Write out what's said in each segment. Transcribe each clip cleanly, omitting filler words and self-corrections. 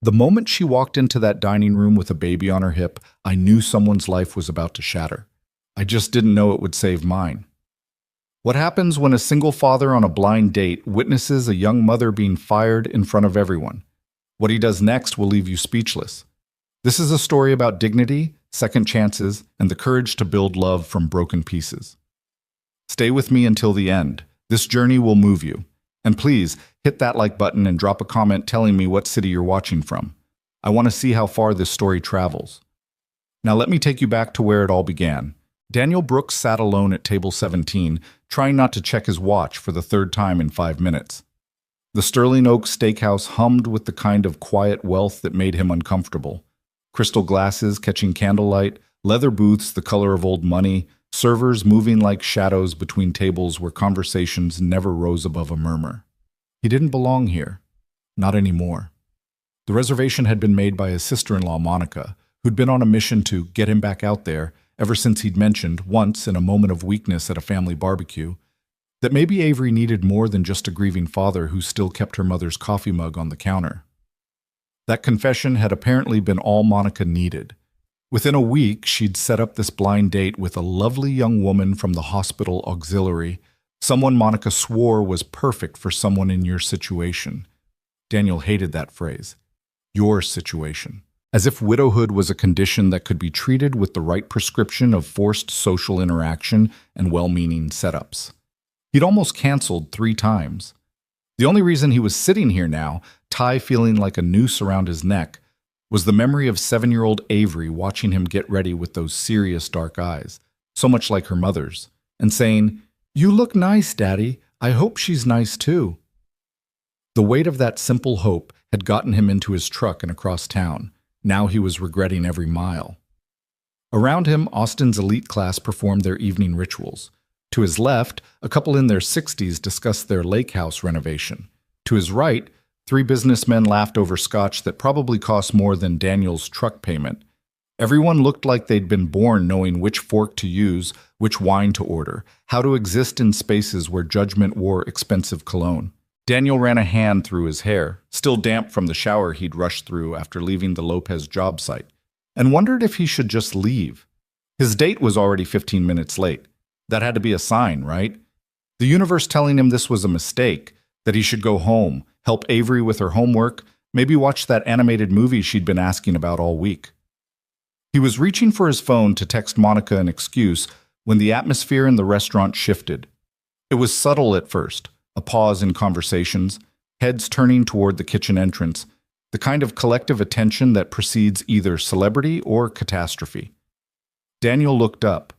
The moment she walked into that dining room with a baby on her hip, I knew someone's life was about to shatter. I just didn't know it would save mine. What happens when a single father on a blind date witnesses a young mother being fired in front of everyone? What he does next will leave you speechless. This is a story about dignity, second chances, and the courage to build love from broken pieces. Stay with me until the end. This journey will move you. And please, hit that like button and drop a comment telling me what city you're watching from. I want to see how far this story travels. Now let me take you back to where it all began. Daniel Brooks sat alone at table 17, trying not to check his watch for the third time in 5 minutes. The Sterling Oak Steakhouse hummed with the kind of quiet wealth that made him uncomfortable. Crystal glasses catching candlelight, leather booths the color of old money, servers moving like shadows between tables where conversations never rose above a murmur. He didn't belong here. Not anymore. The reservation had been made by his sister-in-law, Monica, who'd been on a mission to get him back out there ever since he'd mentioned, once in a moment of weakness at a family barbecue, that maybe Avery needed more than just a grieving father who still kept her mother's coffee mug on the counter. That confession had apparently been all Monica needed. Within a week, she'd set up this blind date with a lovely young woman from the hospital auxiliary, someone Monica swore was perfect for someone in your situation. Daniel hated that phrase. Your situation. As if widowhood was a condition that could be treated with the right prescription of forced social interaction and well-meaning setups. He'd almost canceled 3 times. The only reason he was sitting here now, tie feeling like a noose around his neck, was the memory of 7-year-old Avery watching him get ready with those serious dark eyes, so much like her mother's, and saying, "You look nice, Daddy. I hope she's nice too." The weight of that simple hope had gotten him into his truck and across town. Now he was regretting every mile. Around him, Austin's elite class performed their evening rituals. To his left, a couple in their 60s discussed their lake house renovation. To his right, 3 businessmen laughed over scotch that probably cost more than Daniel's truck payment. Everyone looked like they'd been born knowing which fork to use, which wine to order, how to exist in spaces where judgment wore expensive cologne. Daniel ran a hand through his hair, still damp from the shower he'd rushed through after leaving the Lopez job site, and wondered if he should just leave. His date was already 15 minutes late. That had to be a sign, right? The universe telling him this was a mistake, that he should go home, help Avery with her homework, maybe watch that animated movie she'd been asking about all week. He was reaching for his phone to text Monica an excuse when the atmosphere in the restaurant shifted. It was subtle at first, a pause in conversations, heads turning toward the kitchen entrance, the kind of collective attention that precedes either celebrity or catastrophe. Daniel looked up.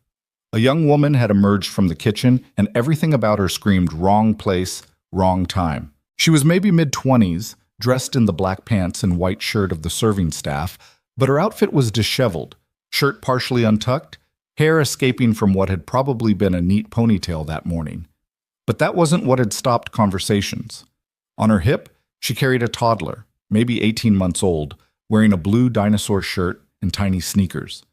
A young woman had emerged from the kitchen, and everything about her screamed wrong place, wrong time. She was maybe mid-20s, dressed in the black pants and white shirt of the serving staff, but her outfit was disheveled, shirt partially untucked, hair escaping from what had probably been a neat ponytail that morning. But that wasn't what had stopped conversations. On her hip, she carried a toddler, maybe 18 months old, wearing a blue dinosaur shirt and tiny sneakers.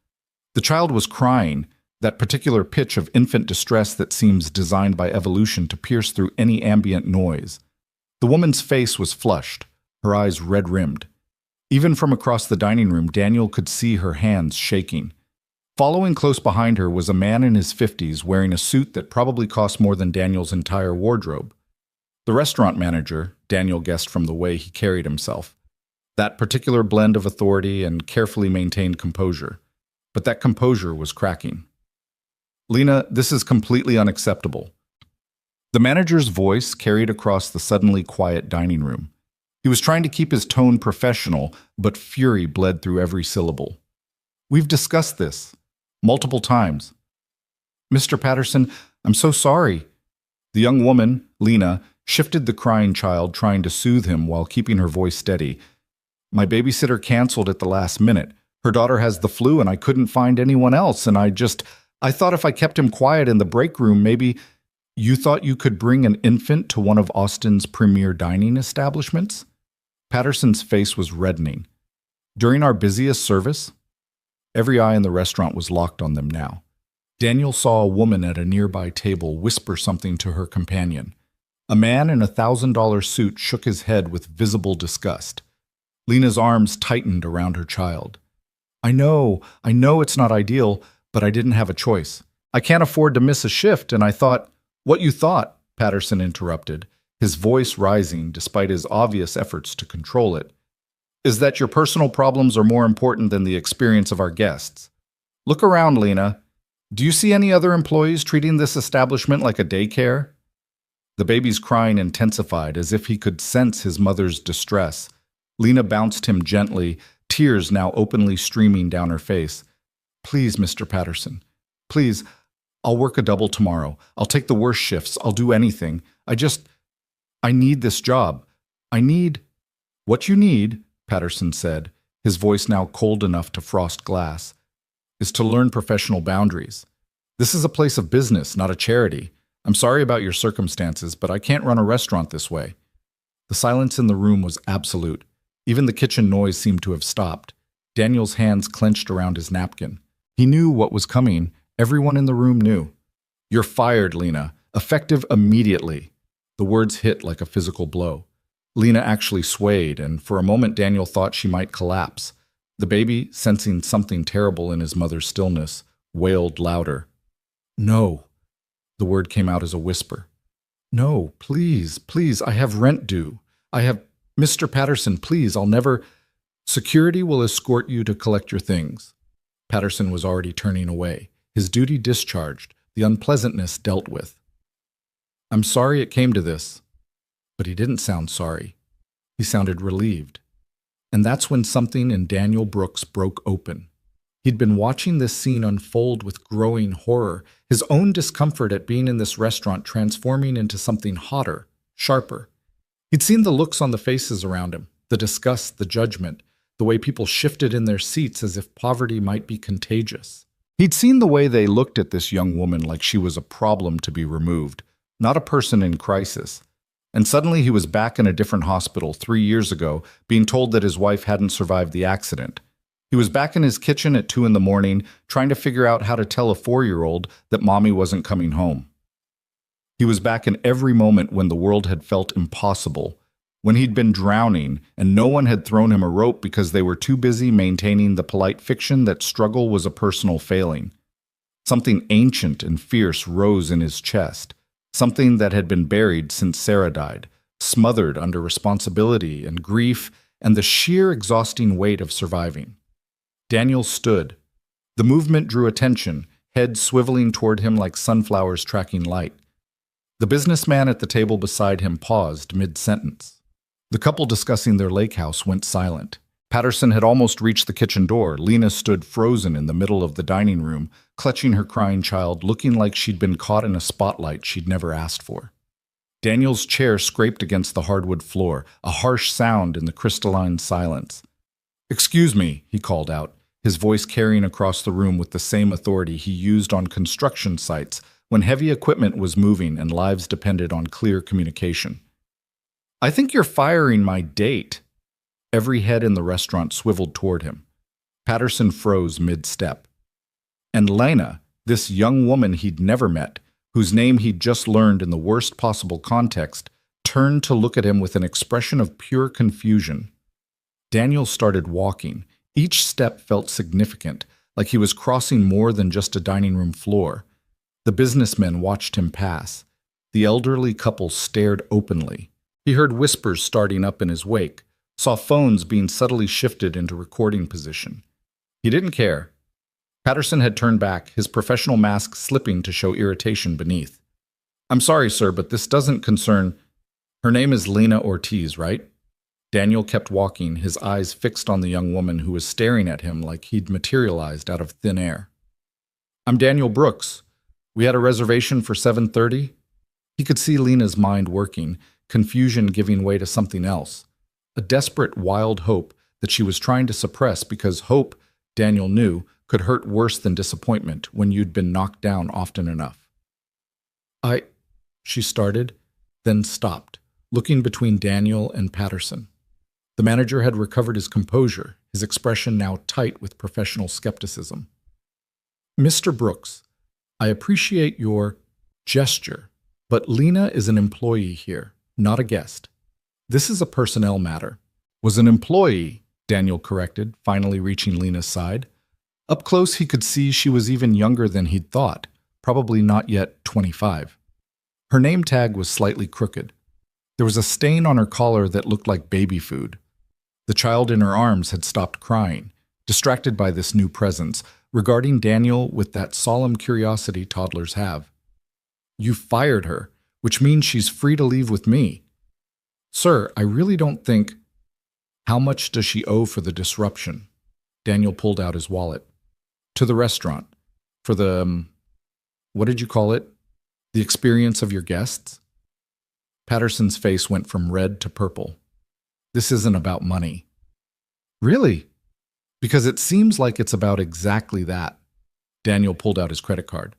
The child was crying, that particular pitch of infant distress that seems designed by evolution to pierce through any ambient noise. The woman's face was flushed, her eyes red-rimmed. Even from across the dining room, Daniel could see her hands shaking. Following close behind her was a man in his 50s wearing a suit that probably cost more than Daniel's entire wardrobe. The restaurant manager, Daniel guessed from the way he carried himself. That particular blend of authority and carefully maintained composure. But that composure was cracking. "Lena, this is completely unacceptable." The manager's voice carried across the suddenly quiet dining room. He was trying to keep his tone professional, but fury bled through every syllable. "We've discussed this multiple times." "Mr. Patterson, I'm so sorry." The young woman, Lena, shifted the crying child, trying to soothe him while keeping her voice steady. "My babysitter canceled at the last minute. Her daughter has the flu and I couldn't find anyone else, and I thought if I kept him quiet in the break room, maybe—" "You thought you could bring an infant to one of Austin's premier dining establishments?" Patterson's face was reddening. "During our busiest service?" Every eye in the restaurant was locked on them now. Daniel saw a woman at a nearby table whisper something to her companion. A man in a $1,000 suit shook his head with visible disgust. Lena's arms tightened around her child. I know it's not ideal, but I didn't have a choice. I can't afford to miss a shift, and I thought, what you thought, Patterson interrupted, his voice rising despite his obvious efforts to control it, is that your personal problems are more important than the experience of our guests. Look around, Lena. Do you see any other employees treating this establishment like a daycare? The baby's crying intensified as if he could sense his mother's distress. Lena bounced him gently, tears now openly streaming down her face. Please, Mr. Patterson. Please, I'll work a double tomorrow. I'll take the worst shifts. I'll do anything. I need this job. What you need, Patterson said, his voice now cold enough to frost glass, is to learn professional boundaries. This is a place of business, not a charity. I'm sorry about your circumstances, but I can't run a restaurant this way. The silence in the room was absolute. Even the kitchen noise seemed to have stopped. Daniel's hands clenched around his napkin. He knew what was coming. Everyone in the room knew. You're fired, Lena. Effective immediately. The words hit like a physical blow. Lena actually swayed, and for a moment Daniel thought she might collapse. The baby, sensing something terrible in his mother's stillness, wailed louder. No. The word came out as a whisper. No, please, please, I have rent due. Mr. Patterson, please, I'll never... Security will escort you to collect your things. Patterson was already turning away, his duty discharged, the unpleasantness dealt with. I'm sorry it came to this. But he didn't sound sorry. He sounded relieved. And that's when something in Daniel Brooks broke open. He'd been watching this scene unfold with growing horror, his own discomfort at being in this restaurant transforming into something hotter, sharper. He'd seen the looks on the faces around him, the disgust, the judgment, the way people shifted in their seats as if poverty might be contagious. He'd seen the way they looked at this young woman like she was a problem to be removed, not a person in crisis. And suddenly he was back in a different hospital 3 years ago, being told that his wife hadn't survived the accident. He was back in his kitchen at 2 in the morning, trying to figure out how to tell a 4-year-old that mommy wasn't coming home. He was back in every moment when the world had felt impossible, when he'd been drowning and no one had thrown him a rope because they were too busy maintaining the polite fiction that struggle was a personal failing. Something ancient and fierce rose in his chest, something that had been buried since Sarah died, smothered under responsibility and grief and the sheer exhausting weight of surviving. Daniel stood. The movement drew attention, head swiveling toward him like sunflowers tracking light. The businessman at the table beside him paused mid-sentence. The couple discussing their lake house went silent. Patterson had almost reached the kitchen door. Lena stood frozen in the middle of the dining room, clutching her crying child, looking like she'd been caught in a spotlight she'd never asked for. Daniel's chair scraped against the hardwood floor, a harsh sound in the crystalline silence. "Excuse me," he called out, his voice carrying across the room with the same authority he used on construction sites when heavy equipment was moving and lives depended on clear communication. "I think you're firing my date." Every head in the restaurant swiveled toward him. Patterson froze mid-step. And Lena, this young woman he'd never met, whose name he'd just learned in the worst possible context, turned to look at him with an expression of pure confusion. Daniel started walking. Each step felt significant, like he was crossing more than just a dining room floor. The businessmen watched him pass. The elderly couple stared openly. He heard whispers starting up in his wake, saw phones being subtly shifted into recording position. He didn't care. Patterson had turned back, his professional mask slipping to show irritation beneath. "I'm sorry, sir, but this doesn't concern..." "Her name is Lena Ortiz, right?" Daniel kept walking, his eyes fixed on the young woman who was staring at him like he'd materialized out of thin air. "I'm Daniel Brooks. We had a reservation for 7:30. He could see Lena's mind working, confusion giving way to something else. A desperate, wild hope that she was trying to suppress because hope, Daniel knew, could hurt worse than disappointment when you'd been knocked down often enough. She started, then stopped, looking between Daniel and Patterson. The manager had recovered his composure, his expression now tight with professional skepticism. "Mr. Brooks, I appreciate your gesture, but Lena is an employee here, not a guest. This is a personnel matter. Was an employee, Daniel corrected, finally reaching Lena's side. Up close, he could see she was even younger than he'd thought, probably not yet 25. Her name tag was slightly crooked. There was a stain on her collar that looked like baby food. The child in her arms had stopped crying, distracted by this new presence, regarding Daniel with that solemn curiosity toddlers have. You fired her, which means she's free to leave with me. Sir, I really don't think... How much does she owe for the disruption? Daniel pulled out his wallet. To the restaurant. For the, what did you call it? The experience of your guests? Patterson's face went from red to purple. This isn't about money. Really? Because it seems like it's about exactly that. Daniel pulled out his credit card.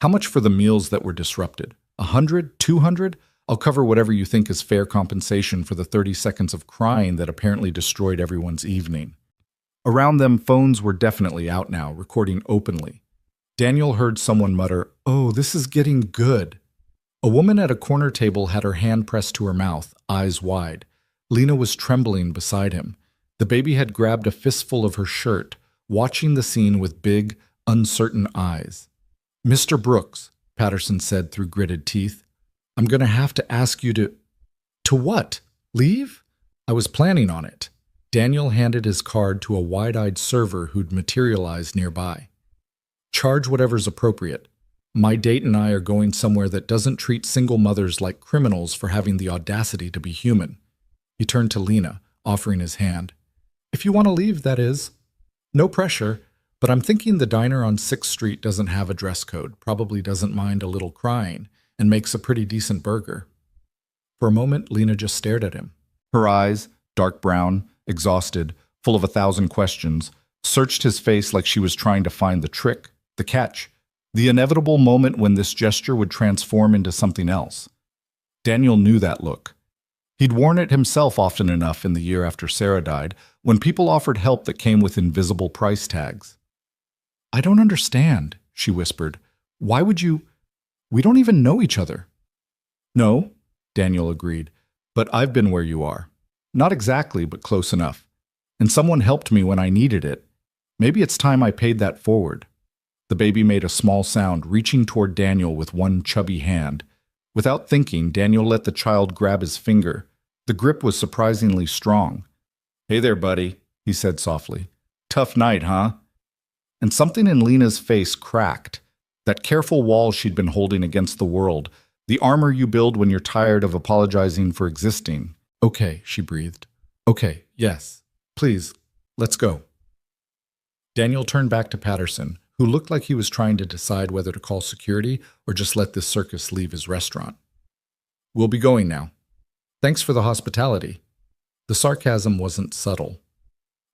How much for the meals that were disrupted? 100? 200? I'll cover whatever you think is fair compensation for the 30 seconds of crying that apparently destroyed everyone's evening. Around them, phones were definitely out now, recording openly. Daniel heard someone mutter, "Oh, this is getting good." A woman at a corner table had her hand pressed to her mouth, eyes wide. Lena was trembling beside him. The baby had grabbed a fistful of her shirt, watching the scene with big, uncertain eyes. "Mr. Brooks," Patterson said through gritted teeth, "I'm going to have to ask you to..." "To what? Leave?" "I was planning on it." Daniel handed his card to a wide-eyed server who'd materialized nearby. "Charge whatever's appropriate. My date and I are going somewhere that doesn't treat single mothers like criminals for having the audacity to be human." He turned to Lena, offering his hand. "If you want to leave, that is. No pressure, but I'm thinking the diner on 6th Street doesn't have a dress code, probably doesn't mind a little crying, and makes a pretty decent burger." For a moment, Lena just stared at him. Her eyes, dark brown, exhausted, full of 1,000 questions, searched his face like she was trying to find the trick, the catch, the inevitable moment when this gesture would transform into something else. Daniel knew that look. He'd worn it himself often enough in the year after Sarah died, when people offered help that came with invisible price tags. "I don't understand," she whispered. "Why would you... We don't even know each other." "No," Daniel agreed, "but I've been where you are. Not exactly, but close enough. And someone helped me when I needed it. Maybe it's time I paid that forward." The baby made a small sound, reaching toward Daniel with one chubby hand. Without thinking, Daniel let the child grab his finger. The grip was surprisingly strong. "Hey there, buddy," he said softly. "Tough night, huh?" And something in Lena's face cracked. That careful wall she'd been holding against the world, the armor you build when you're tired of apologizing for existing. "Okay," she breathed. "Okay, yes. Please, let's go." Daniel turned back to Patterson, who looked like he was trying to decide whether to call security or just let this circus leave his restaurant. "We'll be going now. Thanks for the hospitality." The sarcasm wasn't subtle.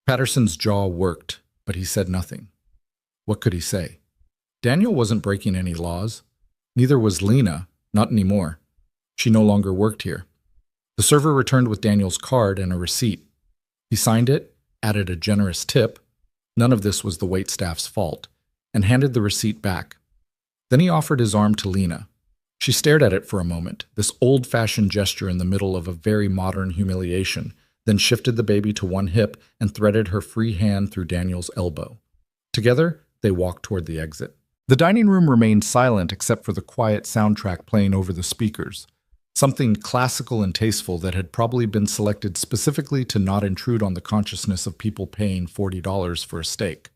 Patterson's jaw worked, but he said nothing. What could he say? Daniel wasn't breaking any laws. Neither was Lena, not anymore. She no longer worked here. The server returned with Daniel's card and a receipt. He signed it, added a generous tip, none of this was the waitstaff's fault, and handed the receipt back. Then he offered his arm to Lena. She stared at it for a moment, this old-fashioned gesture in the middle of a very modern humiliation, then shifted the baby to one hip and threaded her free hand through Daniel's elbow. Together, they walked toward the exit. The dining room remained silent except for the quiet soundtrack playing over the speakers, something classical and tasteful that had probably been selected specifically to not intrude on the consciousness of people paying $40 for a steak.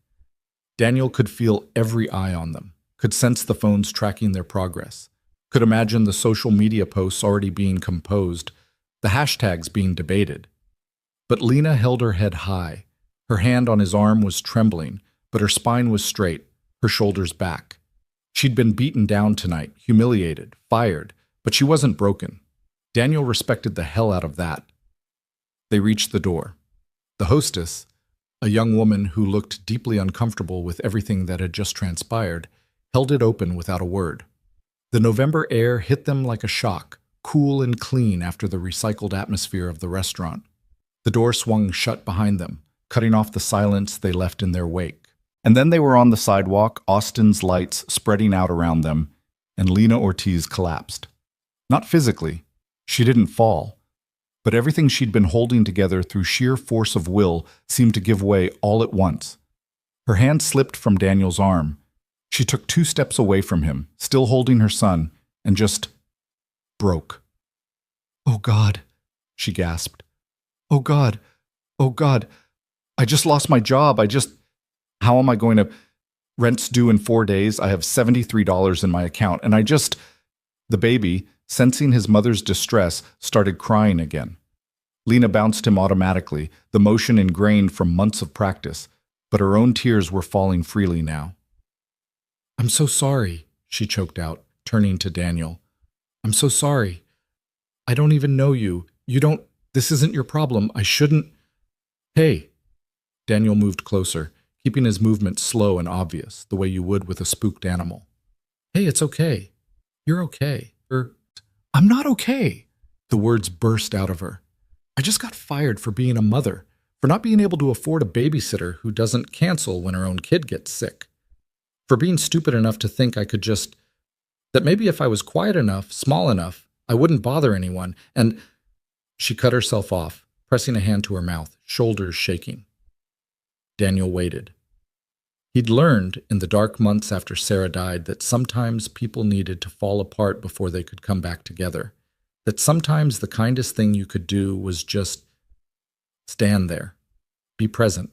Daniel could feel every eye on them, could sense the phones tracking their progress, could imagine the social media posts already being composed, the hashtags being debated. But Lena held her head high. Her hand on his arm was trembling, but her spine was straight, her shoulders back. She'd been beaten down tonight, humiliated, fired, but she wasn't broken. Daniel respected the hell out of that. They reached the door. The hostess, a young woman who looked deeply uncomfortable with everything that had just transpired, held it open without a word. The November air hit them like a shock, cool and clean after the recycled atmosphere of the restaurant. The door swung shut behind them, cutting off the silence they left in their wake. And then they were on the sidewalk, Austin's lights spreading out around them, and Lena Ortiz collapsed. Not physically. She didn't fall. but everything she'd been holding together through sheer force of will seemed to give way all at once. Her hand slipped from Daniel's arm. She took 2 steps away from him, still holding her son, and just broke. "Oh God," she gasped. "Oh God, oh God, I just lost my job. How am I going to, rent's due in 4 days. I have $73 in my account, and The baby, sensing his mother's distress, started crying again. Lena bounced him automatically, the motion ingrained from months of practice, but her own tears were falling freely now. "I'm so sorry," she choked out, turning to Daniel. "I'm so sorry. I don't even know you. This isn't your problem. I shouldn't." "Hey." Daniel moved closer, keeping his movement slow and obvious, the way you would with a spooked animal. "Hey, it's okay. You're okay. I'm not okay." The words burst out of her. "I just got fired for being a mother, for not being able to afford a babysitter who doesn't cancel when her own kid gets sick, for being stupid enough to think I could that maybe if I was quiet enough, small enough, I wouldn't bother anyone, and..." She cut herself off, pressing a hand to her mouth, shoulders shaking. Daniel waited. He'd learned in the dark months after Sarah died that sometimes people needed to fall apart before they could come back together, that sometimes the kindest thing you could do was just stand there, be present,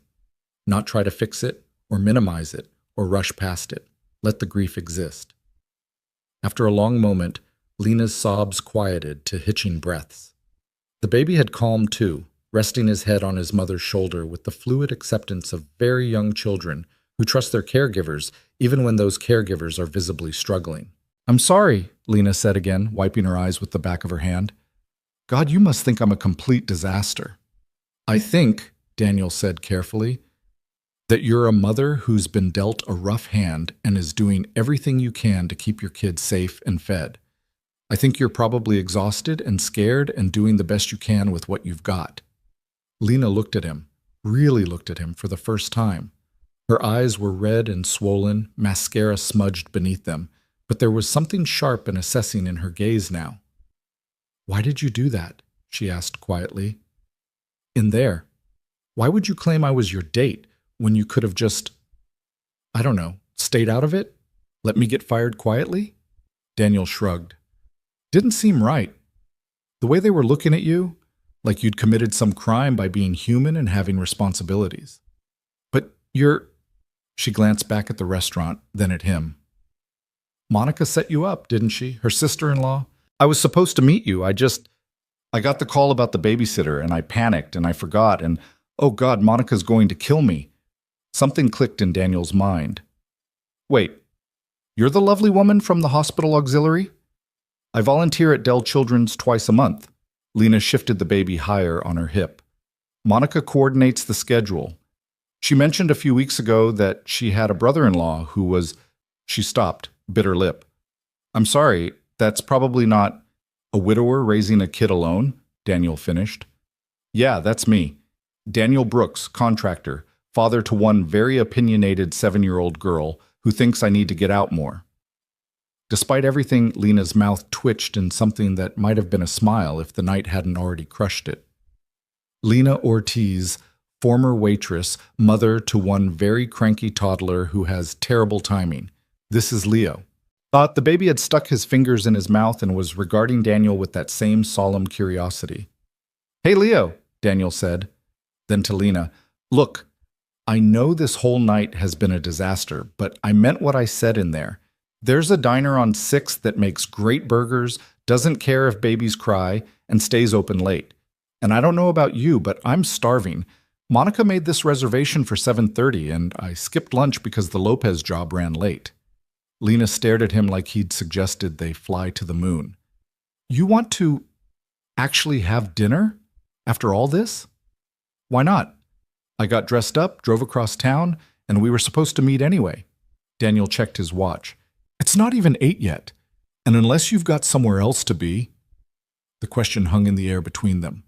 not try to fix it or minimize it or rush past it, let the grief exist. After a long moment, Lena's sobs quieted to hitching breaths. The baby had calmed too, resting his head on his mother's shoulder with the fluid acceptance of very young children who trust their caregivers even when those caregivers are visibly struggling. "I'm sorry," Lena said again, wiping her eyes with the back of her hand. "God, you must think I'm a complete disaster." "I think," Daniel said carefully, "that you're a mother who's been dealt a rough hand and is doing everything you can to keep your kids safe and fed. I think you're probably exhausted and scared and doing the best you can with what you've got." Lena looked at him, really looked at him for the first time. Her eyes were red and swollen, mascara smudged beneath them, but there was something sharp and assessing in her gaze now. "Why did you do that?" she asked quietly. "In there. Why would you claim I was your date when you could have just, I don't know, stayed out of it? Let me get fired quietly?" Daniel shrugged. "Didn't seem right. The way they were looking at you, like you'd committed some crime by being human and having responsibilities. But She glanced back at the restaurant, then at him. "Monica set you up, didn't she? Her sister-in-law? I was supposed to meet you. I got the call about the babysitter, and I panicked, and I forgot, and oh God, Monica's going to kill me." Something clicked in Daniel's mind. "Wait, you're the lovely woman from the hospital auxiliary? I volunteer at Dell Children's twice a month." Lena shifted the baby higher on her hip. "Monica coordinates the schedule. She mentioned a few weeks ago that she had a brother-in-law who was..." She stopped, bit her lip. "I'm sorry, that's probably not..." "A widower raising a kid alone?" Daniel finished. "Yeah, that's me. Daniel Brooks, contractor, father to one very opinionated 7-year-old girl who thinks I need to get out more." Despite everything, Lena's mouth twitched in something that might have been a smile if the night hadn't already crushed it. Lena Ortiz, former waitress, mother to one very cranky toddler who has terrible timing. This is Leo. Thought the baby had stuck his fingers in his mouth and was regarding Daniel with that same solemn curiosity. "Hey, Leo," Daniel said. Then to Lena, "Look, I know this whole night has been a disaster, but I meant what I said in there. There's a diner on 6th that makes great burgers, doesn't care if babies cry, and stays open late. And I don't know about you, but I'm starving. Monica made this reservation for 7:30, and I skipped lunch because the Lopez job ran late." Lena stared at him like he'd suggested they fly to the moon. "You want to actually have dinner? After all this?" "Why not? I got dressed up, drove across town, and we were supposed to meet anyway." Daniel checked his watch. "It's not even 8 yet, and unless you've got somewhere else to be..." The question hung in the air between them.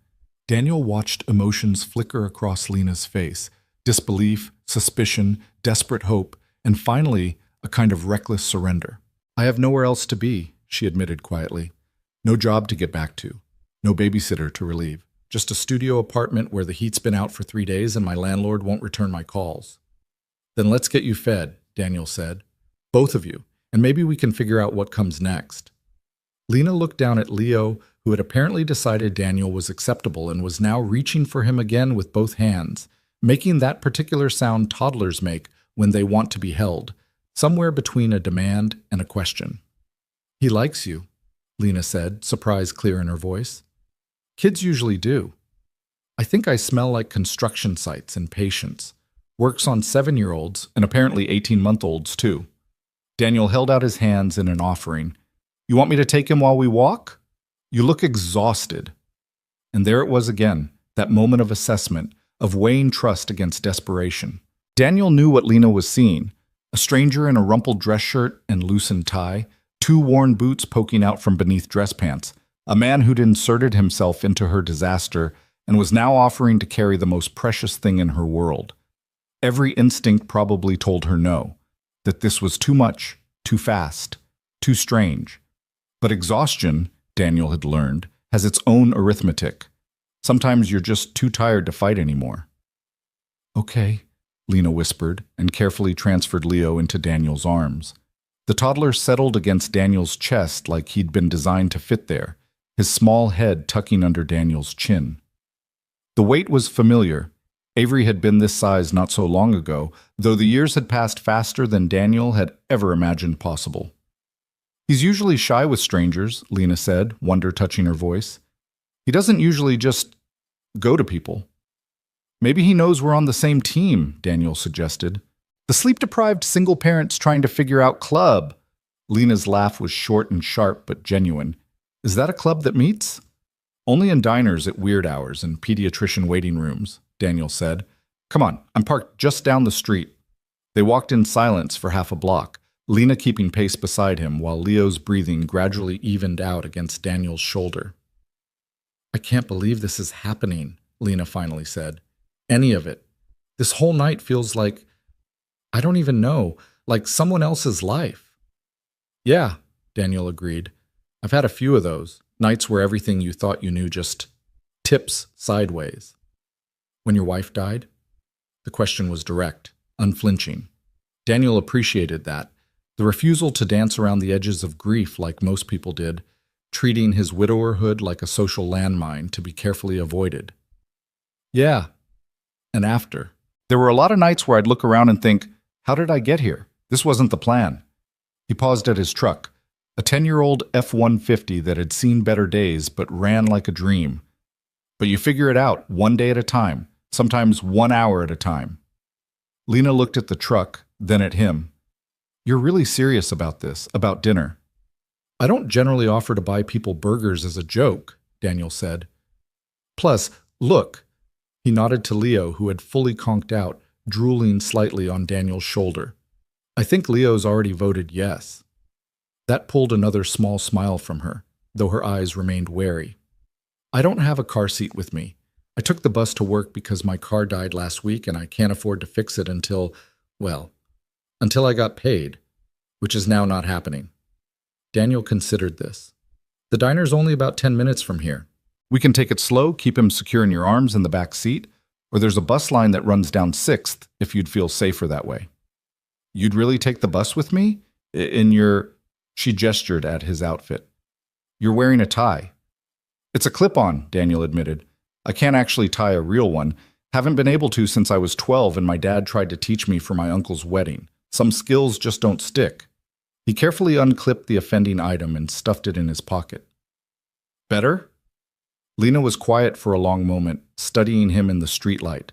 Daniel watched emotions flicker across Lena's face, disbelief, suspicion, desperate hope, and finally, a kind of reckless surrender. "I have nowhere else to be," she admitted quietly. "No job to get back to. No babysitter to relieve. Just a studio apartment where the heat's been out for 3 days and my landlord won't return my calls. Then let's get you fed, Daniel said. Both of you, and maybe we can figure out what comes next. Lena looked down at Leo, who had apparently decided Daniel was acceptable and was now reaching for him again with both hands, making that particular sound toddlers make when they want to be held, somewhere between a demand and a question. He likes you, Lena said, surprise clear in her voice. Kids usually do. I think I smell like construction sites and patience. Works on 7-year-olds and apparently 18-month-olds too. Daniel held out his hands in an offering. You want me to take him while we walk? You look exhausted. And there it was again, that moment of assessment, of weighing trust against desperation. Daniel knew what Lena was seeing. A stranger in a rumpled dress shirt and loosened tie, 2 worn boots poking out from beneath dress pants, a man who'd inserted himself into her disaster and was now offering to carry the most precious thing in her world. Every instinct probably told her no, that this was too much, too fast, too strange. But exhaustion, Daniel had learned, has its own arithmetic. Sometimes you're just too tired to fight anymore. Okay, Lena whispered and carefully transferred Leo into Daniel's arms. The toddler settled against Daniel's chest like he'd been designed to fit there, his small head tucking under Daniel's chin. The weight was familiar. Avery had been this size not so long ago, though the years had passed faster than Daniel had ever imagined possible. He's usually shy with strangers, Lena said, wonder touching her voice. He doesn't usually just go to people. Maybe he knows we're on the same team, Daniel suggested. The sleep-deprived single parents trying to figure out club. Lena's laugh was short and sharp but genuine. Is that a club that meets? Only in diners at weird hours and pediatrician waiting rooms, Daniel said. Come on, I'm parked just down the street. They walked in silence for half a block, Lena keeping pace beside him while Leo's breathing gradually evened out against Daniel's shoulder. I can't believe this is happening, Lena finally said. Any of it. This whole night feels like, I don't even know, like someone else's life. Yeah, Daniel agreed. I've had a few of those, nights where everything you thought you knew just tips sideways. When your wife died? The question was direct, unflinching. Daniel appreciated that, the refusal to dance around the edges of grief like most people did, treating his widowerhood like a social landmine to be carefully avoided. Yeah, and after. There were a lot of nights where I'd look around and think, how did I get here? This wasn't the plan. He paused at his truck, a 10-year-old F-150 that had seen better days but ran like a dream. But you figure it out one day at a time, sometimes 1 hour at a time. Lena looked at the truck, then at him. You're really serious about this, about dinner. I don't generally offer to buy people burgers as a joke, Daniel said. Plus, look. He nodded to Leo, who had fully conked out, drooling slightly on Daniel's shoulder. I think Leo's already voted yes. That pulled another small smile from her, though her eyes remained wary. I don't have a car seat with me. I took the bus to work because my car died last week and I can't afford to fix it until I got paid, which is now not happening. Daniel considered this. The diner's only about 10 minutes from here. We can take it slow, keep him secure in your arms in the back seat, or there's a bus line that runs down 6th if you'd feel safer that way. You'd really take the bus with me? In your... She gestured at his outfit. You're wearing a tie. It's a clip-on, Daniel admitted. I can't actually tie a real one. Haven't been able to since I was 12 and my dad tried to teach me for my uncle's wedding. Some skills just don't stick. He carefully unclipped the offending item and stuffed it in his pocket. Better? Lena was quiet for a long moment, studying him in the streetlight.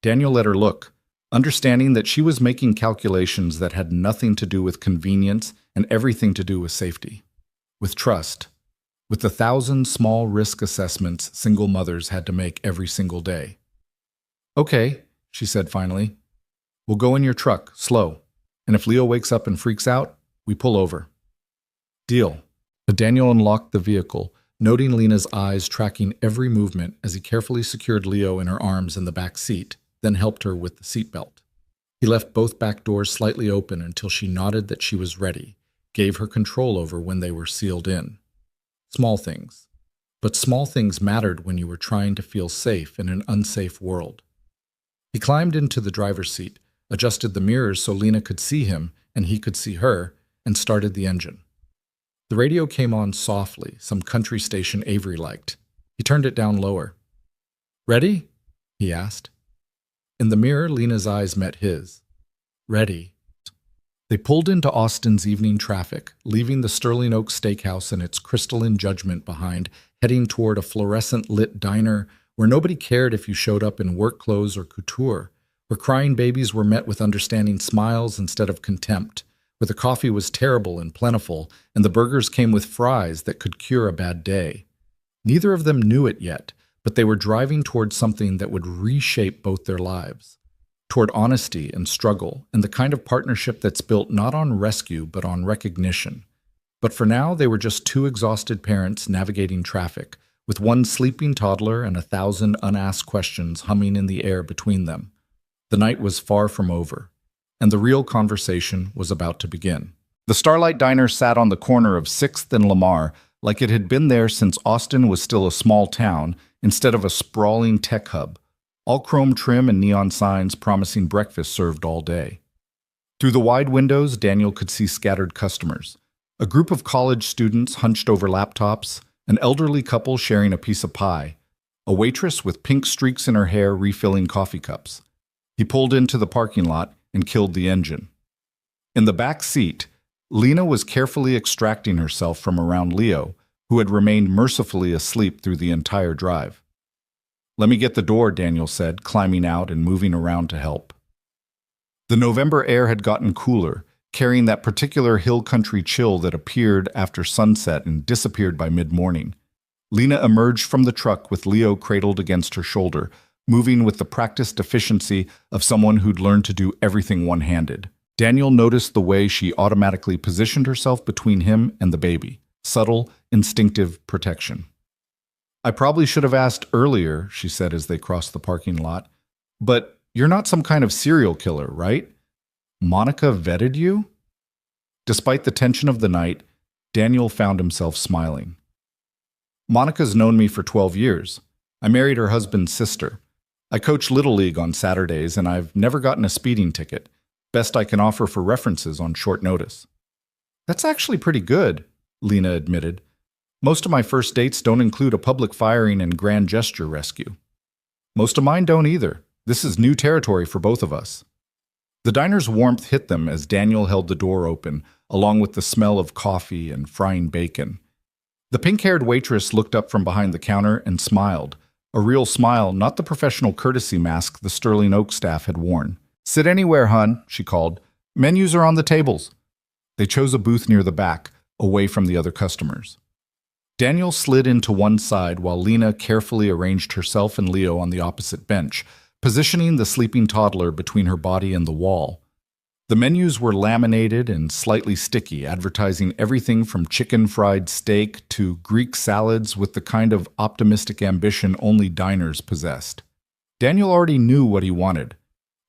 Daniel let her look, understanding that she was making calculations that had nothing to do with convenience and everything to do with safety, with trust, with the 1,000 small risk assessments single mothers had to make every single day. Okay, she said finally. We'll go in your truck, slow, and if Leo wakes up and freaks out, we pull over. Deal. Daniel unlocked the vehicle, noting Lena's eyes tracking every movement as he carefully secured Leo in her arms in the back seat, then helped her with the seatbelt. He left both back doors slightly open until she nodded that she was ready, gave her control over when they were sealed in. Small things. But small things mattered when you were trying to feel safe in an unsafe world. He climbed into the driver's seat, adjusted the mirrors so Lena could see him and he could see her, and started the engine. The radio came on softly, some country station Avery liked. He turned it down lower. "Ready?" he asked. In the mirror, Lena's eyes met his. "Ready." They pulled into Austin's evening traffic, leaving the Sterling Oak Steakhouse and its crystalline judgment behind, heading toward a fluorescent-lit diner where nobody cared if you showed up in work clothes or couture, where crying babies were met with understanding smiles instead of contempt, where the coffee was terrible and plentiful, and the burgers came with fries that could cure a bad day. Neither of them knew it yet, but they were driving toward something that would reshape both their lives, toward honesty and struggle, and the kind of partnership that's built not on rescue but on recognition. But for now, they were just two exhausted parents navigating traffic, with one sleeping toddler and 1,000 unasked questions humming in the air between them. The night was far from over, and the real conversation was about to begin. The Starlight Diner sat on the corner of 6th and Lamar, like it had been there since Austin was still a small town instead of a sprawling tech hub, all chrome trim and neon signs promising breakfast served all day. Through the wide windows, Daniel could see scattered customers. A group of college students hunched over laptops, an elderly couple sharing a piece of pie, a waitress with pink streaks in her hair refilling coffee cups. He pulled into the parking lot and killed the engine. In the back seat, Lena was carefully extracting herself from around Leo, who had remained mercifully asleep through the entire drive. "Let me get the door," Daniel said, climbing out and moving around to help. The November air had gotten cooler, carrying that particular hill country chill that appeared after sunset and disappeared by mid-morning. Lena emerged from the truck with Leo cradled against her shoulder, moving with the practiced efficiency of someone who'd learned to do everything one-handed. Daniel noticed the way she automatically positioned herself between him and the baby. Subtle, instinctive protection. "I probably should have asked earlier," she said as they crossed the parking lot, "but you're not some kind of serial killer, right? Monica vetted you?" Despite the tension of the night, Daniel found himself smiling. "Monica's known me for 12 years. I married her husband's sister. I coach Little League on Saturdays, and I've never gotten a speeding ticket. Best I can offer for references on short notice." "That's actually pretty good," Lena admitted. "Most of my first dates don't include a public firing and grand gesture rescue." "Most of mine don't either. This is new territory for both of us." The diner's warmth hit them as Daniel held the door open, along with the smell of coffee and frying bacon. The pink-haired waitress looked up from behind the counter and smiled. A real smile, not the professional courtesy mask the Sterling Oak staff had worn. "Sit anywhere, hun," she called. "Menus are on the tables." They chose a booth near the back, away from the other customers. Daniel slid into one side while Lena carefully arranged herself and Leo on the opposite bench, positioning the sleeping toddler between her body and the wall. The menus were laminated and slightly sticky, advertising everything from chicken fried steak to Greek salads with the kind of optimistic ambition only diners possessed. Daniel already knew what he wanted.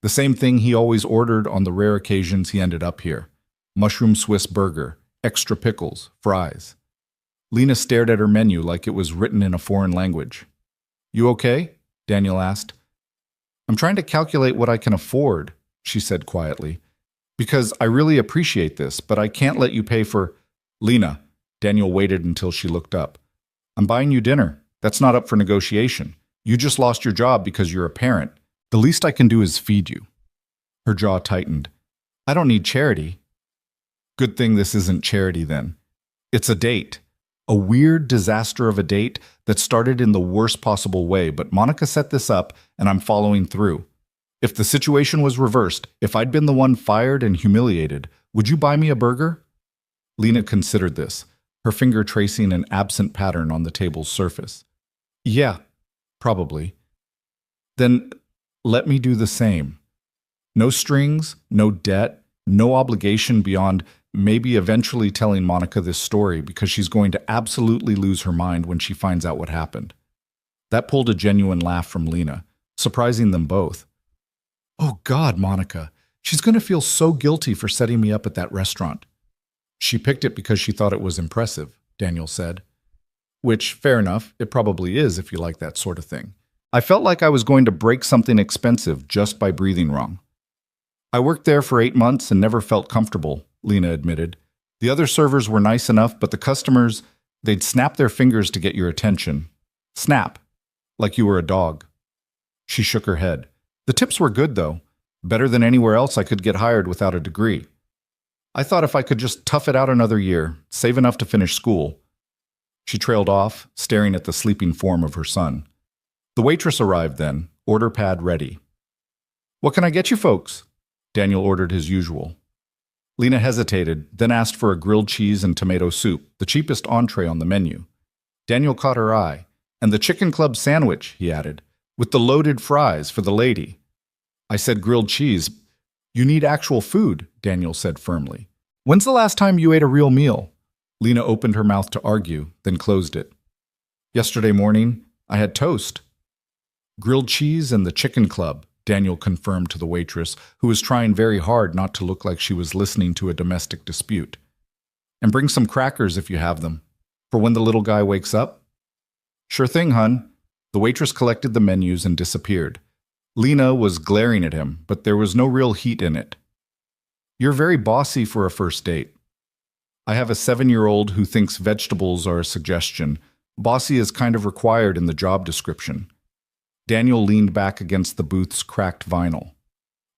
The same thing he always ordered on the rare occasions he ended up here. Mushroom Swiss burger, extra pickles, fries. Lena stared at her menu like it was written in a foreign language. "You okay?" Daniel asked. "I'm trying to calculate what I can afford," she said quietly. "Because I really appreciate this, but I can't let you pay for—" "Lena," Daniel waited until she looked up. "I'm buying you dinner. That's not up for negotiation. You just lost your job because you're a parent. The least I can do is feed you." Her jaw tightened. "I don't need charity." "Good thing this isn't charity then. It's a date. A weird disaster of a date that started in the worst possible way, but Monica set this up and I'm following through. If the situation was reversed, if I'd been the one fired and humiliated, would you buy me a burger?" Lena considered this, her finger tracing an absent pattern on the table's surface. "Yeah, probably." "Then let me do the same. No strings, no debt, no obligation beyond maybe eventually telling Monica this story because she's going to absolutely lose her mind when she finds out what happened." That pulled a genuine laugh from Lena, surprising them both. "Oh God, Monica, she's going to feel so guilty for setting me up at that restaurant." "She picked it because she thought it was impressive," Daniel said. Which, fair enough, it probably is if you like that sort of thing. I felt like I was going to break something expensive just by breathing wrong. I worked there for 8 months and never felt comfortable, Lena admitted. The other servers were nice enough, but the customers, they'd snap their fingers to get your attention. Snap, like you were a dog. She shook her head. The tips were good, though. Better than anywhere else I could get hired without a degree. I thought if I could just tough it out another year, save enough to finish school. She trailed off, staring at the sleeping form of her son. The waitress arrived then, order pad ready. "What can I get you folks?" Daniel ordered his usual. Lena hesitated, then asked for a grilled cheese and tomato soup, the cheapest entree on the menu. Daniel caught her eye. "And the chicken club sandwich," he added, "with the loaded fries for the lady." I said grilled cheese. "You need actual food," Daniel said firmly. "When's the last time you ate a real meal?" Lena opened her mouth to argue, then closed it. "Yesterday morning, I had toast." "Grilled cheese and the chicken club," Daniel confirmed to the waitress, who was trying very hard not to look like she was listening to a domestic dispute. "And bring some crackers if you have them, for when the little guy wakes up." "Sure thing, hun." The waitress collected the menus and disappeared. Lena was glaring at him, but there was no real heat in it. "You're very bossy for a first date." "I have a 7-year-old who thinks vegetables are a suggestion. Bossy is kind of required in the job description." Daniel leaned back against the booth's cracked vinyl.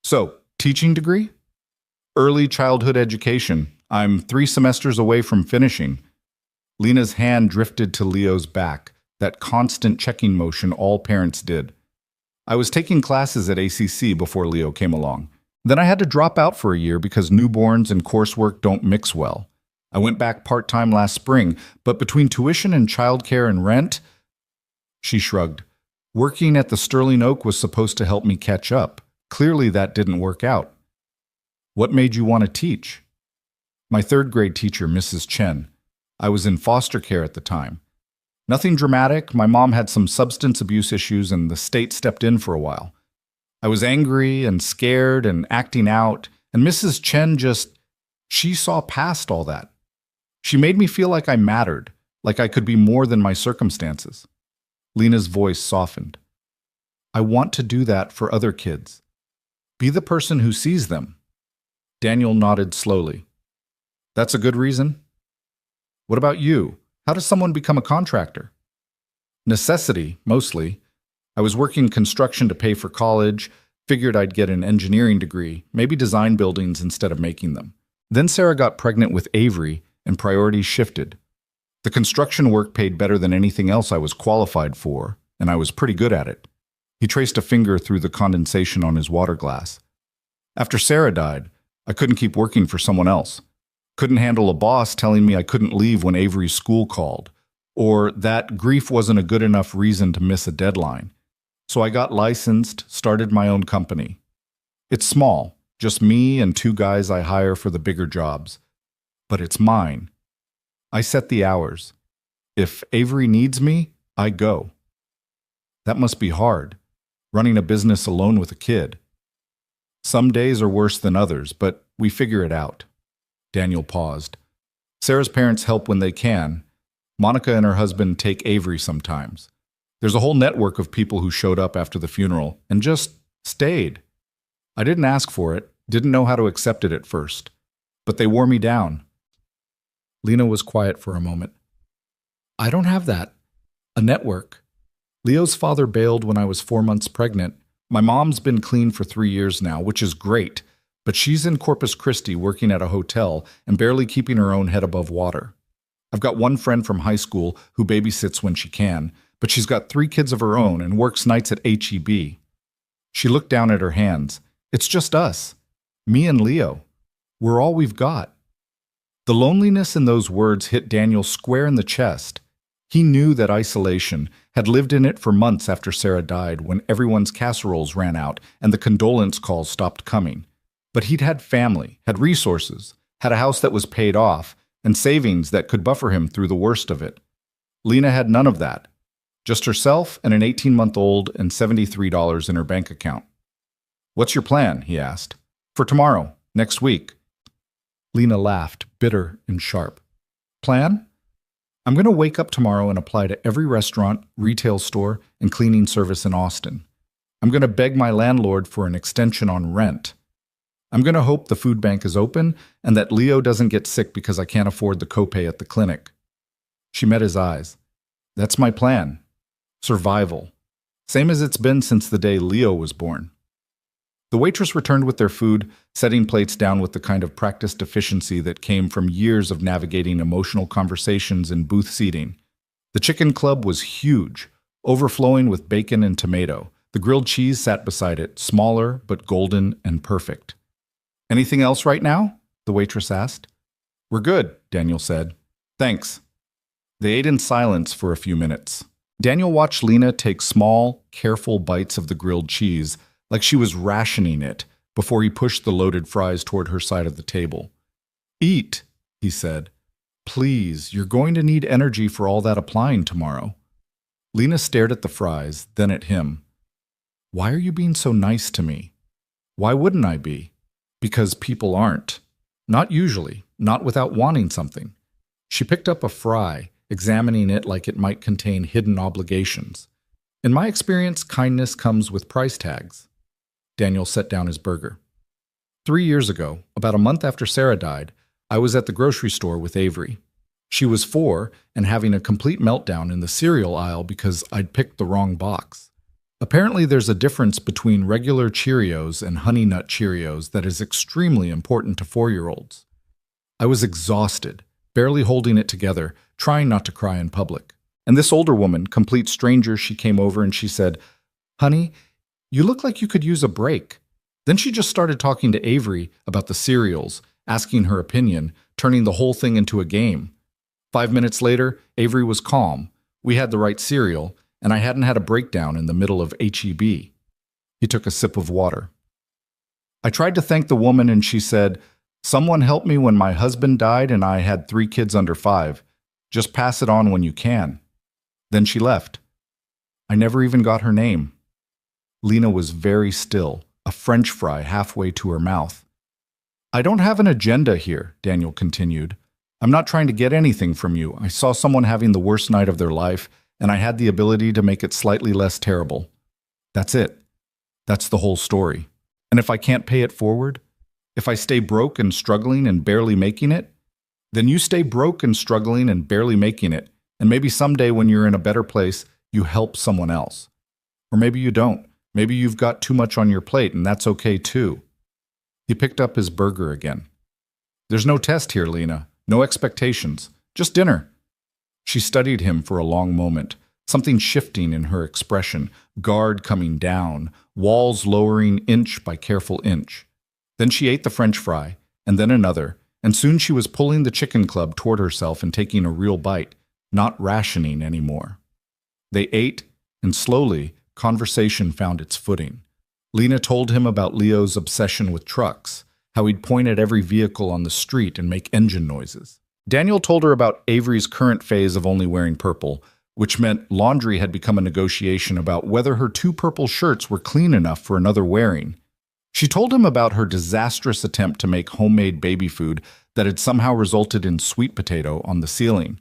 "So, teaching degree?" "Early childhood education. I'm 3 semesters away from finishing." Lena's hand drifted to Leo's back, that constant checking motion all parents did. "I was taking classes at ACC before Leo came along. Then I had to drop out for a year because newborns and coursework don't mix well. I went back part-time last spring, but between tuition and childcare and rent..." She shrugged. "Working at the Sterling Oak was supposed to help me catch up. Clearly that didn't work out." "What made you want to teach?" "My 3rd-grade teacher, Mrs. Chen. I was in foster care at the time. Nothing dramatic. My mom had some substance abuse issues and the state stepped in for a while. I was angry and scared and acting out, and Mrs. Chen she saw past all that. She made me feel like I mattered, like I could be more than my circumstances." Lena's voice softened. "I want to do that for other kids. Be the person who sees them." Daniel nodded slowly. "That's a good reason." "What about you? How does someone become a contractor?" "Necessity, mostly. I was working construction to pay for college, figured I'd get an engineering degree, maybe design buildings instead of making them. Then Sarah got pregnant with Avery, and priorities shifted. The construction work paid better than anything else I was qualified for, and I was pretty good at it." He traced a finger through the condensation on his water glass. "After Sarah died, I couldn't keep working for someone else. Couldn't handle a boss telling me I couldn't leave when Avery's school called, or that grief wasn't a good enough reason to miss a deadline. So I got licensed, started my own company. It's small, just me and 2 guys I hire for the bigger jobs. But it's mine. I set the hours. If Avery needs me, I go." "That must be hard, running a business alone with a kid." "Some days are worse than others, but we figure it out." Daniel paused. "Sarah's parents help when they can. Monica and her husband take Avery sometimes. There's a whole network of people who showed up after the funeral and just stayed. I didn't ask for it, didn't know how to accept it at first, but they wore me down." Lena was quiet for a moment. "I don't have that. A network. Leo's father bailed when I was 4 months pregnant. My mom's been clean for 3 years now, which is great, but she's in Corpus Christi working at a hotel and barely keeping her own head above water. I've got one friend from high school who babysits when she can, but she's got 3 kids of her own and works nights at HEB. She looked down at her hands. It's just us. Me and Leo. We're all we've got." The loneliness in those words hit Daniel square in the chest. He knew that isolation, had lived in it for months after Sarah died when everyone's casseroles ran out and the condolence calls stopped coming. But he'd had family, had resources, had a house that was paid off, and savings that could buffer him through the worst of it. Lena had none of that. Just herself and an 18-month-old and $73 in her bank account. "What's your plan?" he asked. "For tomorrow, next week." Lena laughed, bitter and sharp. "Plan? I'm going to wake up tomorrow and apply to every restaurant, retail store, and cleaning service in Austin. I'm going to beg my landlord for an extension on rent. I'm going to hope the food bank is open and that Leo doesn't get sick because I can't afford the copay at the clinic. She met his eyes. That's my plan. Survival. Same as it's been since the day Leo was born. The waitress returned with their food, setting plates down with the kind of practiced efficiency that came from years of navigating emotional conversations in booth seating. The chicken club was huge, overflowing with bacon and tomato. The grilled cheese sat beside it, smaller but golden and perfect. Anything else right now? The waitress asked. We're good, Daniel said. Thanks. They ate in silence for a few minutes. Daniel watched Lena take small, careful bites of the grilled cheese, like she was rationing it, before he pushed the loaded fries toward her side of the table. Eat, he said. Please, you're going to need energy for all that applying tomorrow. Lena stared at the fries, then at him. Why are you being so nice to me? Why wouldn't I be? Because people aren't. Not usually, not without wanting something. She picked up a fry, examining it like it might contain hidden obligations. In my experience, kindness comes with price tags. Daniel set down his burger. 3 years ago, about a month after Sarah died, I was at the grocery store with Avery. She was 4 and having a complete meltdown in the cereal aisle because I'd picked the wrong box. Apparently there's a difference between regular Cheerios and Honey Nut Cheerios that is extremely important to 4-year-olds. I was exhausted, barely holding it together, trying not to cry in public. And this older woman, complete stranger, she came over and she said, Honey, you look like you could use a break. Then she just started talking to Avery about the cereals, asking her opinion, turning the whole thing into a game. 5 minutes later, Avery was calm. We had the right cereal, and I hadn't had a breakdown in the middle of H-E-B. He took a sip of water. I tried to thank the woman and she said, Someone helped me when my husband died and I had 3 kids under 5. Just pass it on when you can. Then she left. I never even got her name. Lena was very still, a French fry halfway to her mouth. I don't have an agenda here, Daniel continued. I'm not trying to get anything from you. I saw someone having the worst night of their life, and I had the ability to make it slightly less terrible. That's it. That's the whole story. And if I can't pay it forward, if I stay broke and struggling and barely making it, then you stay broke and struggling and barely making it, and maybe someday when you're in a better place, you help someone else. Or maybe you don't. Maybe you've got too much on your plate, and that's okay too. He picked up his burger again. There's no test here, Lena. No expectations. Just dinner. She studied him for a long moment, something shifting in her expression, guard coming down, walls lowering inch by careful inch. Then she ate the French fry, and then another, and soon she was pulling the chicken club toward herself and taking a real bite, not rationing anymore. They ate, and slowly, conversation found its footing. Lena told him about Leo's obsession with trucks, how he'd point at every vehicle on the street and make engine noises. Daniel told her about Avery's current phase of only wearing purple, which meant laundry had become a negotiation about whether her 2 purple shirts were clean enough for another wearing. She told him about her disastrous attempt to make homemade baby food that had somehow resulted in sweet potato on the ceiling.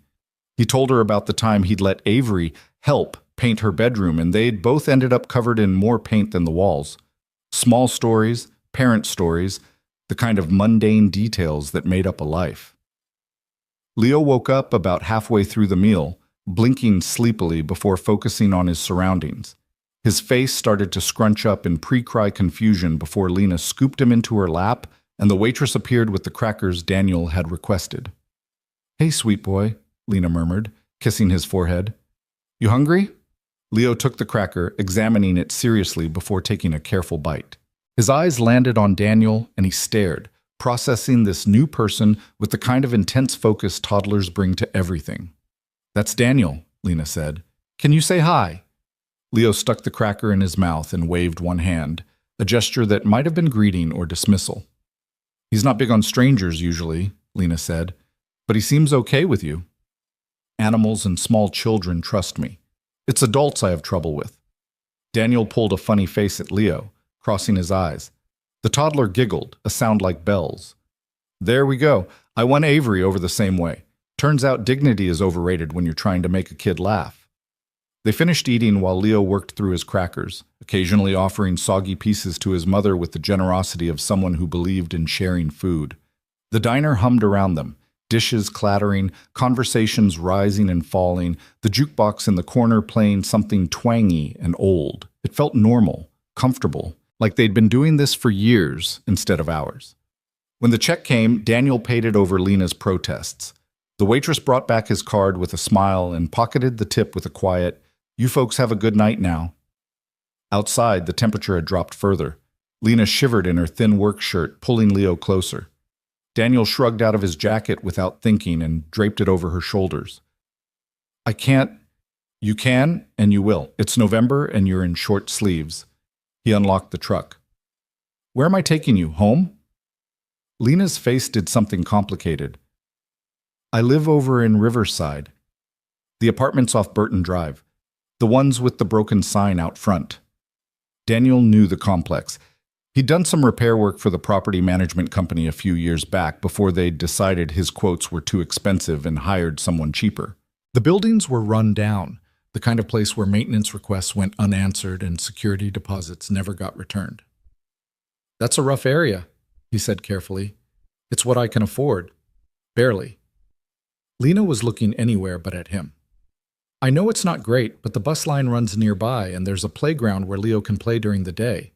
He told her about the time he'd let Avery help paint her bedroom, and they'd both ended up covered in more paint than the walls. Small stories, parent stories, the kind of mundane details that made up a life. Leo woke up about halfway through the meal, blinking sleepily before focusing on his surroundings. His face started to scrunch up in pre-cry confusion before Lena scooped him into her lap and the waitress appeared with the crackers Daniel had requested. Hey, sweet boy, Lena murmured, kissing his forehead. You hungry? Leo took the cracker, examining it seriously before taking a careful bite. His eyes landed on Daniel, and he stared, processing this new person with the kind of intense focus toddlers bring to everything. That's Daniel, Lena said. Can you say hi? Leo stuck the cracker in his mouth and waved one hand, a gesture that might have been greeting or dismissal. He's not big on strangers usually, Lena said, but he seems okay with you. Animals and small children trust me. It's adults I have trouble with. Daniel pulled a funny face at Leo, crossing his eyes. The toddler giggled, a sound like bells. There we go. I won Avery over the same way. Turns out dignity is overrated when you're trying to make a kid laugh. They finished eating while Leo worked through his crackers, occasionally offering soggy pieces to his mother with the generosity of someone who believed in sharing food. The diner hummed around them, dishes clattering, conversations rising and falling, the jukebox in the corner playing something twangy and old. It felt normal, comfortable, like they'd been doing this for years instead of hours. When the check came, Daniel paid it over Lena's protests. The waitress brought back his card with a smile and pocketed the tip with a quiet, "You folks have a good night now." Outside, the temperature had dropped further. Lena shivered in her thin work shirt, pulling Leo closer. Daniel shrugged out of his jacket without thinking and draped it over her shoulders. "I can't." "You can, and you will. It's November, and you're in short sleeves." He unlocked the truck. "Where am I taking you? Home?" Lena's face did something complicated. "I live over in Riverside. The apartment's off Burton Drive. The ones with the broken sign out front." Daniel knew the complex. He'd done some repair work for the property management company a few years back before they'd decided his quotes were too expensive and hired someone cheaper. The buildings were run down, the kind of place where maintenance requests went unanswered and security deposits never got returned. "That's a rough area," he said carefully. "It's what I can afford. Barely." Lena was looking anywhere but at him. "I know it's not great, but the bus line runs nearby and there's a playground where Leo can play during the day."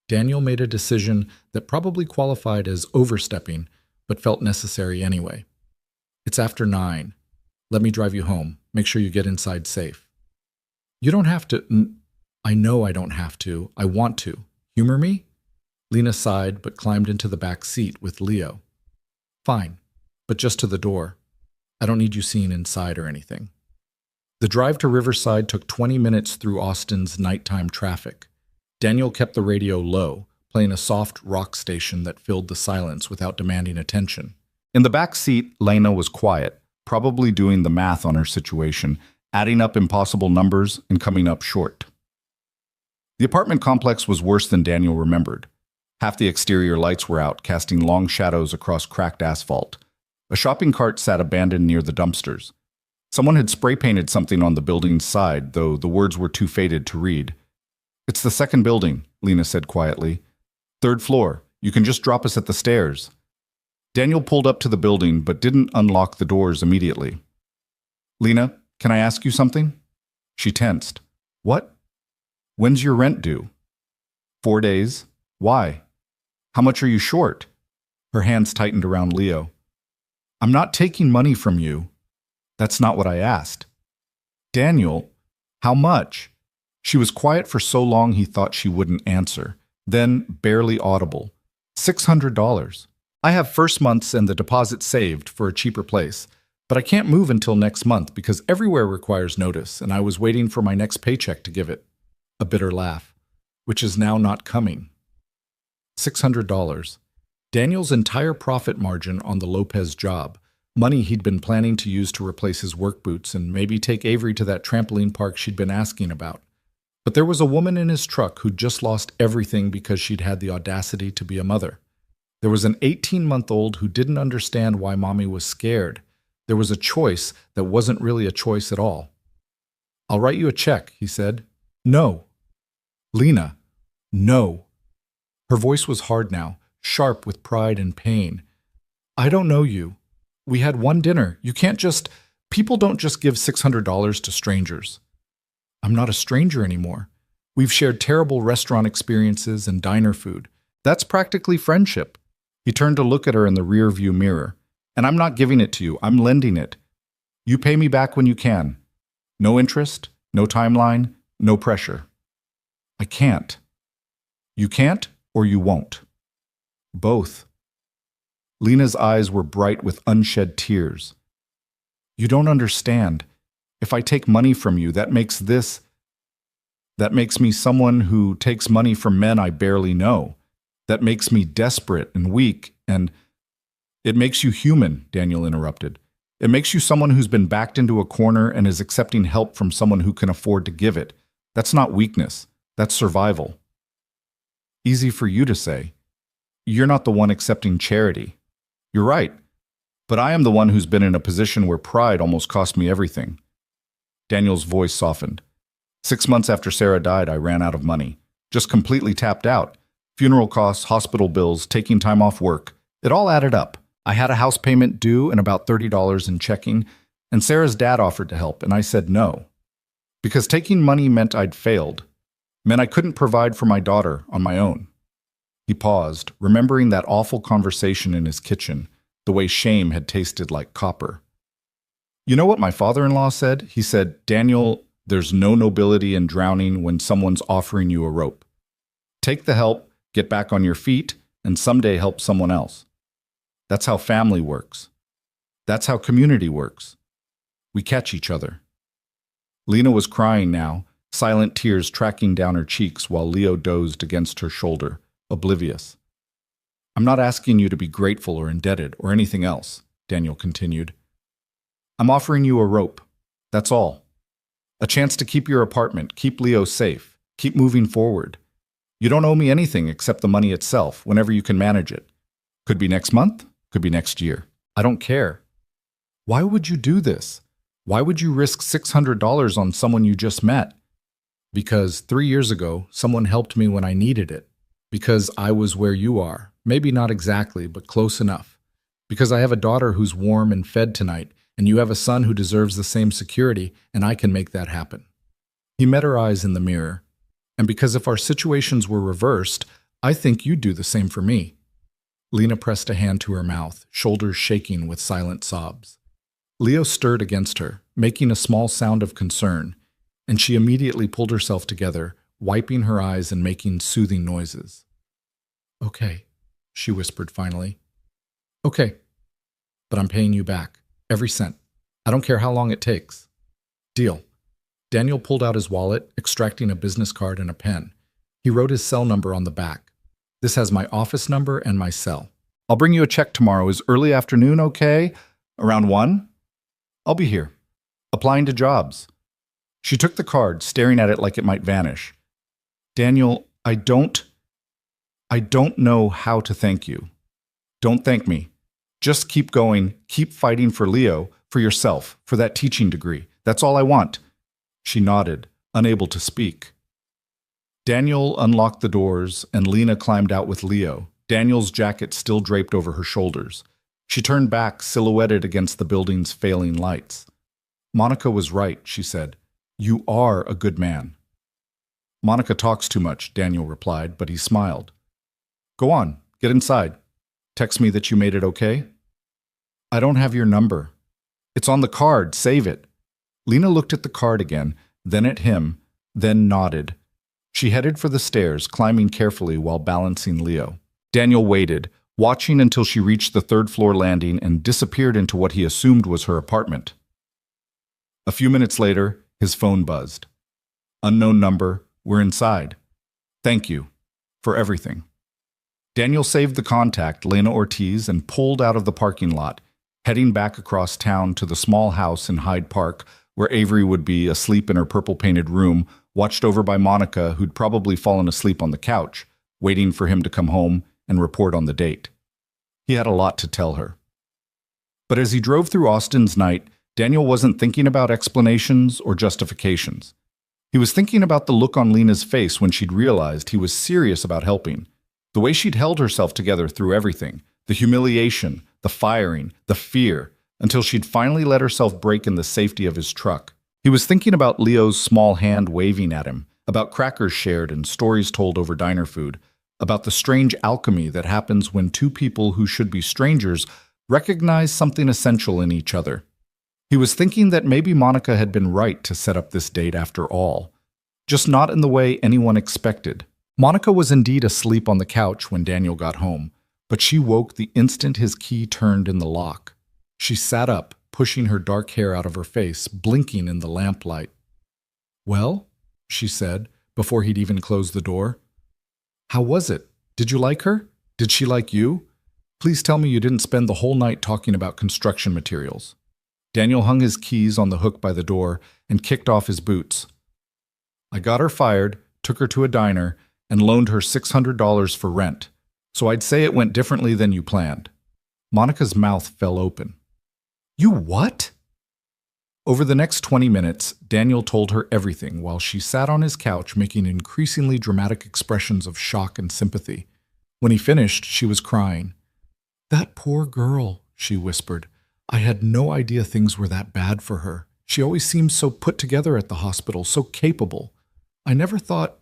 Daniel made a decision that probably qualified as overstepping, but felt necessary anyway. "It's after 9. Let me drive you home. Make sure you get inside safe." "You don't have to." "I know I don't have to. I want to. Humor me?" Lena sighed, but climbed into the back seat with Leo. "Fine, but just to the door. I don't need you seeing inside or anything." The drive to Riverside took 20 minutes through Austin's nighttime traffic. Daniel kept the radio low, playing a soft rock station that filled the silence without demanding attention. In the back seat, Lena was quiet, probably doing the math on her situation, adding up impossible numbers and coming up short. The apartment complex was worse than Daniel remembered. Half the exterior lights were out, casting long shadows across cracked asphalt. A shopping cart sat abandoned near the dumpsters. Someone had spray-painted something on the building's side, though the words were too faded to read. "It's the second building," Lena said quietly. "Third floor. You can just drop us at the stairs." Daniel pulled up to the building, but didn't unlock the doors immediately. "Lena, can I ask you something?" She tensed. "What?" "When's your rent due?" 4 days. "Why? How much are you short?" Her hands tightened around Leo. "I'm not taking money from you." "That's not what I asked." "Daniel, how much?" She was quiet for so long he thought she wouldn't answer. Then, barely audible, $600. "I have first months and the deposit saved for a cheaper place, but I can't move until next month because everywhere requires notice, and I was waiting for my next paycheck to give it." A bitter laugh. "Which is now not coming." $600. Daniel's entire profit margin on the Lopez job. Money he'd been planning to use to replace his work boots and maybe take Avery to that trampoline park she'd been asking about. But there was a woman in his truck who'd just lost everything because she'd had the audacity to be a mother. There was an 18-month-old who didn't understand why mommy was scared. There was a choice that wasn't really a choice at all. "I'll write you a check," he said. "No." "Lena, no." Her voice was hard now, sharp with pride and pain. "I don't know you. We had one dinner. You can't just... People don't just give $600 to strangers." "I'm not a stranger anymore. We've shared terrible restaurant experiences and diner food. That's practically friendship." He turned to look at her in the rear-view mirror. "And I'm not giving it to you. I'm lending it. You pay me back when you can. No interest, no timeline, no pressure." "I can't." "You can't or you won't?" "Both." Lena's eyes were bright with unshed tears. "You don't understand. If I take money from you, that makes me someone who takes money from men I barely know. That makes me desperate and weak and—" "It makes you human," Daniel interrupted. "It makes you someone who's been backed into a corner and is accepting help from someone who can afford to give it. That's not weakness. That's survival." "Easy for you to say. You're not the one accepting charity." "You're right. But I am the one who's been in a position where pride almost cost me everything. Daniel's voice softened. 6 months after Sarah died, I ran out of money. Just completely tapped out. Funeral costs, hospital bills, taking time off work. It all added up. I had a house payment due and about $30 in checking, and Sarah's dad offered to help, and I said no. Because taking money meant I'd failed, meant I couldn't provide for my daughter on my own. He paused, remembering that awful conversation in his kitchen, the way shame had tasted like copper. You know what my father-in-law said? He said, Daniel, there's no nobility in drowning when someone's offering you a rope. Take the help, get back on your feet, and someday help someone else. That's how family works. That's how community works. We catch each other. Lena was crying now, silent tears tracking down her cheeks while Leo dozed against her shoulder, oblivious. I'm not asking you to be grateful or indebted or anything else, Daniel continued. I'm offering you a rope. That's all. A chance to keep your apartment, keep Leo safe, keep moving forward. You don't owe me anything except the money itself, whenever you can manage it. Could be next month, could be next year. I don't care. Why would you do this? Why would you risk $600 on someone you just met? Because 3 years ago, someone helped me when I needed it. Because I was where you are. Maybe not exactly, but close enough. Because I have a daughter who's warm and fed tonight, and you have a son who deserves the same security, and I can make that happen. He met her eyes in the mirror. And because if our situations were reversed, I think you'd do the same for me. Lena pressed a hand to her mouth, shoulders shaking with silent sobs. Leo stirred against her, making a small sound of concern, and she immediately pulled herself together, wiping her eyes and making soothing noises. Okay, she whispered finally. Okay, but I'm paying you back, every cent. I don't care how long it takes. Deal. Daniel pulled out his wallet, extracting a business card and a pen. He wrote his cell number on the back. This has my office number and my cell. I'll bring you a check tomorrow. Is early afternoon okay? Around 1? I'll be here. Applying to jobs. She took the card, staring at it like it might vanish. Daniel, I don't know how to thank you. Don't thank me. Just keep going, keep fighting for Leo, for yourself, for that teaching degree. That's all I want. She nodded, unable to speak. Daniel unlocked the doors, and Lena climbed out with Leo, Daniel's jacket still draped over her shoulders. She turned back, silhouetted against the building's failing lights. Monica was right, she said. You are a good man. Monica talks too much, Daniel replied, but he smiled. Go on, get inside. Text me that you made it okay. I don't have your number. It's on the card, save it. Lena looked at the card again, then at him, then nodded. She headed for the stairs, climbing carefully while balancing Leo. Daniel waited, watching until she reached the third-floor landing and disappeared into what he assumed was her apartment. A few minutes later, his phone buzzed. Unknown number, we're inside. Thank you for everything. Daniel saved the contact, Lena Ortiz, and pulled out of the parking lot, heading back across town to the small house in Hyde Park, where Avery would be asleep in her purple-painted room, watched over by Monica, who'd probably fallen asleep on the couch, waiting for him to come home and report on the date. He had a lot to tell her. But as he drove through Austin's night, Daniel wasn't thinking about explanations or justifications. He was thinking about the look on Lena's face when she'd realized he was serious about helping. The way she'd held herself together through everything, the humiliation, the firing, the fear, until she'd finally let herself break in the safety of his truck. He was thinking about Leo's small hand waving at him, about crackers shared and stories told over diner food, about the strange alchemy that happens when two people who should be strangers recognize something essential in each other. He was thinking that maybe Monica had been right to set up this date after all, just not in the way anyone expected. Monica was indeed asleep on the couch when Daniel got home, but she woke the instant his key turned in the lock. She sat up, pushing her dark hair out of her face, blinking in the lamplight. Well, she said, before he'd even closed the door. How was it? Did you like her? Did she like you? Please tell me you didn't spend the whole night talking about construction materials. Daniel hung his keys on the hook by the door and kicked off his boots. I got her fired, took her to a diner, and loaned her $600 for rent, so I'd say it went differently than you planned. Monica's mouth fell open. You what? Over the next 20 minutes, Daniel told her everything while she sat on his couch making increasingly dramatic expressions of shock and sympathy. When he finished, she was crying. That poor girl, she whispered. I had no idea things were that bad for her. She always seemed so put together at the hospital, so capable. I never thought...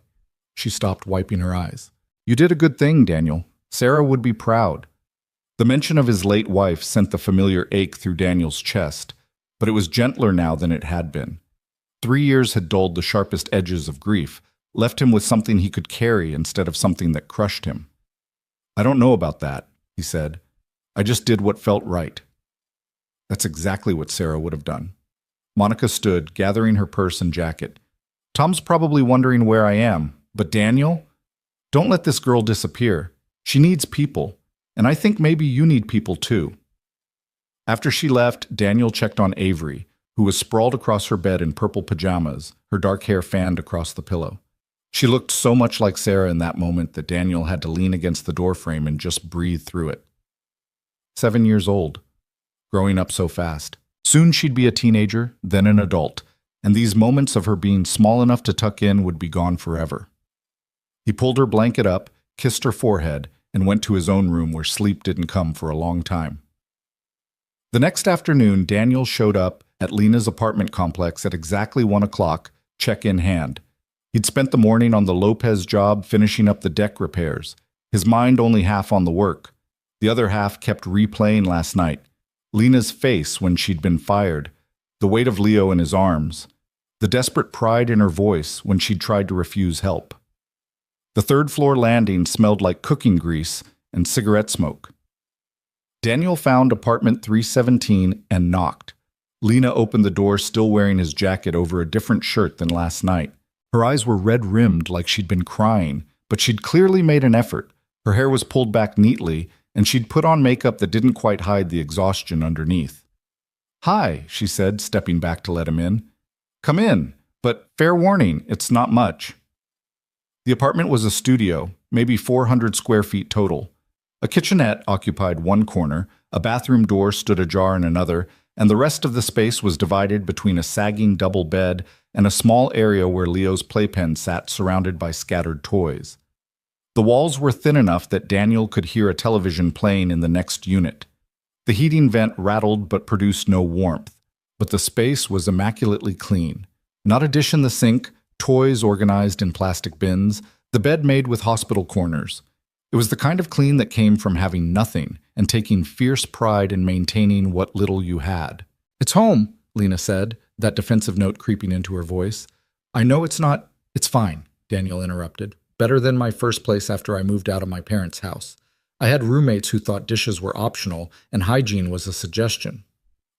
She stopped, wiping her eyes. You did a good thing, Daniel. Sarah would be proud. The mention of his late wife sent the familiar ache through Daniel's chest, but it was gentler now than it had been. 3 years had dulled the sharpest edges of grief, left him with something he could carry instead of something that crushed him. I don't know about that, he said. I just did what felt right. That's exactly what Sarah would have done. Monica stood, gathering her purse and jacket. Tom's probably wondering where I am, but Daniel? Don't let this girl disappear. She needs people, and I think maybe you need people too. After she left, Daniel checked on Avery, who was sprawled across her bed in purple pajamas, her dark hair fanned across the pillow. She looked so much like Sarah in that moment that Daniel had to lean against the doorframe and just breathe through it. 7 years old, growing up so fast. Soon she'd be a teenager, then an adult, and these moments of her being small enough to tuck in would be gone forever. He pulled her blanket up, kissed her forehead, and went to his own room where sleep didn't come for a long time. The next afternoon, Daniel showed up at Lena's apartment complex at exactly 1 o'clock, check in hand. He'd spent the morning on the Lopez job finishing up the deck repairs, his mind only half on the work. The other half kept replaying last night. Lena's face when she'd been fired, the weight of Leo in his arms, the desperate pride in her voice when she'd tried to refuse help. The third-floor landing smelled like cooking grease and cigarette smoke. Daniel found apartment 317 and knocked. Lena opened the door still wearing his jacket over a different shirt than last night. Her eyes were red-rimmed like she'd been crying, but she'd clearly made an effort. Her hair was pulled back neatly, and she'd put on makeup that didn't quite hide the exhaustion underneath. "Hi," she said, stepping back to let him in. "Come in, but fair warning, it's not much." The apartment was a studio, maybe 400 square feet total. A kitchenette occupied one corner, a bathroom door stood ajar in another, and the rest of the space was divided between a sagging double bed and a small area where Leo's playpen sat surrounded by scattered toys. The walls were thin enough that Daniel could hear a television playing in the next unit. The heating vent rattled but produced no warmth, but the space was immaculately clean. Not a dish in the sink, toys organized in plastic bins, the bed made with hospital corners. It was the kind of clean that came from having nothing and taking fierce pride in maintaining what little you had. "It's home," Lena said, that defensive note creeping into her voice. "I know it's not—" "It's fine," Daniel interrupted. "Better than my first place after I moved out of my parents' house. I had roommates who thought dishes were optional and hygiene was a suggestion."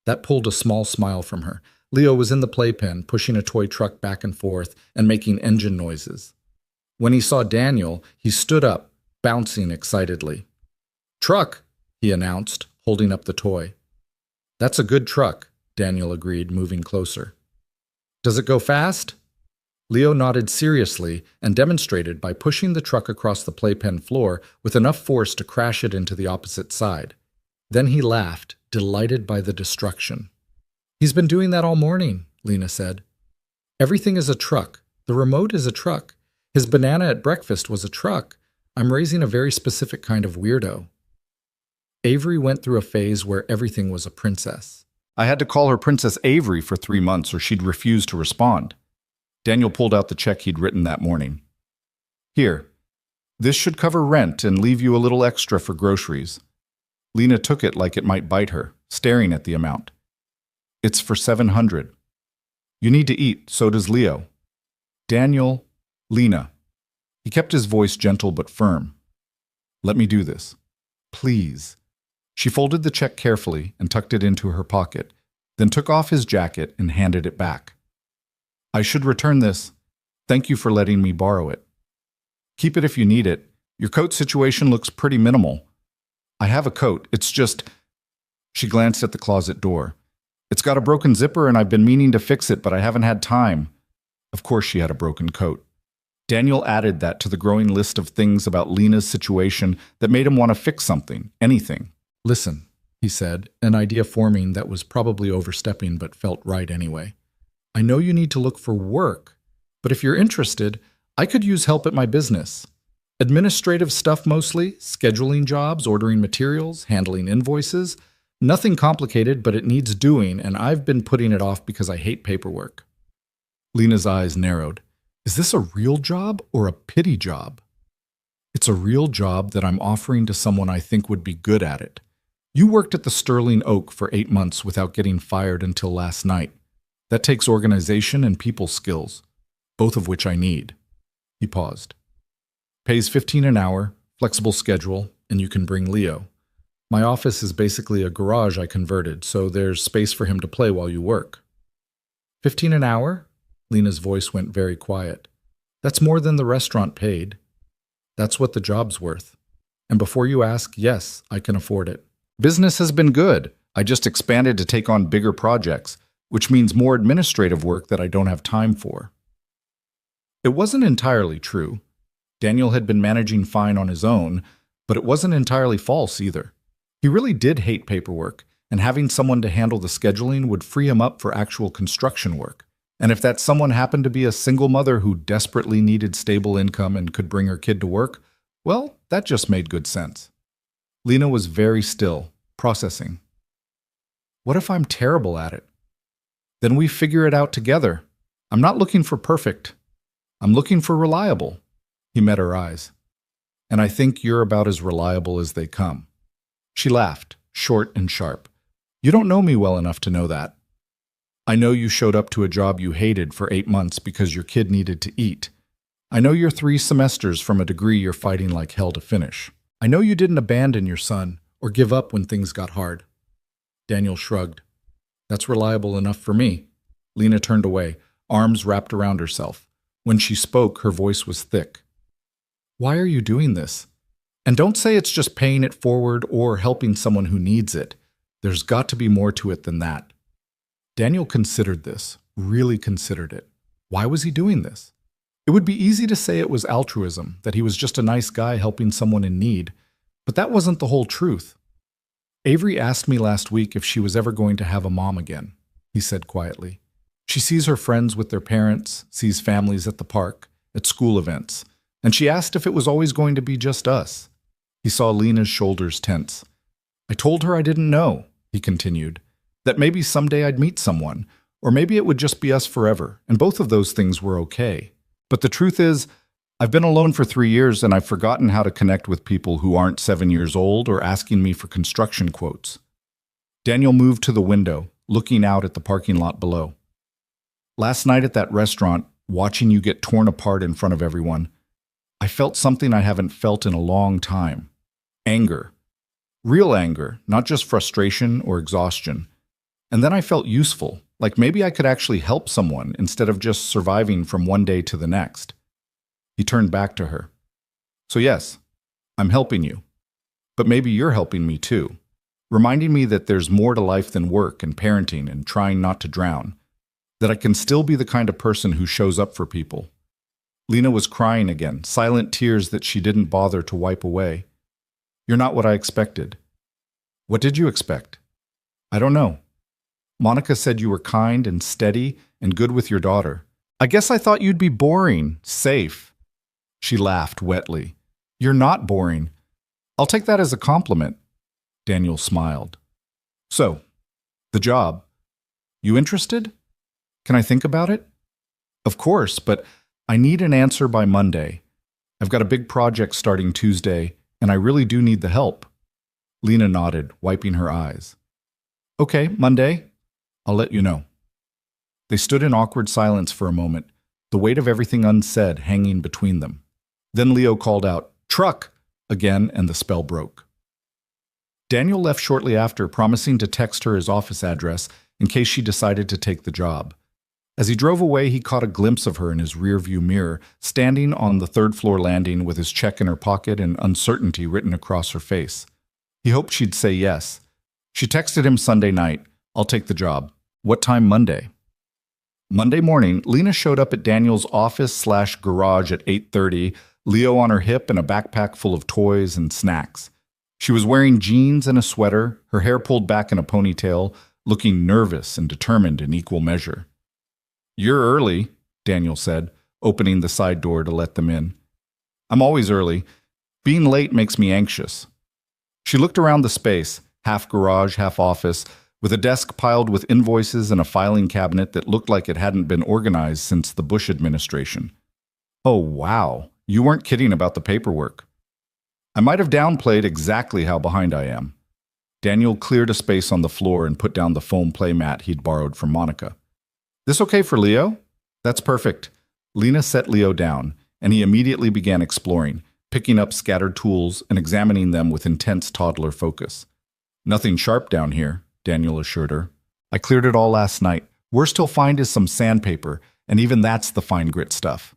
That pulled a small smile from her. Leo was in the playpen, pushing a toy truck back and forth and making engine noises. When he saw Daniel, he stood up, bouncing excitedly. "Truck," he announced, holding up the toy. "That's a good truck," Daniel agreed, moving closer. "Does it go fast?" Leo nodded seriously and demonstrated by pushing the truck across the playpen floor with enough force to crash it into the opposite side. Then he laughed, delighted by the destruction. "He's been doing that all morning," Lena said. "Everything is a truck. The remote is a truck. His banana at breakfast was a truck. I'm raising a very specific kind of weirdo." Avery went through a phase where everything was a princess. I had to call her Princess Avery for 3 months or she'd refuse to respond. Daniel pulled out the check he'd written that morning. "Here, this should cover rent and leave you a little extra for groceries." Lena took it like it might bite her, staring at the amount. "It's for $700. You need to eat, so does Leo." "Daniel, Lena." He kept his voice gentle but firm. "Let me do this. Please." She folded the check carefully and tucked it into her pocket, then took off his jacket and handed it back. "I should return this. Thank you for letting me borrow it. Keep it if you need it. Your coat situation looks pretty minimal." "I have a coat. It's just—" She glanced at the closet door. "It's got a broken zipper and I've been meaning to fix it, but I haven't had time." Of course she had a broken coat. Daniel added that to the growing list of things about Lena's situation that made him want to fix something, anything. "Listen, he said, an idea forming that was probably overstepping but felt right anyway. I know you need to look for work, but if you're interested, I could use help at my business. Administrative stuff mostly, scheduling jobs, ordering materials, handling invoices. Nothing complicated, but it needs doing, and I've been putting it off because I hate paperwork. Lena's eyes narrowed. Is this a real job or a pity job? It's a real job that I'm offering to someone I think would be good at it. You worked at the Sterling Oak for 8 months without getting fired until last night. That takes organization and people skills, both of which I need. He paused. Pays $15 an hour, flexible schedule, and you can bring Leo. My office is basically a garage I converted, so there's space for him to play while you work. $15 an hour? Lena's voice went very quiet. That's more than the restaurant paid. That's what the job's worth. And before you ask, yes, I can afford it. Business has been good. I just expanded to take on bigger projects, which means more administrative work that I don't have time for. It wasn't entirely true. Daniel had been managing fine on his own, but it wasn't entirely false either. He really did hate paperwork, and having someone to handle the scheduling would free him up for actual construction work. And if that someone happened to be a single mother who desperately needed stable income and could bring her kid to work, well, that just made good sense. Lena was very still, processing. What if I'm terrible at it? Then we figure it out together. I'm not looking for perfect. I'm looking for reliable. He met her eyes. And I think you're about as reliable as they come. She laughed, short and sharp. You don't know me well enough to know that. I know you showed up to a job you hated for 8 months because your kid needed to eat. I know you're 3 semesters from a degree you're fighting like hell to finish. I know you didn't abandon your son or give up when things got hard. Daniel shrugged. That's reliable enough for me. Lena turned away, arms wrapped around herself. When she spoke, her voice was thick. Why are you doing this? And don't say it's just paying it forward or helping someone who needs it. There's got to be more to it than that. Daniel considered this, really considered it. Why was he doing this? It would be easy to say it was altruism, that he was just a nice guy helping someone in need, but that wasn't the whole truth. Avery asked me last week if she was ever going to have a mom again, he said quietly. She sees her friends with their parents, sees families at the park, at school events, and she asked if it was always going to be just us. He saw Lena's shoulders tense. I told her I didn't know, he continued, that maybe someday I'd meet someone, or maybe it would just be us forever, and both of those things were okay. But the truth is, I've been alone for 3 years and I've forgotten how to connect with people who aren't 7 years old or asking me for construction quotes. Daniel moved to the window, looking out at the parking lot below. Last night at that restaurant, watching you get torn apart in front of everyone, I felt something I haven't felt in a long time. Anger. Real anger, not just frustration or exhaustion. And then I felt useful, like maybe I could actually help someone instead of just surviving from one day to the next. He turned back to her. So yes, I'm helping you. But maybe you're helping me too, reminding me that there's more to life than work and parenting and trying not to drown, that I can still be the kind of person who shows up for people. Lena was crying again, silent tears that she didn't bother to wipe away. You're not what I expected. What did you expect? I don't know. Monica said you were kind and steady and good with your daughter. I guess I thought you'd be boring, safe. She laughed wetly. You're not boring. I'll take that as a compliment. Daniel smiled. So, the job. You interested? Can I think about it? Of course, but I need an answer by Monday. I've got a big project starting Tuesday, and I really do need the help. Lena nodded, wiping her eyes. Okay, Monday. I'll let you know. They stood in awkward silence for a moment, the weight of everything unsaid hanging between them. Then Leo called out, "Truck!" again, and the spell broke. Daniel left shortly after, promising to text her his office address in case she decided to take the job. As he drove away, he caught a glimpse of her in his rearview mirror, standing on the third-floor landing with his check in her pocket and uncertainty written across her face. He hoped she'd say yes. She texted him Sunday night, "I'll take the job. What time Monday?" Monday morning, Lena showed up at Daniel's office/garage at 8:30, Leo on her hip and a backpack full of toys and snacks. She was wearing jeans and a sweater, her hair pulled back in a ponytail, looking nervous and determined in equal measure. "You're early," Daniel said, opening the side door to let them in. "I'm always early. Being late makes me anxious." She looked around the space, half garage, half office, with a desk piled with invoices and a filing cabinet that looked like it hadn't been organized since the Bush administration. "Oh, wow. You weren't kidding about the paperwork." "I might have downplayed exactly how behind I am." Daniel cleared a space on the floor and put down the foam play mat he'd borrowed from Monica. "This okay for Leo?" "That's perfect." Lena set Leo down, and he immediately began exploring, picking up scattered tools and examining them with intense toddler focus. "Nothing sharp down here," Daniel assured her. "I cleared it all last night. Worst he'll find is some sandpaper, and even that's the fine grit stuff."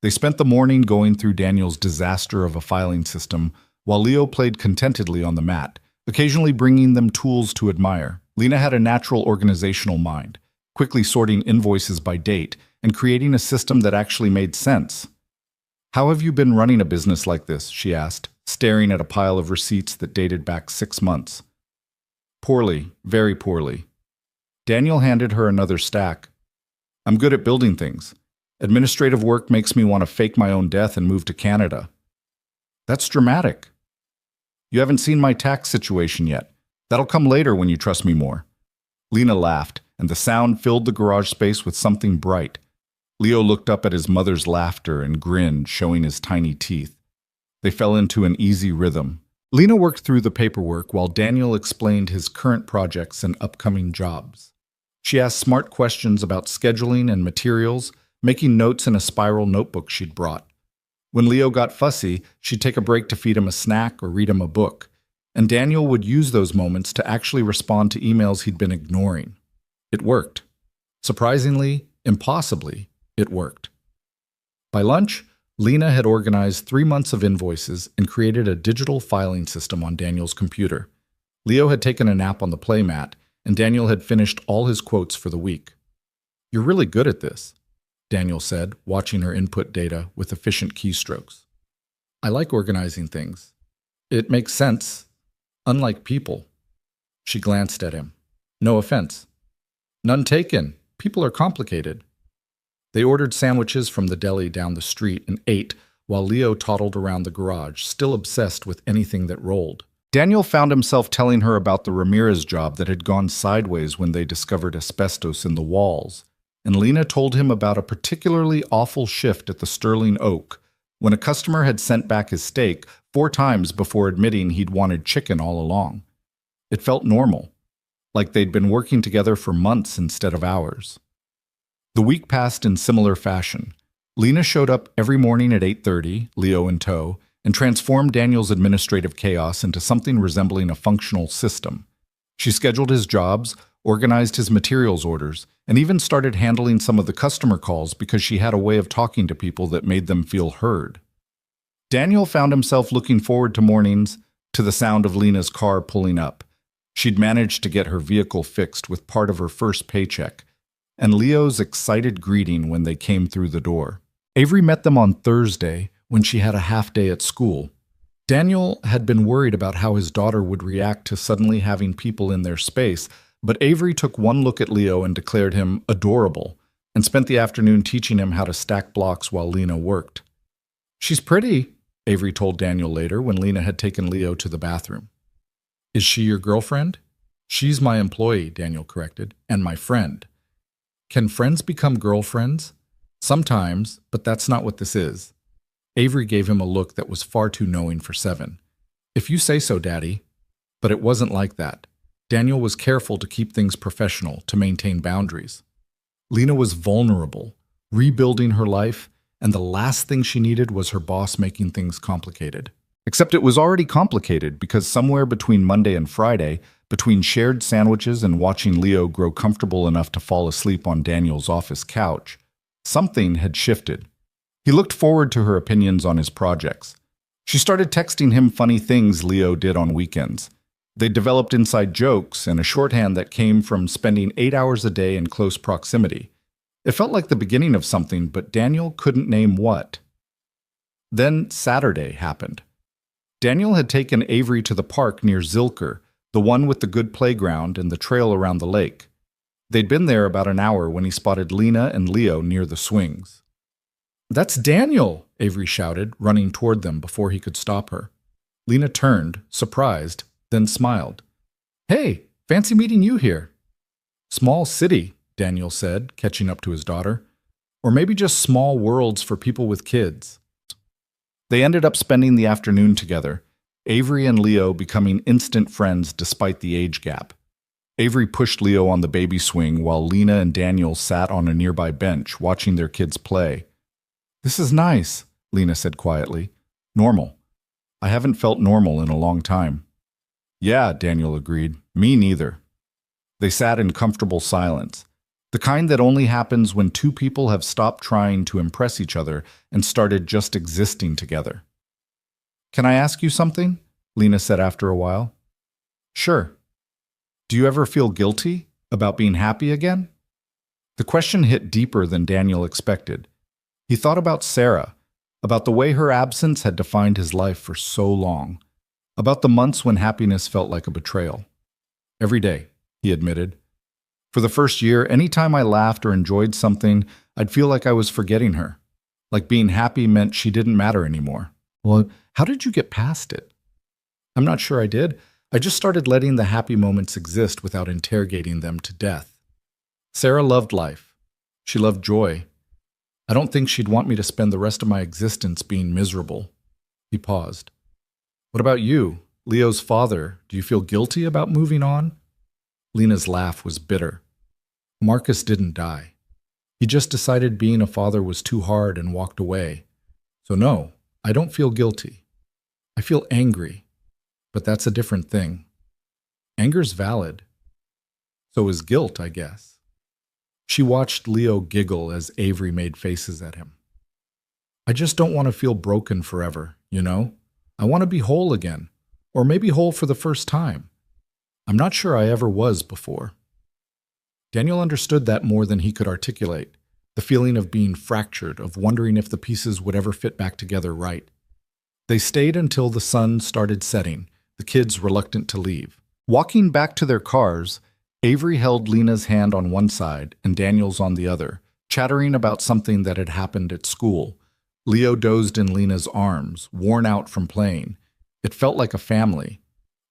They spent the morning going through Daniel's disaster of a filing system, while Leo played contentedly on the mat, occasionally bringing them tools to admire. Lena had a natural organizational mind, quickly sorting invoices by date and creating a system that actually made sense. "How have you been running a business like this?" she asked, staring at a pile of receipts that dated back 6 months. "Poorly, very poorly." Daniel handed her another stack. "I'm good at building things. Administrative work makes me want to fake my own death and move to Canada." "That's dramatic." "You haven't seen my tax situation yet. That'll come later when you trust me more." Lena laughed, and the sound filled the garage space with something bright. Leo looked up at his mother's laughter and grinned, showing his tiny teeth. They fell into an easy rhythm. Lena worked through the paperwork while Daniel explained his current projects and upcoming jobs. She asked smart questions about scheduling and materials, making notes in a spiral notebook she'd brought. When Leo got fussy, she'd take a break to feed him a snack or read him a book, and Daniel would use those moments to actually respond to emails he'd been ignoring. It worked. Surprisingly, impossibly, it worked. By lunch, Lena had organized 3 months of invoices and created a digital filing system on Daniel's computer. Leo had taken a nap on the playmat, and Daniel had finished all his quotes for the week. "You're really good at this," Daniel said, watching her input data with efficient keystrokes. "I like organizing things. It makes sense. Unlike people." She glanced at him. "No offense." "None taken. People are complicated." They ordered sandwiches from the deli down the street and ate while Leo toddled around the garage, still obsessed with anything that rolled. Daniel found himself telling her about the Ramirez job that had gone sideways when they discovered asbestos in the walls, and Lena told him about a particularly awful shift at the Sterling Oak, when a customer had sent back his steak 4 times before admitting he'd wanted chicken all along. It felt normal, like they'd been working together for months instead of hours. The week passed in similar fashion. Lena showed up every morning at 8:30, Leo in tow, and transformed Daniel's administrative chaos into something resembling a functional system. She scheduled his jobs, organized his materials orders, and even started handling some of the customer calls because she had a way of talking to people that made them feel heard. Daniel found himself looking forward to mornings, to the sound of Lena's car pulling up. She'd managed to get her vehicle fixed with part of her first paycheck, and Leo's excited greeting when they came through the door. Avery met them on Thursday when she had a half day at school. Daniel had been worried about how his daughter would react to suddenly having people in their space, but Avery took one look at Leo and declared him adorable, and spent the afternoon teaching him how to stack blocks while Lena worked. "She's pretty," Avery told Daniel later when Lena had taken Leo to the bathroom. "Is she your girlfriend?" "She's my employee," Daniel corrected, "and my friend." "Can friends become girlfriends?" "Sometimes, but that's not what this is." Avery gave him a look that was far too knowing for 7. "If you say so, Daddy." But it wasn't like that. Daniel was careful to keep things professional, to maintain boundaries. Lena was vulnerable, rebuilding her life, and the last thing she needed was her boss making things complicated. Except it was already complicated because somewhere between Monday and Friday, between shared sandwiches and watching Leo grow comfortable enough to fall asleep on Daniel's office couch, something had shifted. He looked forward to her opinions on his projects. She started texting him funny things Leo did on weekends. They developed inside jokes and a shorthand that came from spending 8 hours a day in close proximity. It felt like the beginning of something, but Daniel couldn't name what. Then Saturday happened. Daniel had taken Avery to the park near Zilker, the one with the good playground and the trail around the lake. They'd been there about an hour when he spotted Lena and Leo near the swings. "That's Daniel!" Avery shouted, running toward them before he could stop her. Lena turned, surprised, then smiled. "Hey, fancy meeting you here." "Small city," Daniel said, catching up to his daughter. "Or maybe just small worlds for people with kids." They ended up spending the afternoon together, Avery and Leo becoming instant friends despite the age gap. Avery pushed Leo on the baby swing while Lena and Daniel sat on a nearby bench watching their kids play. "This is nice," Lena said quietly. "Normal. I haven't felt normal in a long time." "Yeah," Daniel agreed. "Me neither." They sat in comfortable silence, the kind that only happens when two people have stopped trying to impress each other and started just existing together. "Can I ask you something?" Lena said after a while. "Sure." "Do you ever feel guilty about being happy again?" The question hit deeper than Daniel expected. He thought about Sarah, about the way her absence had defined his life for so long, about the months when happiness felt like a betrayal. "Every day," he admitted. "For the first year, anytime I laughed or enjoyed something, I'd feel like I was forgetting her, like being happy meant she didn't matter anymore." "Well, how did you get past it?" "I'm not sure I did. I just started letting the happy moments exist without interrogating them to death. Sarah loved life. She loved joy. I don't think she'd want me to spend the rest of my existence being miserable." He paused. "What about you, Leo's father? Do you feel guilty about moving on?" Lena's laugh was bitter. "Marcus didn't die. He just decided being a father was too hard and walked away. So no, I don't feel guilty. I feel angry, but that's a different thing. Anger's valid. So is guilt, I guess." She watched Leo giggle as Avery made faces at him. "I just don't want to feel broken forever, you know? I want to be whole again, or maybe whole for the first time. I'm not sure I ever was before." Daniel understood that more than he could articulate, the feeling of being fractured, of wondering if the pieces would ever fit back together right. They stayed until the sun started setting, the kids reluctant to leave. Walking back to their cars, Avery held Lena's hand on one side and Daniel's on the other, chattering about something that had happened at school. Leo dozed in Lena's arms, worn out from playing. It felt like a family.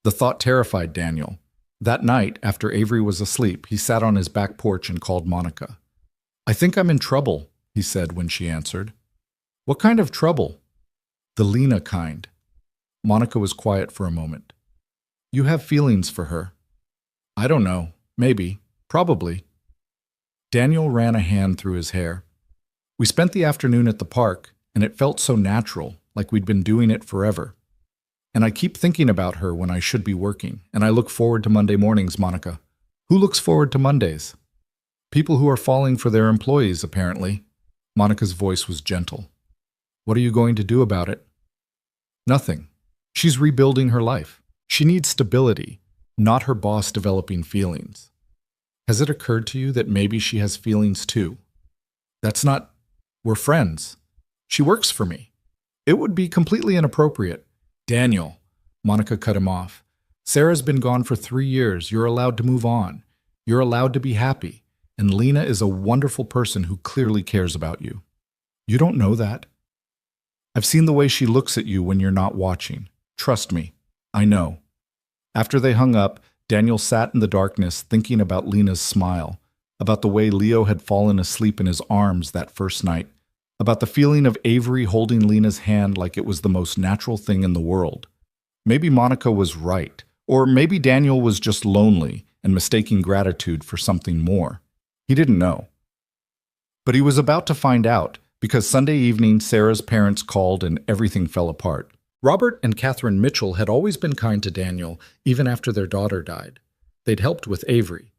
The thought terrified Daniel. That night, after Avery was asleep, he sat on his back porch and called Monica. "I think I'm in trouble," he said when she answered. "What kind of trouble?" "The Lena kind." Monica was quiet for a moment. "You have feelings for her." "I don't know. Maybe. Probably." Daniel ran a hand through his hair. "We spent the afternoon at the park, and it felt so natural, like we'd been doing it forever. And I keep thinking about her when I should be working, and I look forward to Monday mornings, Monica." "Who looks forward to Mondays?" "People who are falling for their employees, apparently." Monica's voice was gentle. "What are you going to do about it?" "Nothing. She's rebuilding her life. She needs stability, not her boss developing feelings. Has it occurred to you that maybe she has feelings too?" "That's not... We're friends. She works for me. It would be completely inappropriate." "Daniel," Monica cut him off. "Sarah's been gone for 3 years. You're allowed to move on. You're allowed to be happy. And Lena is a wonderful person who clearly cares about you." "You don't know that." "I've seen the way she looks at you when you're not watching. Trust me, I know." After they hung up, Daniel sat in the darkness thinking about Lena's smile, about the way Leo had fallen asleep in his arms that first night, about the feeling of Avery holding Lena's hand like it was the most natural thing in the world. Maybe Monica was right, or maybe Daniel was just lonely and mistaking gratitude for something more. He didn't know. But he was about to find out, because Sunday evening Sarah's parents called and everything fell apart. Robert and Catherine Mitchell had always been kind to Daniel, even after their daughter died. They'd helped with Avery,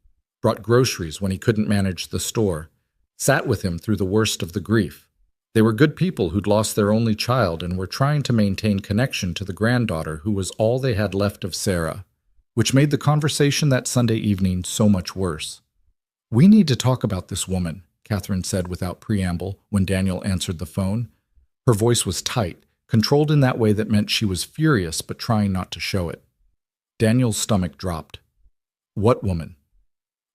brought groceries when he couldn't manage the store, sat with him through the worst of the grief. They were good people who'd lost their only child and were trying to maintain connection to the granddaughter who was all they had left of Sarah, which made the conversation that Sunday evening so much worse. "We need to talk about this woman," Catherine said without preamble when Daniel answered the phone. Her voice was tight, controlled in that way that meant she was furious but trying not to show it. Daniel's stomach dropped. What woman?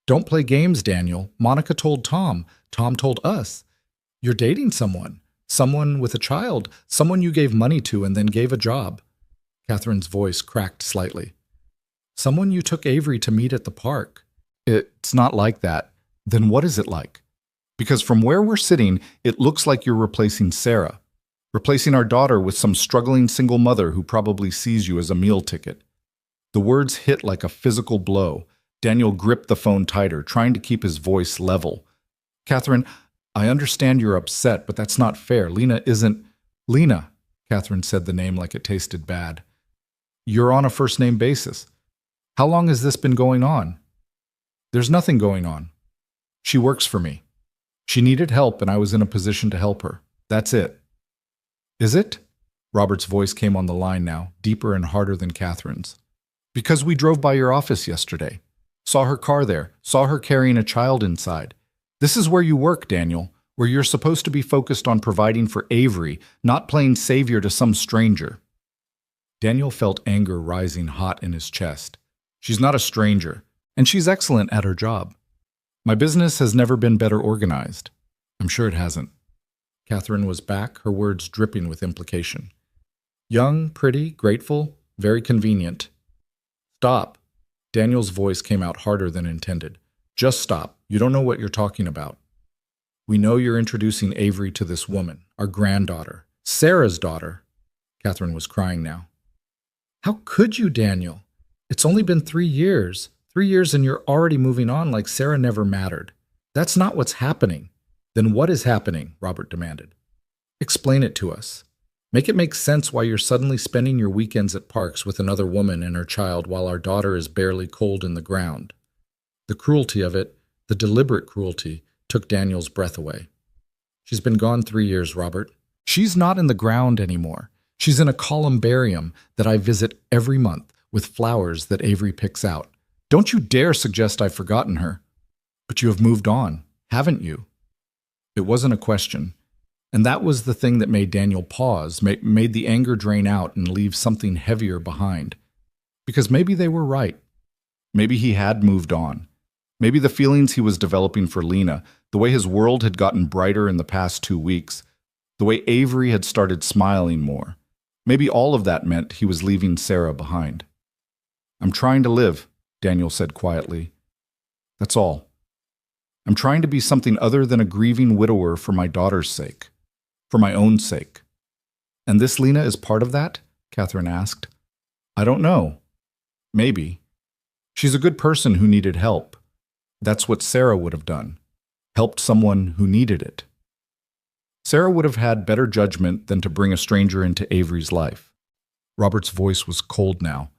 Don't play games, Daniel. Monica told Tom. Tom told us. You're dating someone. Someone with a child. Someone you gave money to and then gave a job. Catherine's voice cracked slightly. Someone you took Avery to meet at the park. It's not like that. Then what is it like? Because from where we're sitting, it looks like you're replacing Sarah. Replacing our daughter with some struggling single mother who probably sees you as a meal ticket. The words hit like a physical blow. Daniel gripped the phone tighter, trying to keep his voice level. Catherine, I understand you're upset, but that's not fair. Lena isn't... Lena, Catherine said the name like it tasted bad. You're on a first-name basis. How long has this been going on? There's nothing going on. She works for me. She needed help, and I was in a position to help her. That's it. Is it? Robert's voice came on the line now, deeper and harder than Catherine's. Because we drove by your office yesterday. Saw her car there. Saw her carrying a child inside. This is where you work, Daniel, where you're supposed to be focused on providing for Avery, not playing savior to some stranger. Daniel felt anger rising hot in his chest. She's not a stranger, and she's excellent at her job. My business has never been better organized. I'm sure it hasn't. Catherine was back, her words dripping with implication. Young, pretty, grateful, very convenient. Stop. Daniel's voice came out harder than intended. Just stop. You don't know what you're talking about. We know you're introducing Avery to this woman, our granddaughter, Sarah's daughter. Catherine was crying now. How could you, Daniel? It's only been 3 years. 3 years and you're already moving on like Sarah never mattered. That's not what's happening. Then what is happening? Robert demanded. Explain it to us. Make it make sense why you're suddenly spending your weekends at parks with another woman and her child while our daughter is barely cold in the ground. The cruelty of it, the deliberate cruelty, took Daniel's breath away. She's been gone 3 years, Robert. She's not in the ground anymore. She's in a columbarium that I visit every month with flowers that Avery picks out. Don't you dare suggest I've forgotten her. But you have moved on, haven't you? It wasn't a question. And that was the thing that made Daniel pause, made the anger drain out and leave something heavier behind. Because maybe they were right. Maybe he had moved on. Maybe the feelings he was developing for Lena, the way his world had gotten brighter in the past 2 weeks, the way Avery had started smiling more, maybe all of that meant he was leaving Sarah behind. I'm trying to live, Daniel said quietly. That's all. I'm trying to be something other than a grieving widower for my daughter's sake, for my own sake. And this Lena is part of that? Catherine asked. I don't know. Maybe. She's a good person who needed help. That's what Sarah would have done. Helped someone who needed it. Sarah would have had better judgment than to bring a stranger into Avery's life. Robert's voice was cold now.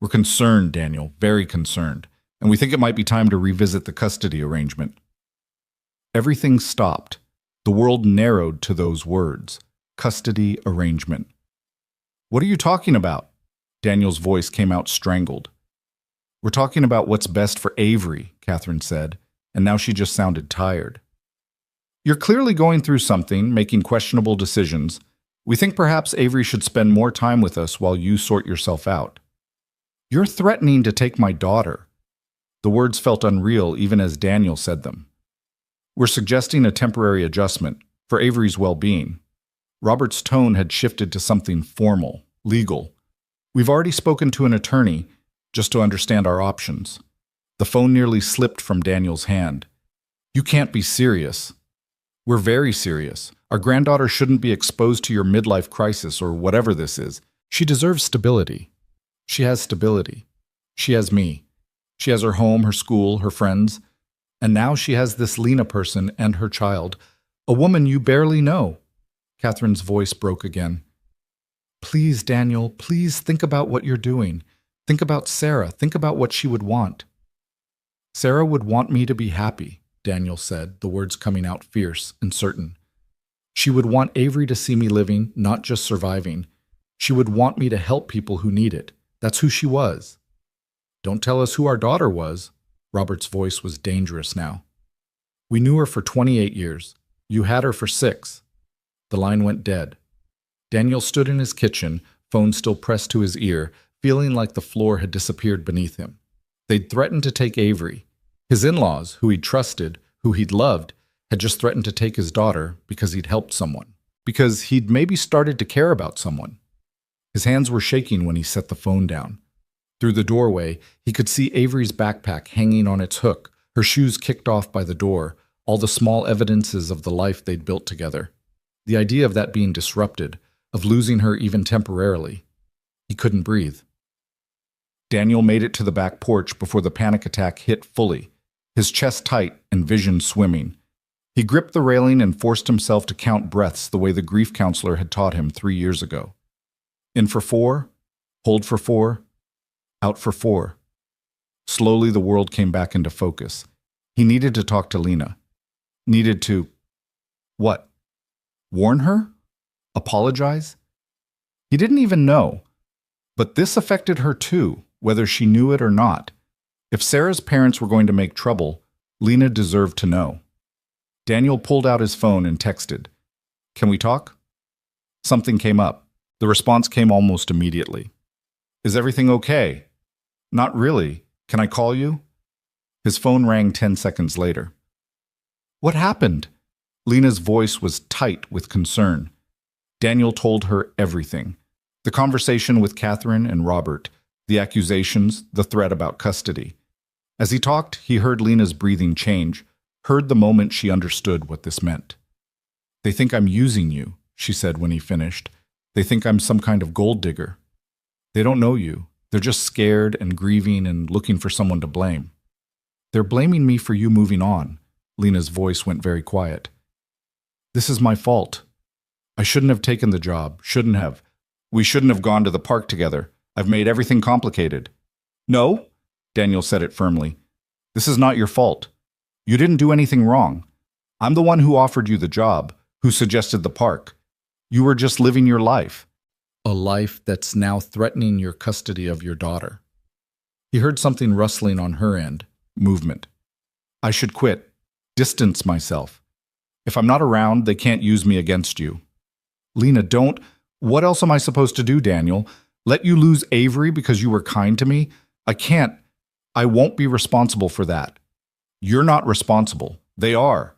We're concerned, Daniel, very concerned, and we think it might be time to revisit the custody arrangement. Everything stopped. The world narrowed to those words, custody arrangement. What are you talking about? Daniel's voice came out strangled. We're talking about what's best for Avery, Catherine said, and now she just sounded tired. You're clearly going through something, making questionable decisions. We think perhaps Avery should spend more time with us while you sort yourself out. You're threatening to take my daughter. The words felt unreal even as Daniel said them. We're suggesting a temporary adjustment for Avery's well-being. Robert's tone had shifted to something formal, legal. We've already spoken to an attorney just to understand our options. The phone nearly slipped from Daniel's hand. You can't be serious. We're very serious. Our granddaughter shouldn't be exposed to your midlife crisis or whatever this is. She deserves stability. She has stability. She has me. She has her home, her school, her friends. And now she has this Lena person and her child, a woman you barely know. Catherine's voice broke again. Please, Daniel, please think about what you're doing. Think about Sarah. Think about what she would want. Sarah would want me to be happy, Daniel said, the words coming out fierce and certain. She would want Avery to see me living, not just surviving. She would want me to help people who need it. That's who she was. Don't tell us who our daughter was. Robert's voice was dangerous now. We knew her for 28 years. You had her for 6. The line went dead. Daniel stood in his kitchen, phone still pressed to his ear, feeling like the floor had disappeared beneath him. They'd threatened to take Avery. His in-laws, who he'd trusted, who he'd loved, had just threatened to take his daughter because he'd helped someone, because he'd maybe started to care about someone. His hands were shaking when he set the phone down. Through the doorway, he could see Avery's backpack hanging on its hook, her shoes kicked off by the door, all the small evidences of the life they'd built together. The idea of that being disrupted, of losing her even temporarily. He couldn't breathe. Daniel made it to the back porch before the panic attack hit fully, his chest tight and vision swimming. He gripped the railing and forced himself to count breaths the way the grief counselor had taught him 3 years ago. In for 4, hold for 4, out for 4. Slowly the world came back into focus. He needed to talk to Lena. Needed to... what? Warn her? Apologize? He didn't even know. But this affected her too, whether she knew it or not. If Sarah's parents were going to make trouble, Lena deserved to know. Daniel pulled out his phone and texted, "Can we talk?" Something came up. The response came almost immediately. "Is everything okay?" "Not really. Can I call you?" His phone rang 10 seconds later. "What happened?" Lena's voice was tight with concern. Daniel told her everything. The conversation with Catherine and Robert, the accusations, the threat about custody. As he talked, he heard Lena's breathing change, heard the moment she understood what this meant. "They think I'm using you," she said when he finished. "They think I'm some kind of gold digger. They don't know you. They're just scared and grieving and looking for someone to blame. They're blaming me for you moving on." Lena's voice went very quiet. "This is my fault. I shouldn't have taken the job, shouldn't have. We shouldn't have gone to the park together. I've made everything complicated." "No," Daniel said it firmly. "This is not your fault. You didn't do anything wrong. I'm the one who offered you the job, who suggested the park. You were just living your life. A life that's now threatening your custody of your daughter." He heard something rustling on her end, movement. "I should quit, distance myself. If I'm not around, they can't use me against you." "Lena, don't. What else am I supposed to do, Daniel? Let you lose Avery because you were kind to me? I can't. I won't be responsible for that. You're not responsible. They are.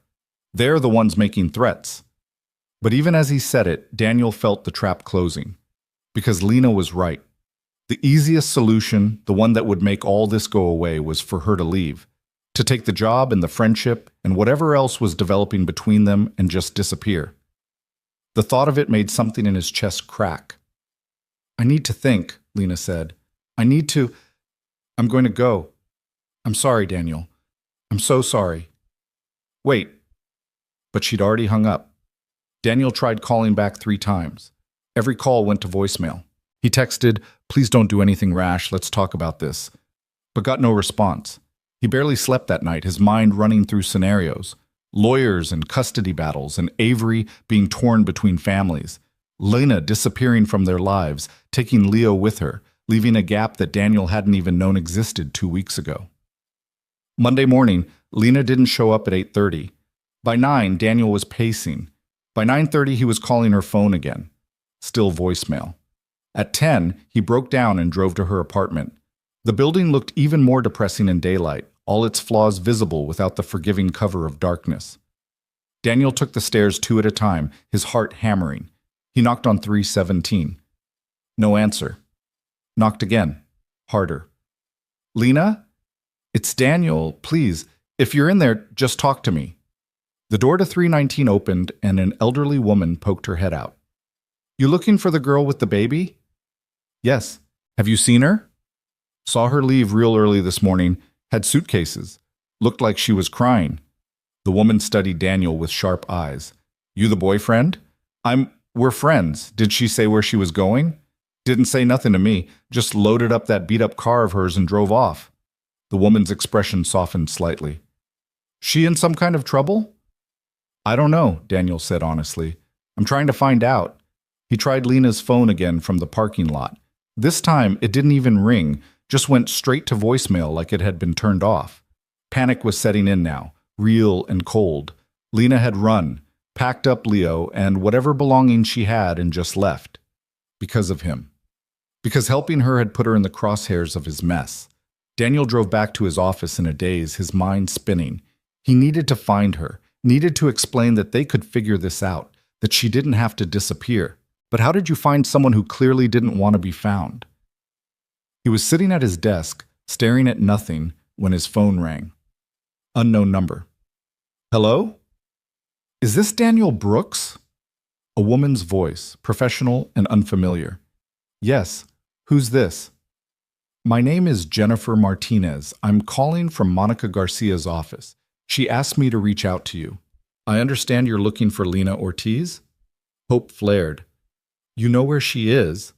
They're the ones making threats." But even as he said it, Daniel felt the trap closing. Because Lena was right. The easiest solution, the one that would make all this go away, was for her to leave. To take the job and the friendship and whatever else was developing between them and just disappear. The thought of it made something in his chest crack. "I need to think," Lena said. "I need to... I'm going to go. I'm sorry, Daniel. I'm so sorry." "Wait." But she'd already hung up. Daniel tried calling back 3 times. Every call went to voicemail. He texted, "Please don't do anything rash, let's talk about this," but got no response. He barely slept that night, his mind running through scenarios. Lawyers and custody battles, and Avery being torn between families. Lena disappearing from their lives, taking Leo with her, leaving a gap that Daniel hadn't even known existed 2 weeks ago. Monday morning, Lena didn't show up at 8:30. By 9, Daniel was pacing. By 9:30, he was calling her phone again. Still voicemail. At 10, he broke down and drove to her apartment. The building looked even more depressing in daylight, all its flaws visible without the forgiving cover of darkness. Daniel took the stairs 2 at a time, his heart hammering. He knocked on 317. No answer. Knocked again. Harder. "Lena? It's Daniel. Please, if you're in there, just talk to me." The door to 319 opened and an elderly woman poked her head out. "You looking for the girl with the baby?" "Yes. Have you seen her?" "Saw her leave real early this morning. Had suitcases. Looked like she was crying." The woman studied Daniel with sharp eyes. "You the boyfriend?" We're friends. Did she say where she was going?" "Didn't say nothing to me. Just loaded up that beat-up car of hers and drove off." The woman's expression softened slightly. "She in some kind of trouble?" "I don't know," Daniel said honestly. "I'm trying to find out." He tried Lena's phone again from the parking lot. This time, it didn't even ring, just went straight to voicemail like it had been turned off. Panic was setting in now, real and cold. Lena had run. packed up Leo and whatever belongings she had and just left. Because of him. Because helping her had put her in the crosshairs of his mess. Daniel drove back to his office in a daze, his mind spinning. He needed to find her, needed to explain that they could figure this out, that she didn't have to disappear. But how did you find someone who clearly didn't want to be found? He was sitting at his desk, staring at nothing, when his phone rang. Unknown number. Hello? Is this Daniel Brooks? A woman's voice, professional and unfamiliar. Yes. Who's this? My name is Jennifer Martinez. I'm calling from Monica Garcia's office. She asked me to reach out to you. I understand you're looking for Lena Ortiz? Hope flared. You know where she is?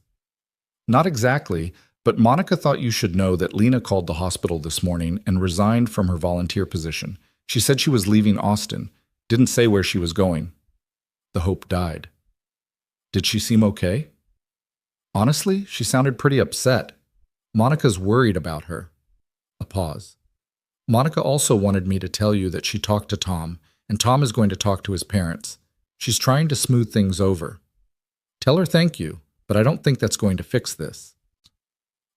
Not exactly, but Monica thought you should know that Lena called the hospital this morning and resigned from her volunteer position. She said she was leaving Austin. Didn't say where she was going. The hope died. Did she seem okay? Honestly, she sounded pretty upset. Monica's worried about her. A pause. Monica also wanted me to tell you that she talked to Tom, and Tom is going to talk to his parents. She's trying to smooth things over. Tell her thank you, but I don't think that's going to fix this.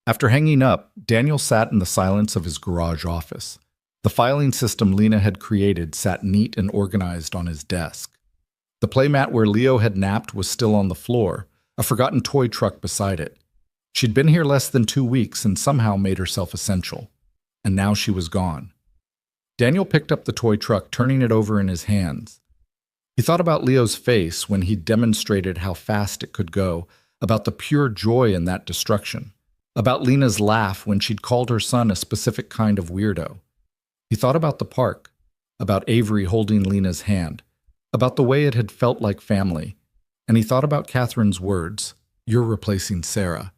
After hanging up, Daniel sat in the silence of his garage office. The filing system Lena had created sat neat and organized on his desk. The playmat where Leo had napped was still on the floor, a forgotten toy truck beside it. She'd been here less than 2 weeks and somehow made herself essential. And now she was gone. Daniel picked up the toy truck, turning it over in his hands. He thought about Leo's face when he demonstrated how fast it could go, about the pure joy in that destruction, about Lena's laugh when she'd called her son a specific kind of weirdo. He thought about the park, about Avery holding Lena's hand, about the way it had felt like family, and he thought about Catherine's words, "You're replacing Sarah,"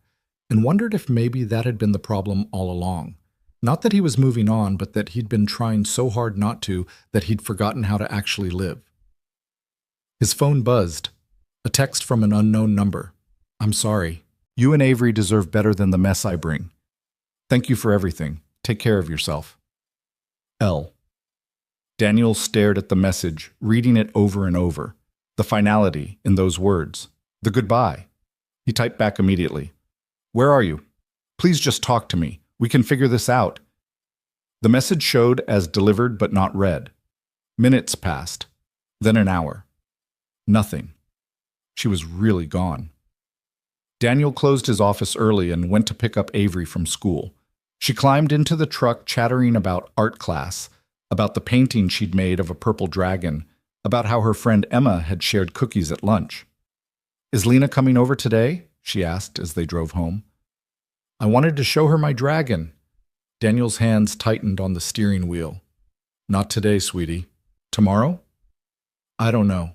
and wondered if maybe that had been the problem all along. Not that he was moving on, but that he'd been trying so hard not to that he'd forgotten how to actually live. His phone buzzed. A text from an unknown number. I'm sorry. You and Avery deserve better than the mess I bring. Thank you for everything. Take care of yourself. L. Daniel stared at the message, reading it over and over. The finality in those words. The goodbye. He typed back immediately. Where are you? Please just talk to me. We can figure this out. The message showed as delivered but not read. Minutes passed. Then an hour. Nothing. She was really gone. Daniel closed his office early and went to pick up Avery from school. She climbed into the truck chattering about art class, about the painting she'd made of a purple dragon, about how her friend Emma had shared cookies at lunch. Is Lena coming over today? She asked as they drove home. I wanted to show her my dragon. Daniel's hands tightened on the steering wheel. Not today, sweetie. Tomorrow? I don't know.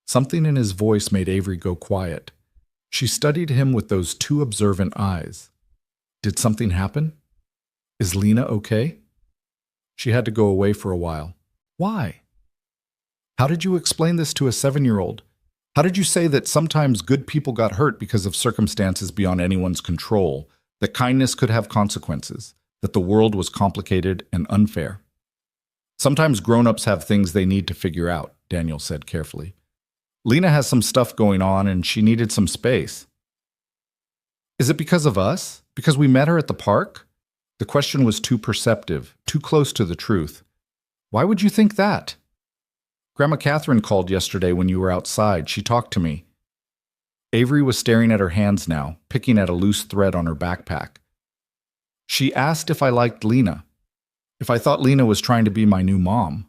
Something in his voice made Avery go quiet. She studied him with those two observant eyes. Did something happen? Is Lena okay? She had to go away for a while. Why? How did you explain this to a 7-year-old? How did you say that sometimes good people got hurt because of circumstances beyond anyone's control, that kindness could have consequences, that the world was complicated and unfair? Sometimes grown-ups have things they need to figure out, Daniel said carefully. Lena has some stuff going on and she needed some space. Is it because of us? Because we met her at the park? The question was too perceptive, too close to the truth. Why would you think that? Grandma Catherine called yesterday when you were outside. She talked to me. Avery was staring at her hands now, picking at a loose thread on her backpack. She asked if I liked Lena, if I thought Lena was trying to be my new mom.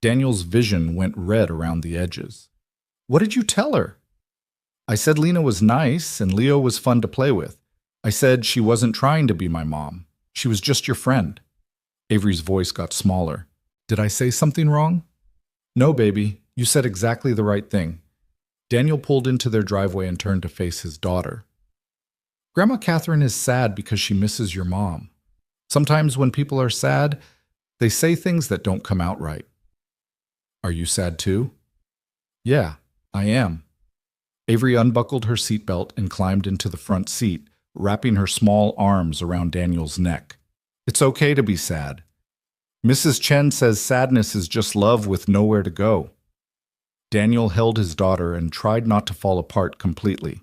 Daniel's vision went red around the edges. What did you tell her? I said Lena was nice and Leo was fun to play with. I said she wasn't trying to be my mom. She was just your friend. Avery's voice got smaller. Did I say something wrong? No, baby. You said exactly the right thing. Daniel pulled into their driveway and turned to face his daughter. Grandma Catherine is sad because she misses your mom. Sometimes when people are sad, they say things that don't come out right. Are you sad too? Yeah, I am. Avery unbuckled her seatbelt and climbed into the front seat, wrapping her small arms around Daniel's neck. It's okay to be sad. Mrs. Chen says sadness is just love with nowhere to go. Daniel held his daughter and tried not to fall apart completely.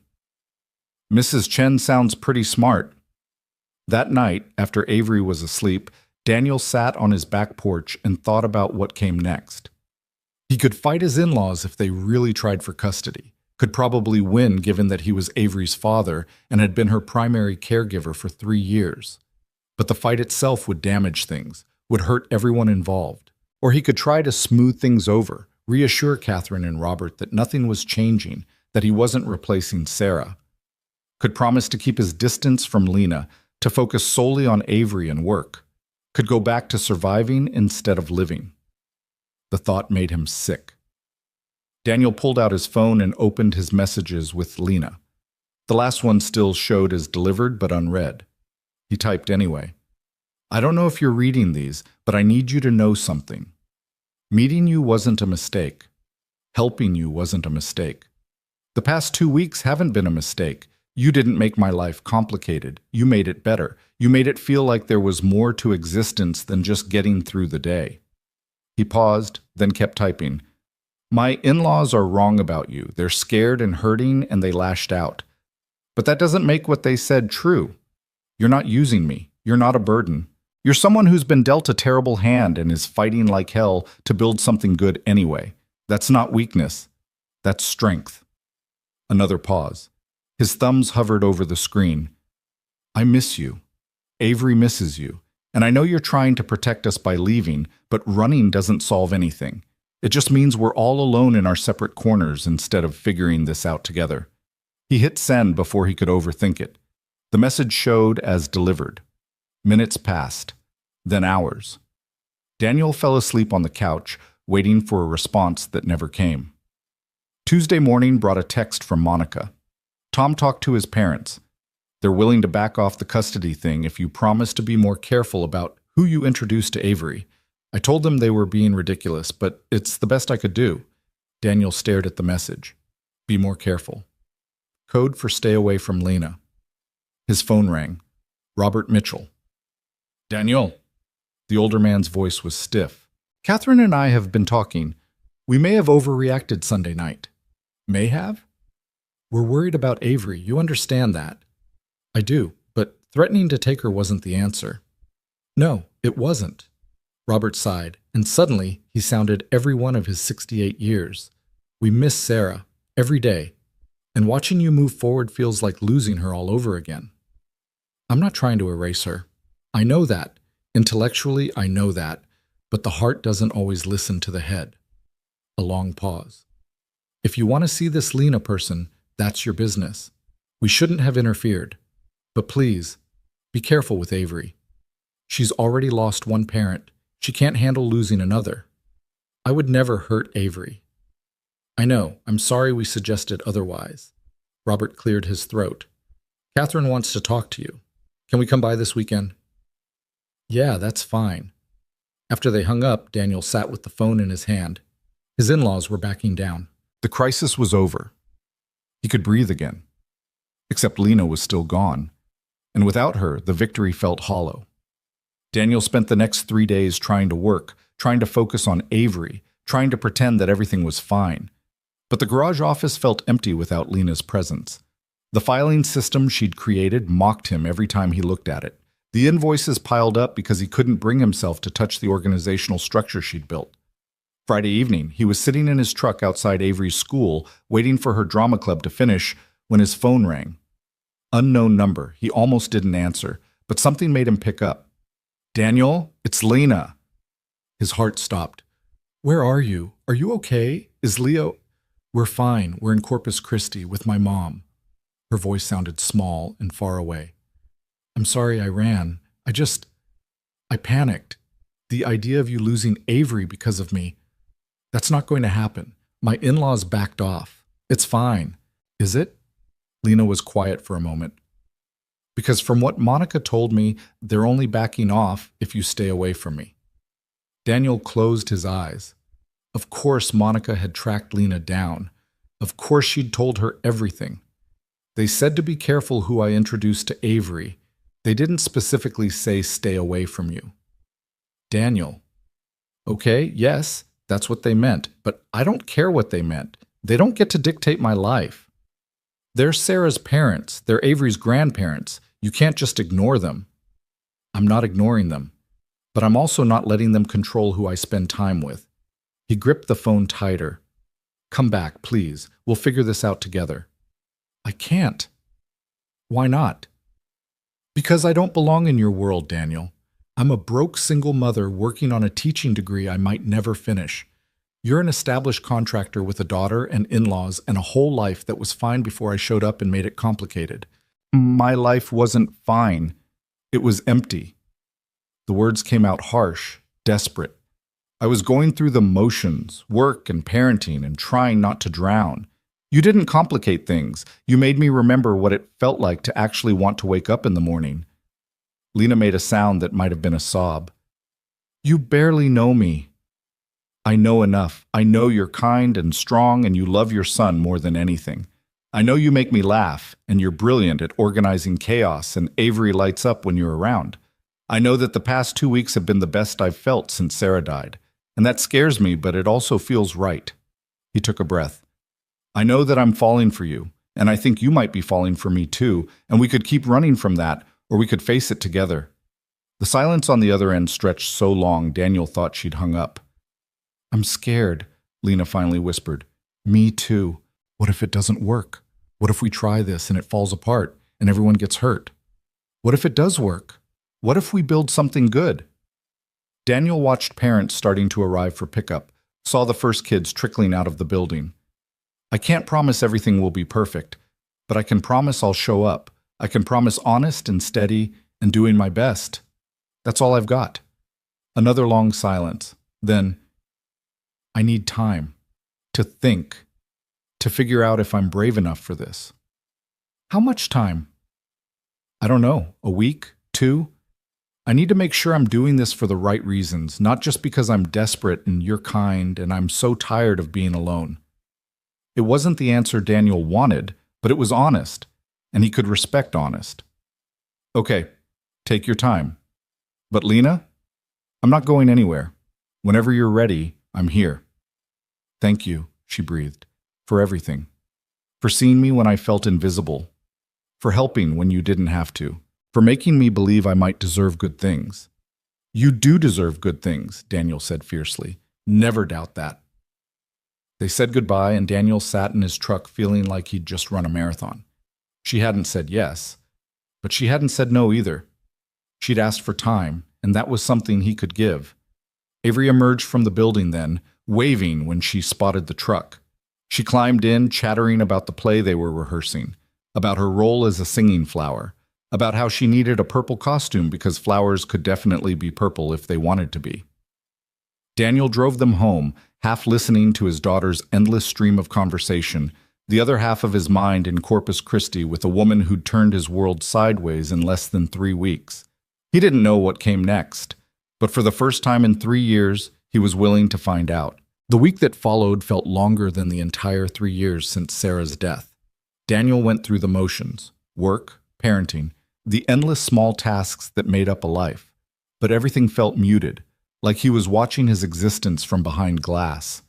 Mrs. Chen sounds pretty smart. That night, after Avery was asleep, Daniel sat on his back porch and thought about what came next. He could fight his in-laws if they really tried for custody, could probably win given that he was Avery's father and had been her primary caregiver for 3 years. But the fight itself would damage things, would hurt everyone involved. Or he could try to smooth things over, reassure Catherine and Robert that nothing was changing, that he wasn't replacing Sarah. Could promise to keep his distance from Lena, to focus solely on Avery and work. Could go back to surviving instead of living. The thought made him sick. Daniel pulled out his phone and opened his messages with Lena. The last one still showed as delivered but unread. He typed anyway. I don't know if you're reading these, but I need you to know something. Meeting you wasn't a mistake. Helping you wasn't a mistake. The past 2 weeks haven't been a mistake. You didn't make my life complicated. You made it better. You made it feel like there was more to existence than just getting through the day. He paused, then kept typing. My in-laws are wrong about you. They're scared and hurting, and they lashed out. But that doesn't make what they said true. You're not using me. You're not a burden. You're someone who's been dealt a terrible hand and is fighting like hell to build something good anyway. That's not weakness. That's strength. Another pause. His thumbs hovered over the screen. I miss you. Avery misses you. And I know you're trying to protect us by leaving, but running doesn't solve anything. It just means we're all alone in our separate corners instead of figuring this out together. He hit send before he could overthink it. The message showed as delivered. Minutes passed, then hours. Daniel fell asleep on the couch, waiting for a response that never came. Tuesday morning brought a text from Monica. Tom talked to his parents. They're willing to back off the custody thing if you promise to be more careful about who you introduce to Avery. I told them they were being ridiculous, but it's the best I could do. Daniel stared at the message. Be more careful. Code for stay away from Lena. His phone rang. Robert Mitchell. Daniel. The older man's voice was stiff. Catherine and I have been talking. We may have overreacted Sunday night. May have? We're worried about Avery. You understand that. I do, but threatening to take her wasn't the answer. No, it wasn't. Robert sighed, and suddenly he sounded every one of his 68 years. We miss Sarah, every day, and watching you move forward feels like losing her all over again. I'm not trying to erase her. I know that. Intellectually, I know that, but the heart doesn't always listen to the head. A long pause. If you want to see this Lena person, that's your business. We shouldn't have interfered. But please, be careful with Avery. She's already lost one parent. She can't handle losing another. I would never hurt Avery. I know, I'm sorry we suggested otherwise. Robert cleared his throat. Catherine wants to talk to you. Can we come by this weekend? Yeah, that's fine. After they hung up, Daniel sat with the phone in his hand. His in-laws were backing down. The crisis was over. He could breathe again. Except Lena was still gone. And without her, the victory felt hollow. Daniel spent the next 3 days trying to work, trying to focus on Avery, trying to pretend that everything was fine. But the garage office felt empty without Lena's presence. The filing system she'd created mocked him every time he looked at it. The invoices piled up because he couldn't bring himself to touch the organizational structure she'd built. Friday evening, he was sitting in his truck outside Avery's school, waiting for her drama club to finish, when his phone rang. Unknown number. He almost didn't answer, but something made him pick up. Daniel, it's Lena. His heart stopped. Where are you? Are you okay? Is Leo? We're fine. We're in Corpus Christi with my mom. Her voice sounded small and far away. I'm sorry I ran. I panicked. The idea of you losing Avery because of me, that's not going to happen. My in-laws backed off. It's fine. Is it? Lena was quiet for a moment. Because from what Monica told me, they're only backing off if you stay away from me. Daniel closed his eyes. Of course Monica had tracked Lena down. Of course she'd told her everything. They said to be careful who I introduced to Avery. They didn't specifically say stay away from you. Daniel. Okay, yes, That's what they meant, but I don't care what they meant. They don't get to dictate my life. They're Sarah's parents. They're Avery's grandparents. You can't just ignore them. I'm not ignoring them, but I'm also not letting them control who I spend time with. He gripped the phone tighter. Come back, please. We'll figure this out together. I can't. Why not? Because I don't belong in your world, Daniel. I'm a broke single mother working on a teaching degree I might never finish. You're an established contractor with a daughter and in-laws and a whole life that was fine before I showed up and made it complicated. My life wasn't fine. It was empty. The words came out harsh, desperate. I was going through the motions, work and parenting, and trying not to drown. You didn't complicate things. You made me remember what it felt like to actually want to wake up in the morning. Lena made a sound that might have been a sob. You barely know me. I know enough. I know you're kind and strong and you love your son more than anything. I know you make me laugh and you're brilliant at organizing chaos and Avery lights up when you're around. I know that the past 2 weeks have been the best I've felt since Sarah died. And that scares me, but it also feels right. He took a breath. I know that I'm falling for you, and I think you might be falling for me too, and we could keep running from that, or we could face it together. The silence on the other end stretched so long Daniel thought she'd hung up. I'm scared, Lena finally whispered. Me too. What if it doesn't work? What if we try this and it falls apart and everyone gets hurt? What if it does work? What if we build something good? Daniel watched parents starting to arrive for pickup, saw the first kids trickling out of the building. I can't promise everything will be perfect, but I can promise I'll show up. I can promise honest and steady and doing my best. That's all I've got. Another long silence. Then, I need time to think, to figure out if I'm brave enough for this. How much time? I don't know, a week, 2? I need to make sure I'm doing this for the right reasons, not just because I'm desperate and you're kind and I'm so tired of being alone. It wasn't the answer Daniel wanted, but it was honest, and he could respect honest. Okay, take your time. But Lena, I'm not going anywhere. Whenever you're ready, I'm here. Thank you, she breathed, for everything. For seeing me when I felt invisible. For helping when you didn't have to. For making me believe I might deserve good things. You do deserve good things, Daniel said fiercely. Never doubt that. They said goodbye, and Daniel sat in his truck feeling like he'd just run a marathon. She hadn't said yes, but she hadn't said no either. She'd asked for time, and that was something he could give. Avery emerged from the building then, waving when she spotted the truck. She climbed in, chattering about the play they were rehearsing, about her role as a singing flower, about how she needed a purple costume because flowers could definitely be purple if they wanted to be. Daniel drove them home, half listening to his daughter's endless stream of conversation, the other half of his mind in Corpus Christi with a woman who'd turned his world sideways in less than 3 weeks. He didn't know what came next, but for the first time in 3 years, he was willing to find out. The week that followed felt longer than the entire 3 years since Sarah's death. Daniel went through the motions, work, parenting, the endless small tasks that made up a life, but everything felt muted, like he was watching his existence from behind glass.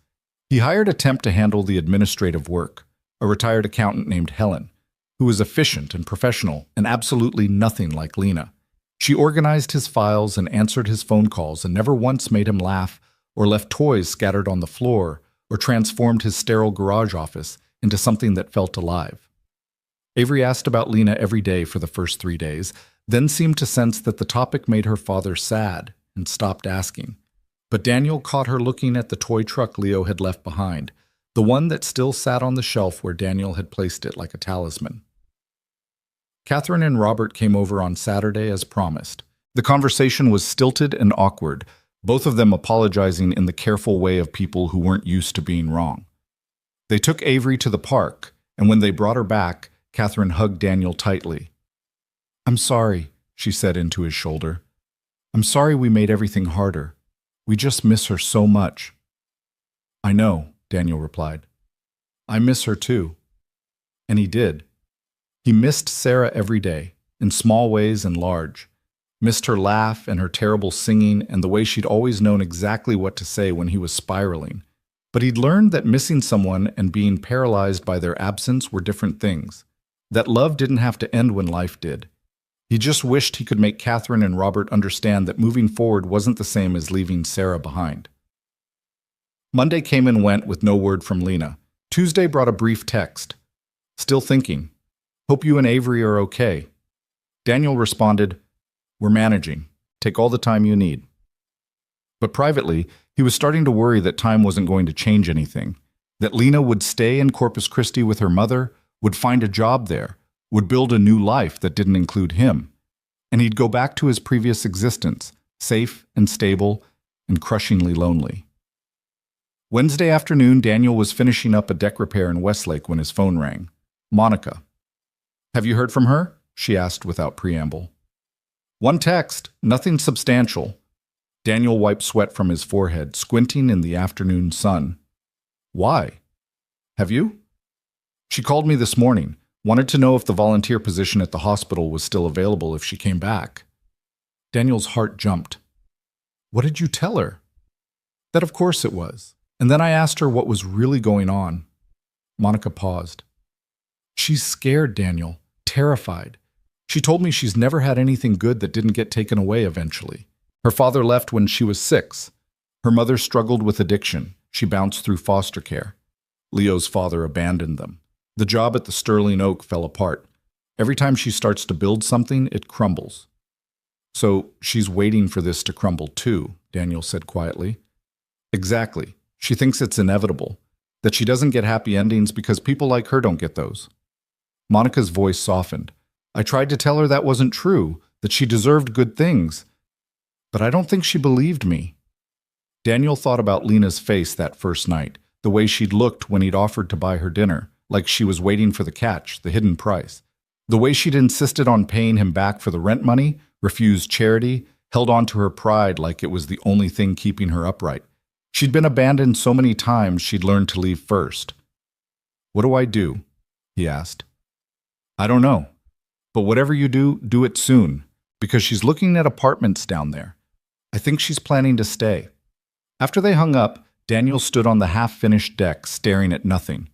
He hired a temp to handle the administrative work, a retired accountant named Helen, who was efficient and professional and absolutely nothing like Lena. She organized his files and answered his phone calls and never once made him laugh or left toys scattered on the floor or transformed his sterile garage office into something that felt alive. Avery asked about Lena every day for the first 3 days, then seemed to sense that the topic made her father sad and stopped asking. But Daniel caught her looking at the toy truck Leo had left behind, the one that still sat on the shelf where Daniel had placed it like a talisman. Catherine and Robert came over on Saturday as promised. The conversation was stilted and awkward, both of them apologizing in the careful way of people who weren't used to being wrong. They took Avery to the park, and when they brought her back, Catherine hugged Daniel tightly. "I'm sorry," she said into his shoulder. "I'm sorry we made everything harder. We just miss her so much." "I know," Daniel replied. "I miss her too." And he did. He missed Sarah every day, in small ways and large. Missed her laugh and her terrible singing and the way she'd always known exactly what to say when he was spiraling. But he'd learned that missing someone and being paralyzed by their absence were different things. That love didn't have to end when life did. He just wished he could make Catherine and Robert understand that moving forward wasn't the same as leaving Sarah behind. Monday came and went with no word from Lena. Tuesday brought a brief text. Still thinking. Hope you and Avery are okay. Daniel responded, We're managing. Take all the time you need. But privately, he was starting to worry that time wasn't going to change anything. That Lena would stay in Corpus Christi with her mother, would find a job there, would build a new life that didn't include him. And he'd go back to his previous existence, safe and stable and crushingly lonely. Wednesday afternoon, Daniel was finishing up a deck repair in Westlake when his phone rang. Monica. Have you heard from her? She asked without preamble. One text, nothing substantial. Daniel wiped sweat from his forehead, squinting in the afternoon sun. Why? Have you? She called me this morning, wanted to know if the volunteer position at the hospital was still available if she came back. Daniel's heart jumped. What did you tell her? That of course it was. And then I asked her what was really going on. Monica paused. She's scared, Daniel, terrified. She told me she's never had anything good that didn't get taken away eventually. Her father left when she was 6. Her mother struggled with addiction. She bounced through foster care. Leo's father abandoned them. The job at the Sterling Oak fell apart. Every time she starts to build something, it crumbles. So she's waiting for this to crumble too, Daniel said quietly. Exactly. She thinks it's inevitable, that she doesn't get happy endings because people like her don't get those. Monica's voice softened. I tried to tell her that wasn't true, that she deserved good things. But I don't think she believed me. Daniel thought about Lena's face that first night, the way she'd looked when he'd offered to buy her dinner, like she was waiting for the catch, the hidden price. The way she'd insisted on paying him back for the rent money, refused charity, held on to her pride like it was the only thing keeping her upright. She'd been abandoned so many times she'd learned to leave first. What do I do? He asked. I don't know. But whatever you do, do it soon, because she's looking at apartments down there. I think she's planning to stay. After they hung up, Daniel stood on the half-finished deck, staring at nothing.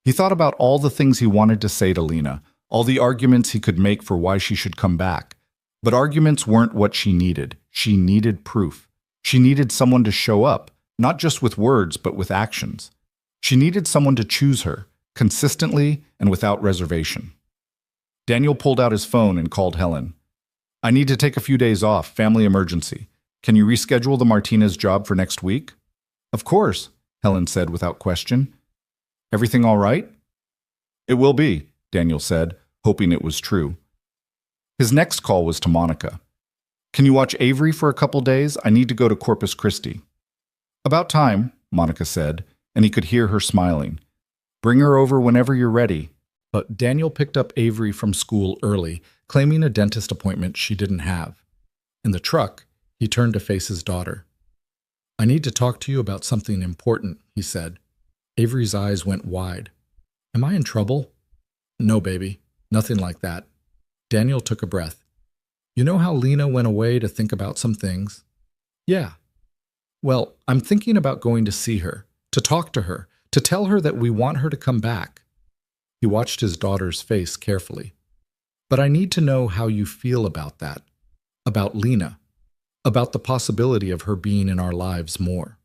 He thought about all the things he wanted to say to Lena, all the arguments he could make for why she should come back. But arguments weren't what she needed. She needed proof. She needed someone to show up, not just with words, but with actions. She needed someone to choose her, consistently and without reservation. Daniel pulled out his phone and called Helen. I need to take a few days off, family emergency. Can you reschedule the Martinez job for next week? Of course, Helen said without question. Everything all right? It will be, Daniel said, hoping it was true. His next call was to Monica. Can you watch Avery for a couple days? I need to go to Corpus Christi. About time, Monica said, and he could hear her smiling. Bring her over whenever you're ready. But Daniel picked up Avery from school early, claiming a dentist appointment she didn't have. In the truck, he turned to face his daughter. I need to talk to you about something important, he said. Avery's eyes went wide. Am I in trouble? No, baby. Nothing like that. Daniel took a breath. You know how Lena went away to think about some things? Yeah. Well, I'm thinking about going to see her, to talk to her, to tell her that we want her to come back. He watched his daughter's face carefully. But I need to know how you feel about that, about Lena, about the possibility of her being in our lives more.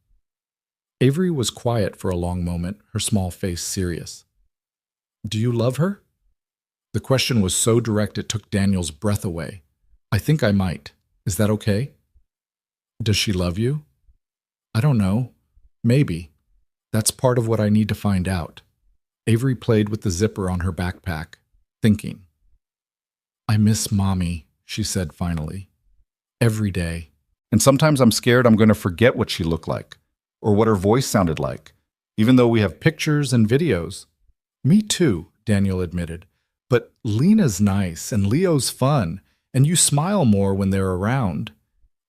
Avery was quiet for a long moment, her small face serious. Do you love her? The question was so direct it took Daniel's breath away. I think I might. Is that okay? Does she love you? I don't know. Maybe. That's part of what I need to find out. Avery played with the zipper on her backpack, thinking. I miss Mommy, she said finally. Every day. And sometimes I'm scared I'm going to forget what she looked like, or what her voice sounded like, even though we have pictures and videos. Me too, Daniel admitted. But Lena's nice, and Leo's fun, and you smile more when they're around.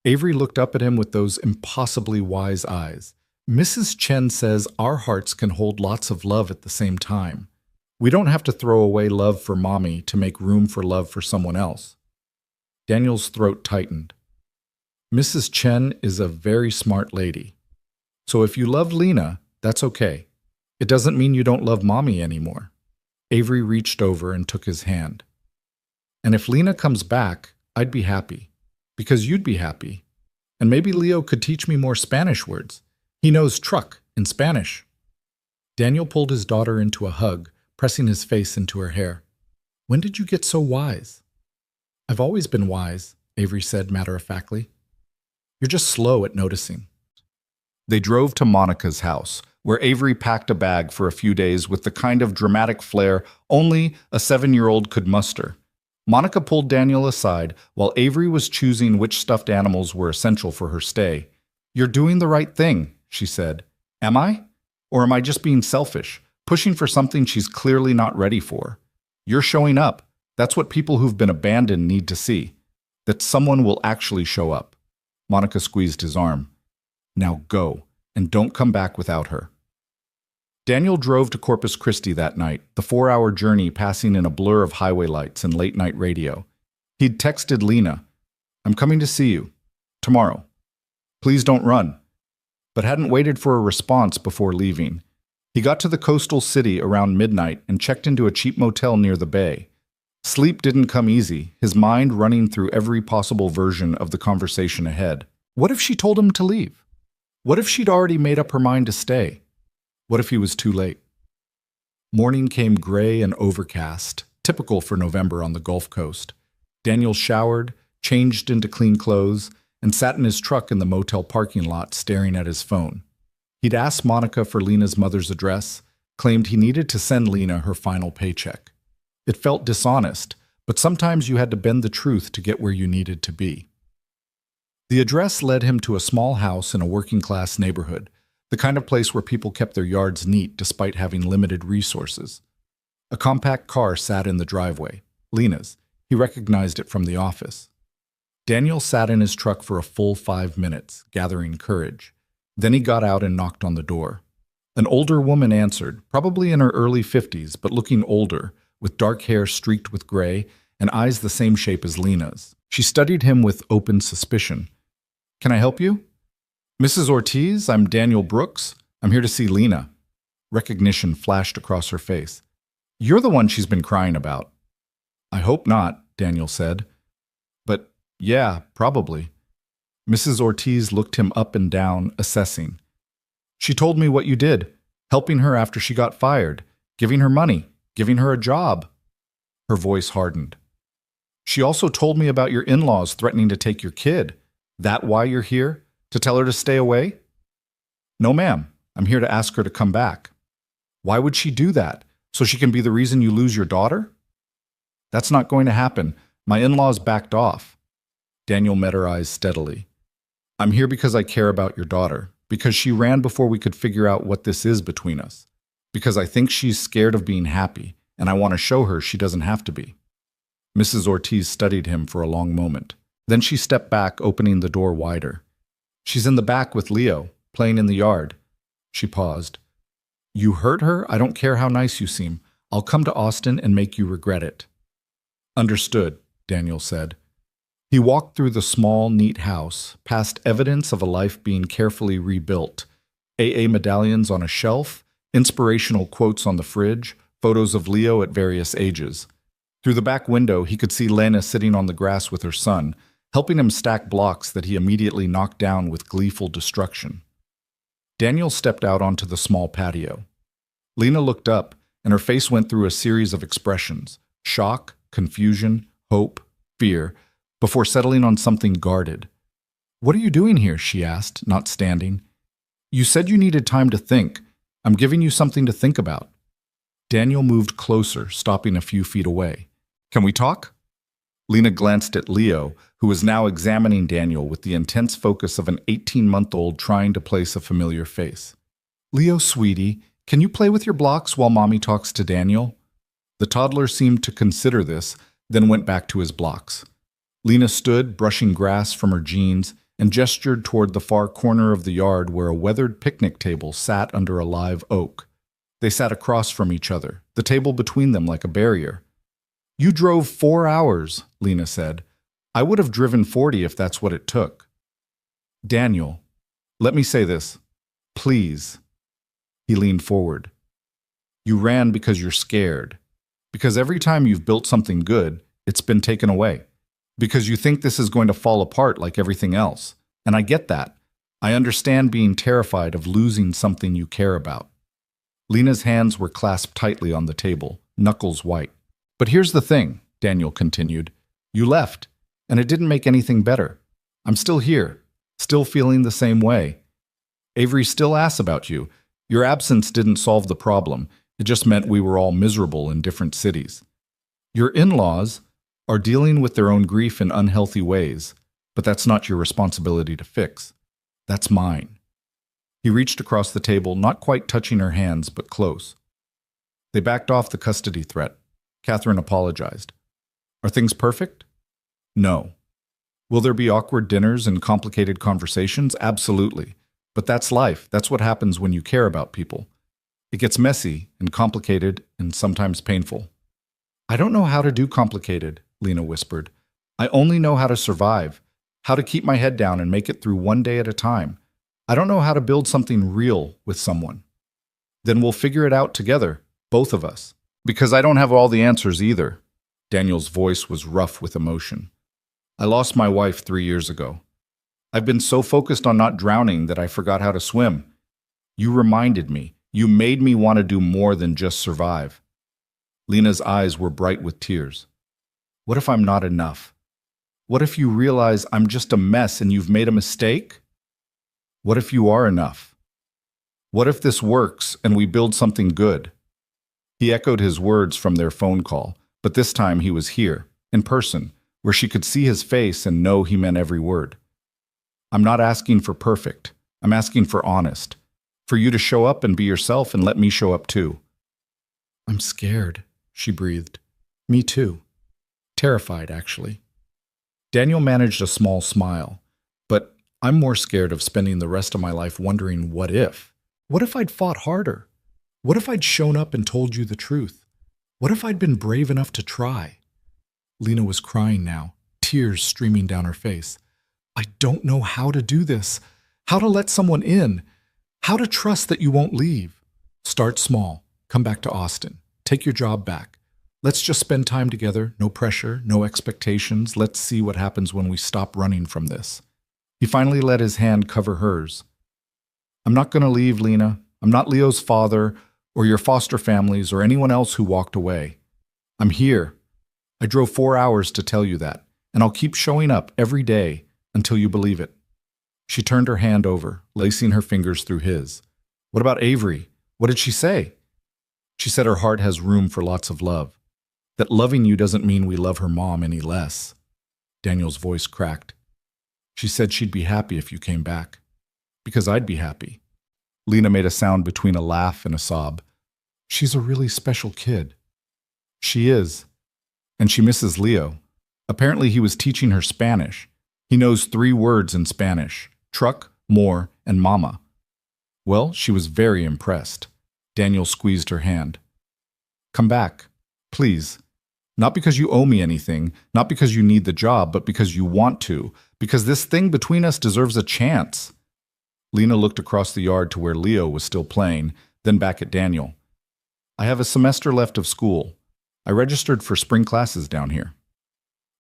Avery looked up at him with those impossibly wise eyes. Mrs. Chen says our hearts can hold lots of love at the same time. We don't have to throw away love for Mommy to make room for love for someone else. Daniel's throat tightened. Mrs. Chen is a very smart lady. So if you love Lena, that's okay. It doesn't mean you don't love Mommy anymore. Avery reached over and took his hand. And if Lena comes back, I'd be happy. Because you'd be happy. And maybe Leo could teach me more Spanish words. He knows truck in Spanish. Daniel pulled his daughter into a hug, pressing his face into her hair. When did you get so wise? I've always been wise, Avery said matter-of-factly. You're just slow at noticing. They drove to Monica's house, where Avery packed a bag for a few days with the kind of dramatic flair only a 7-year-old could muster. Monica pulled Daniel aside while Avery was choosing which stuffed animals were essential for her stay. You're doing the right thing, she said. Am I? Or am I just being selfish, pushing for something she's clearly not ready for? You're showing up. That's what people who've been abandoned need to see. That someone will actually show up. Monica squeezed his arm. Now go, and don't come back without her. Daniel drove to Corpus Christi that night, the 4-hour journey passing in a blur of highway lights and late-night radio. He'd texted Lena, I'm coming to see you. Tomorrow. Please don't run. But hadn't waited for a response before leaving. He got to the coastal city around midnight and checked into a cheap motel near the bay. Sleep didn't come easy, his mind running through every possible version of the conversation ahead. What if she told him to leave? What if she'd already made up her mind to stay? What if he was too late? Morning came gray and overcast, typical for November on the Gulf Coast. Daniel showered, changed into clean clothes, and sat in his truck in the motel parking lot staring at his phone. He'd asked Monica for Lena's mother's address, claimed he needed to send Lena her final paycheck. It felt dishonest, but sometimes you had to bend the truth to get where you needed to be. The address led him to a small house in a working-class neighborhood, the kind of place where people kept their yards neat despite having limited resources. A compact car sat in the driveway, Lena's. He recognized it from the office. Daniel sat in his truck for a full 5 minutes, gathering courage. Then he got out and knocked on the door. An older woman answered, probably in her early 50s, but looking older, with dark hair streaked with gray and eyes the same shape as Lena's. She studied him with open suspicion. Can I help you? Mrs. Ortiz, I'm Daniel Brooks. I'm here to see Lena. Recognition flashed across her face. You're the one she's been crying about. I hope not, Daniel said. But yeah, probably. Mrs. Ortiz looked him up and down, assessing. She told me what you did, helping her after she got fired, giving her money, giving her a job. Her voice hardened. She also told me about your in-laws threatening to take your kid. That why you're here? To tell her to stay away? No, ma'am. I'm here to ask her to come back. Why would she do that? So she can be the reason you lose your daughter? That's not going to happen. My in-laws backed off. Daniel met her eyes steadily. I'm here because I care about your daughter, because she ran before we could figure out what this is between us, because I think she's scared of being happy, and I want to show her she doesn't have to be. Mrs. Ortiz studied him for a long moment. Then she stepped back, opening the door wider. She's in the back with Leo, playing in the yard. She paused. You hurt her? I don't care how nice you seem. I'll come to Austin and make you regret it. Understood, Daniel said. He walked through the small, neat house, past evidence of a life being carefully rebuilt. AA medallions on a shelf, inspirational quotes on the fridge, photos of Leo at various ages. Through the back window, he could see Lena sitting on the grass with her son, helping him stack blocks that he immediately knocked down with gleeful destruction. Daniel stepped out onto the small patio. Lena looked up, and her face went through a series of expressions: shock, confusion, hope, fear, before settling on something guarded. What are you doing here? She asked, not standing. You said you needed time to think. I'm giving you something to think about. Daniel moved closer, stopping a few feet away. Can we talk? Lena glanced at Leo, who was now examining Daniel with the intense focus of an 18-month-old trying to place a familiar face. Leo, sweetie, can you play with your blocks while Mommy talks to Daniel? The toddler seemed to consider this, then went back to his blocks. Lena stood, brushing grass from her jeans, and gestured toward the far corner of the yard where a weathered picnic table sat under a live oak. They sat across from each other, the table between them like a barrier. You drove 4 hours, Lena said. I would have driven 40 if that's what it took. Daniel, let me say this. Please. He leaned forward. You ran because you're scared. Because every time you've built something good, it's been taken away. Because you think this is going to fall apart like everything else. And I get that. I understand being terrified of losing something you care about. Lena's hands were clasped tightly on the table, knuckles white. But here's the thing, Daniel continued. You left, and it didn't make anything better. I'm still here, still feeling the same way. Avery still asks about you. Your absence didn't solve the problem. It just meant we were all miserable in different cities. Your in-laws are dealing with their own grief in unhealthy ways, but that's not your responsibility to fix. That's mine. He reached across the table, not quite touching her hands, but close. They backed off the custody threat. Catherine apologized. Are things perfect? No. Will there be awkward dinners and complicated conversations? Absolutely. But that's life. That's what happens when you care about people. It gets messy and complicated and sometimes painful. I don't know how to do complicated, Lena whispered. I only know how to survive, how to keep my head down and make it through one day at a time. I don't know how to build something real with someone. Then we'll figure it out together, both of us. Because I don't have all the answers either. Daniel's voice was rough with emotion. I lost my wife 3 years ago. I've been so focused on not drowning that I forgot how to swim. You reminded me. You made me want to do more than just survive. Lena's eyes were bright with tears. What if I'm not enough? What if you realize I'm just a mess and you've made a mistake? What if you are enough? What if this works and we build something good? He echoed his words from their phone call, but this time he was here, in person, where she could see his face and know he meant every word. I'm not asking for perfect. I'm asking for honest. For you to show up and be yourself and let me show up too. I'm scared, she breathed. Me too. Terrified, actually. Daniel managed a small smile, but I'm more scared of spending the rest of my life wondering what if. What if I'd fought harder? What if I'd shown up and told you the truth? What if I'd been brave enough to try? Lena was crying now, tears streaming down her face. I don't know how to do this, how to let someone in, how to trust that you won't leave. Start small, come back to Austin, take your job back. Let's just spend time together, no pressure, no expectations. Let's see what happens when we stop running from this. He finally let his hand cover hers. I'm not going to leave, Lena. I'm not Leo's father or your foster families or anyone else who walked away. I'm here. I drove 4 hours to tell you that, and I'll keep showing up every day until you believe it. She turned her hand over, lacing her fingers through his. What about Avery? What did she say? She said her heart has room for lots of love. That loving you doesn't mean we love her mom any less. Daniel's voice cracked. She said she'd be happy if you came back. Because I'd be happy. Lena made a sound between a laugh and a sob. She's a really special kid. She is. And she misses Leo. Apparently he was teaching her Spanish. He knows 3 words in Spanish. Truck, more, and mama. Well, she was very impressed. Daniel squeezed her hand. Come back, please. Not because you owe me anything, not because you need the job, but because you want to, because this thing between us deserves a chance. Lena looked across the yard to where Leo was still playing, then back at Daniel. I have a semester left of school. I registered for spring classes down here.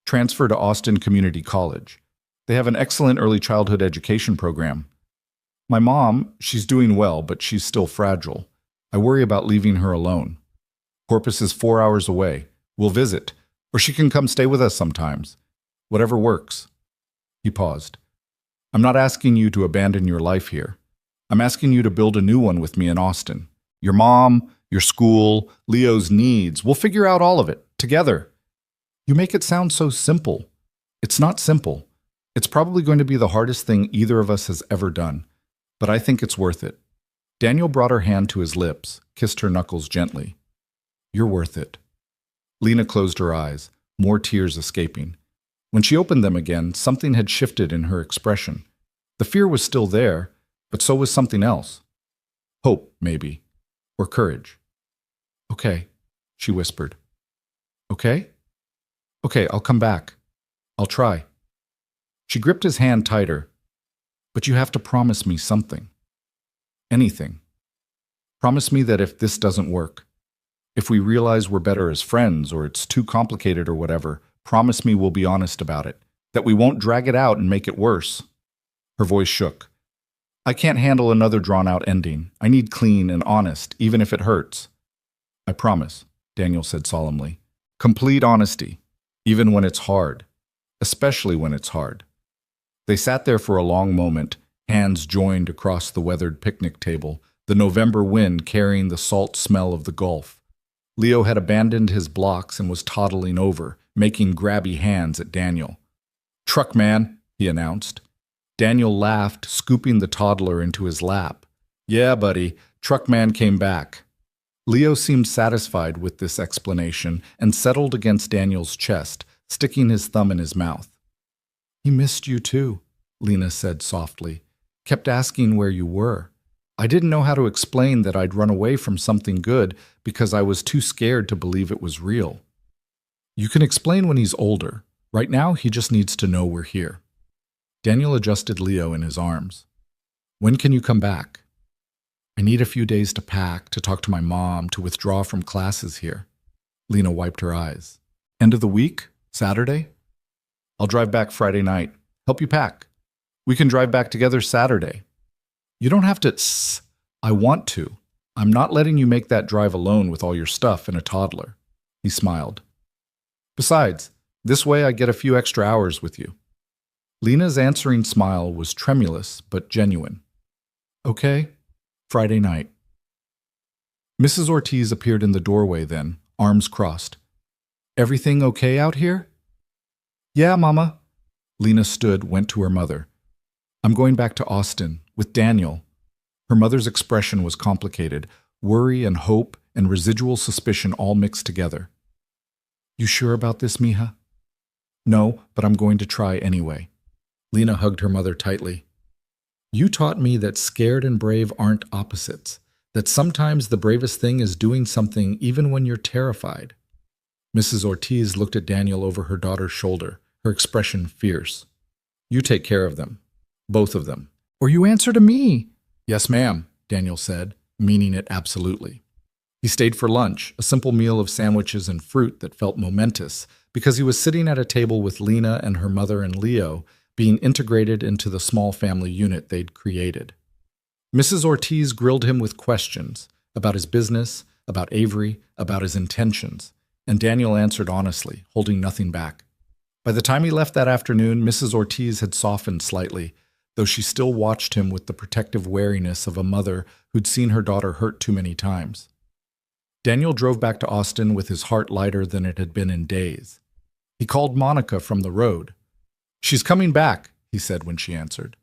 Transfer to Austin Community College. They have an excellent early childhood education program. My mom, she's doing well, but she's still fragile. I worry about leaving her alone. Corpus is 4 hours away. We'll visit, or she can come stay with us sometimes. Whatever works. He paused. I'm not asking you to abandon your life here. I'm asking you to build a new one with me in Austin. Your mom, your school, Leo's needs. We'll figure out all of it, together. You make it sound so simple. It's not simple. It's probably going to be the hardest thing either of us has ever done. But I think it's worth it. Daniel brought her hand to his lips, kissed her knuckles gently. You're worth it. Lena closed her eyes, more tears escaping. When she opened them again, something had shifted in her expression. The fear was still there, but so was something else. Hope, maybe. Or courage. Okay, she whispered. Okay? Okay, I'll come back. I'll try. She gripped his hand tighter. But you have to promise me something. Anything. Promise me that if this doesn't work, if we realize we're better as friends or it's too complicated or whatever, promise me we'll be honest about it, that we won't drag it out and make it worse. Her voice shook. I can't handle another drawn-out ending. I need clean and honest, even if it hurts. I promise, Daniel said solemnly. Complete honesty, even when it's hard, especially when it's hard. They sat there for a long moment, hands joined across the weathered picnic table, the November wind carrying the salt smell of the Gulf. Leo had abandoned his blocks and was toddling over, making grabby hands at Daniel. Truck man, he announced. Daniel laughed, scooping the toddler into his lap. Yeah, buddy, truck man came back. Leo seemed satisfied with this explanation and settled against Daniel's chest, sticking his thumb in his mouth. He missed you too, Lena said softly. Kept asking where you were. I didn't know how to explain that I'd run away from something good because I was too scared to believe it was real. You can explain when he's older. Right now, he just needs to know we're here. Daniel adjusted Leo in his arms. When can you come back? I need a few days to pack, to talk to my mom, to withdraw from classes here. Lena wiped her eyes. End of the week? Saturday? I'll drive back Friday night. Help you pack. We can drive back together Saturday. You don't have to. I want to. I'm not letting you make that drive alone with all your stuff and a toddler. He smiled. Besides, this way I get a few extra hours with you. Lena's answering smile was tremulous but genuine. Okay, Friday night. Mrs. Ortiz appeared in the doorway then, arms crossed. Everything okay out here? Yeah, Mama. Lena stood, went to her mother. I'm going back to Austin, with Daniel. Her mother's expression was complicated, worry and hope and residual suspicion all mixed together. You sure about this, mija? No, but I'm going to try anyway. Lena hugged her mother tightly. You taught me that scared and brave aren't opposites, that sometimes the bravest thing is doing something even when you're terrified. Mrs. Ortiz looked at Daniel over her daughter's shoulder, her expression fierce. You take care of them, both of them. Or you answer to me. Yes, ma'am, Daniel said, meaning it absolutely. He stayed for lunch, a simple meal of sandwiches and fruit that felt momentous, because he was sitting at a table with Lena and her mother and Leo, being integrated into the small family unit they'd created. Mrs. Ortiz grilled him with questions about his business, about Avery, about his intentions, and Daniel answered honestly, holding nothing back. By the time he left that afternoon, Mrs. Ortiz had softened slightly, though she still watched him with the protective wariness of a mother who'd seen her daughter hurt too many times. Daniel drove back to Austin with his heart lighter than it had been in days. He called Monica from the road. She's coming back, he said when she answered.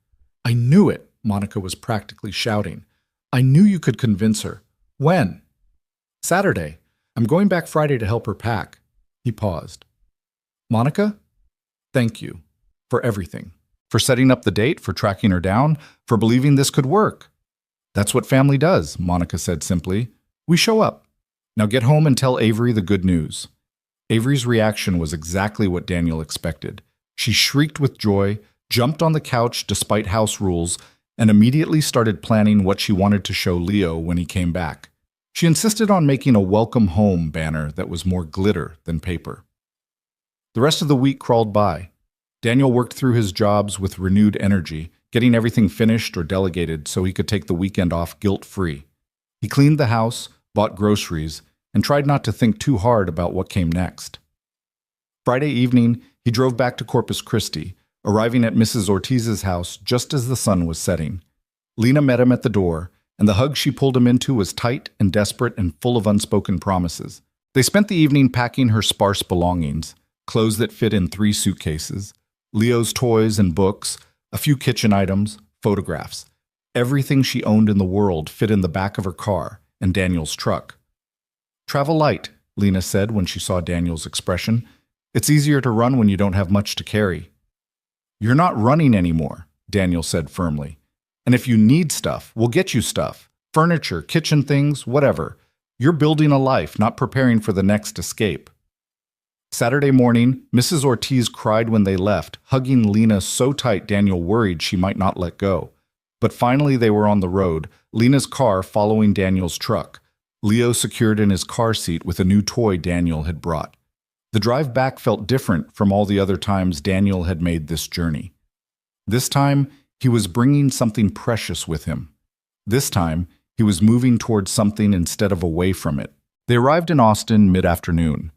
I knew it, Monica was practically shouting. I knew you could convince her. When? Saturday. I'm going back Friday to help her pack. He paused. Monica? Thank you. For everything. For setting up the date, for tracking her down, for believing this could work. That's what family does, Monica said simply. We show up. Now get home and tell Avery the good news. Avery's reaction was exactly what Daniel expected. She shrieked with joy, jumped on the couch despite house rules, and immediately started planning what she wanted to show Leo when he came back. She insisted on making a welcome home banner that was more glitter than paper. The rest of the week crawled by. Daniel worked through his jobs with renewed energy, getting everything finished or delegated so he could take the weekend off guilt-free. He cleaned the house, bought groceries, and tried not to think too hard about what came next. Friday evening, he drove back to Corpus Christi, arriving at Mrs. Ortiz's house just as the sun was setting. Lena met him at the door, and the hug she pulled him into was tight and desperate and full of unspoken promises. They spent the evening packing her sparse belongings, clothes that fit in 3 suitcases, Leo's toys and books, a few kitchen items, photographs. Everything she owned in the world fit in the back of her car and Daniel's truck. Travel light, Lena said when she saw Daniel's expression. It's easier to run when you don't have much to carry. You're not running anymore, Daniel said firmly. And if you need stuff, we'll get you stuff. Furniture, kitchen things, whatever. You're building a life, not preparing for the next escape. Saturday morning, Mrs. Ortiz cried when they left, hugging Lena so tight Daniel worried she might not let go. But finally they were on the road, Lena's car following Daniel's truck. Leo secured in his car seat with a new toy Daniel had brought. The drive back felt different from all the other times Daniel had made this journey. This time, he was bringing something precious with him. This time, he was moving towards something instead of away from it. They arrived in Austin mid-afternoon.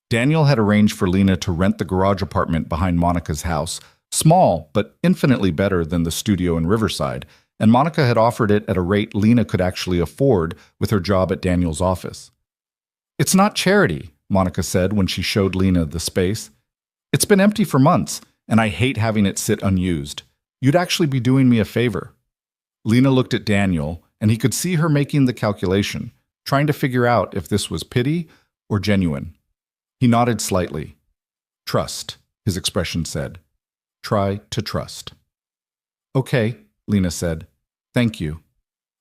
Daniel had arranged for Lena to rent the garage apartment behind Monica's house, small but infinitely better than the studio in Riverside, and Monica had offered it at a rate Lena could actually afford with her job at Daniel's office. "It's not charity," Monica said when she showed Lena the space. "It's been empty for months, and I hate having it sit unused. You'd actually be doing me a favor." Lena looked at Daniel, and he could see her making the calculation, trying to figure out if this was pity or genuine. He nodded slightly. "Trust," his expression said. "Try to trust." "Okay," Lena said. "Thank you.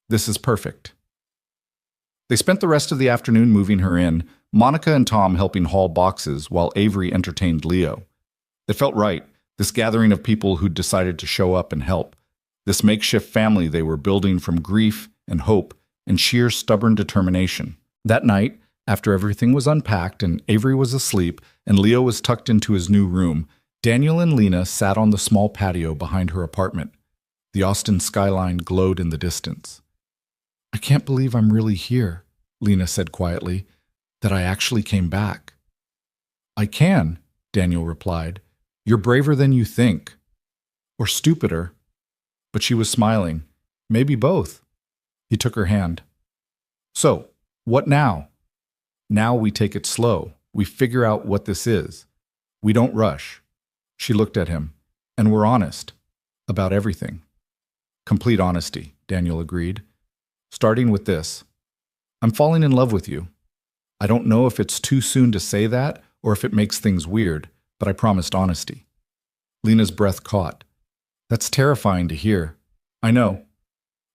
This is perfect." They spent the rest of the afternoon moving her in, Monica and Tom helping haul boxes while Avery entertained Leo. It felt right, this gathering of people who'd decided to show up and help. This makeshift family they were building from grief and hope and sheer stubborn determination. That night, after everything was unpacked and Avery was asleep and Leo was tucked into his new room, Daniel and Lena sat on the small patio behind her apartment. The Austin skyline glowed in the distance. "I can't believe I'm really here," Lena said quietly, "that I actually came back." "I can," Daniel replied. "You're braver than you think. Or stupider." But she was smiling. "Maybe both." He took her hand. "So, what now?" "Now we take it slow. We figure out what this is. We don't rush." She looked at him. "And we're honest. About everything." "Complete honesty," Daniel agreed. "Starting with this. I'm falling in love with you. I don't know if it's too soon to say that or if it makes things weird, but I promised honesty." Lena's breath caught. "That's terrifying to hear." "I know.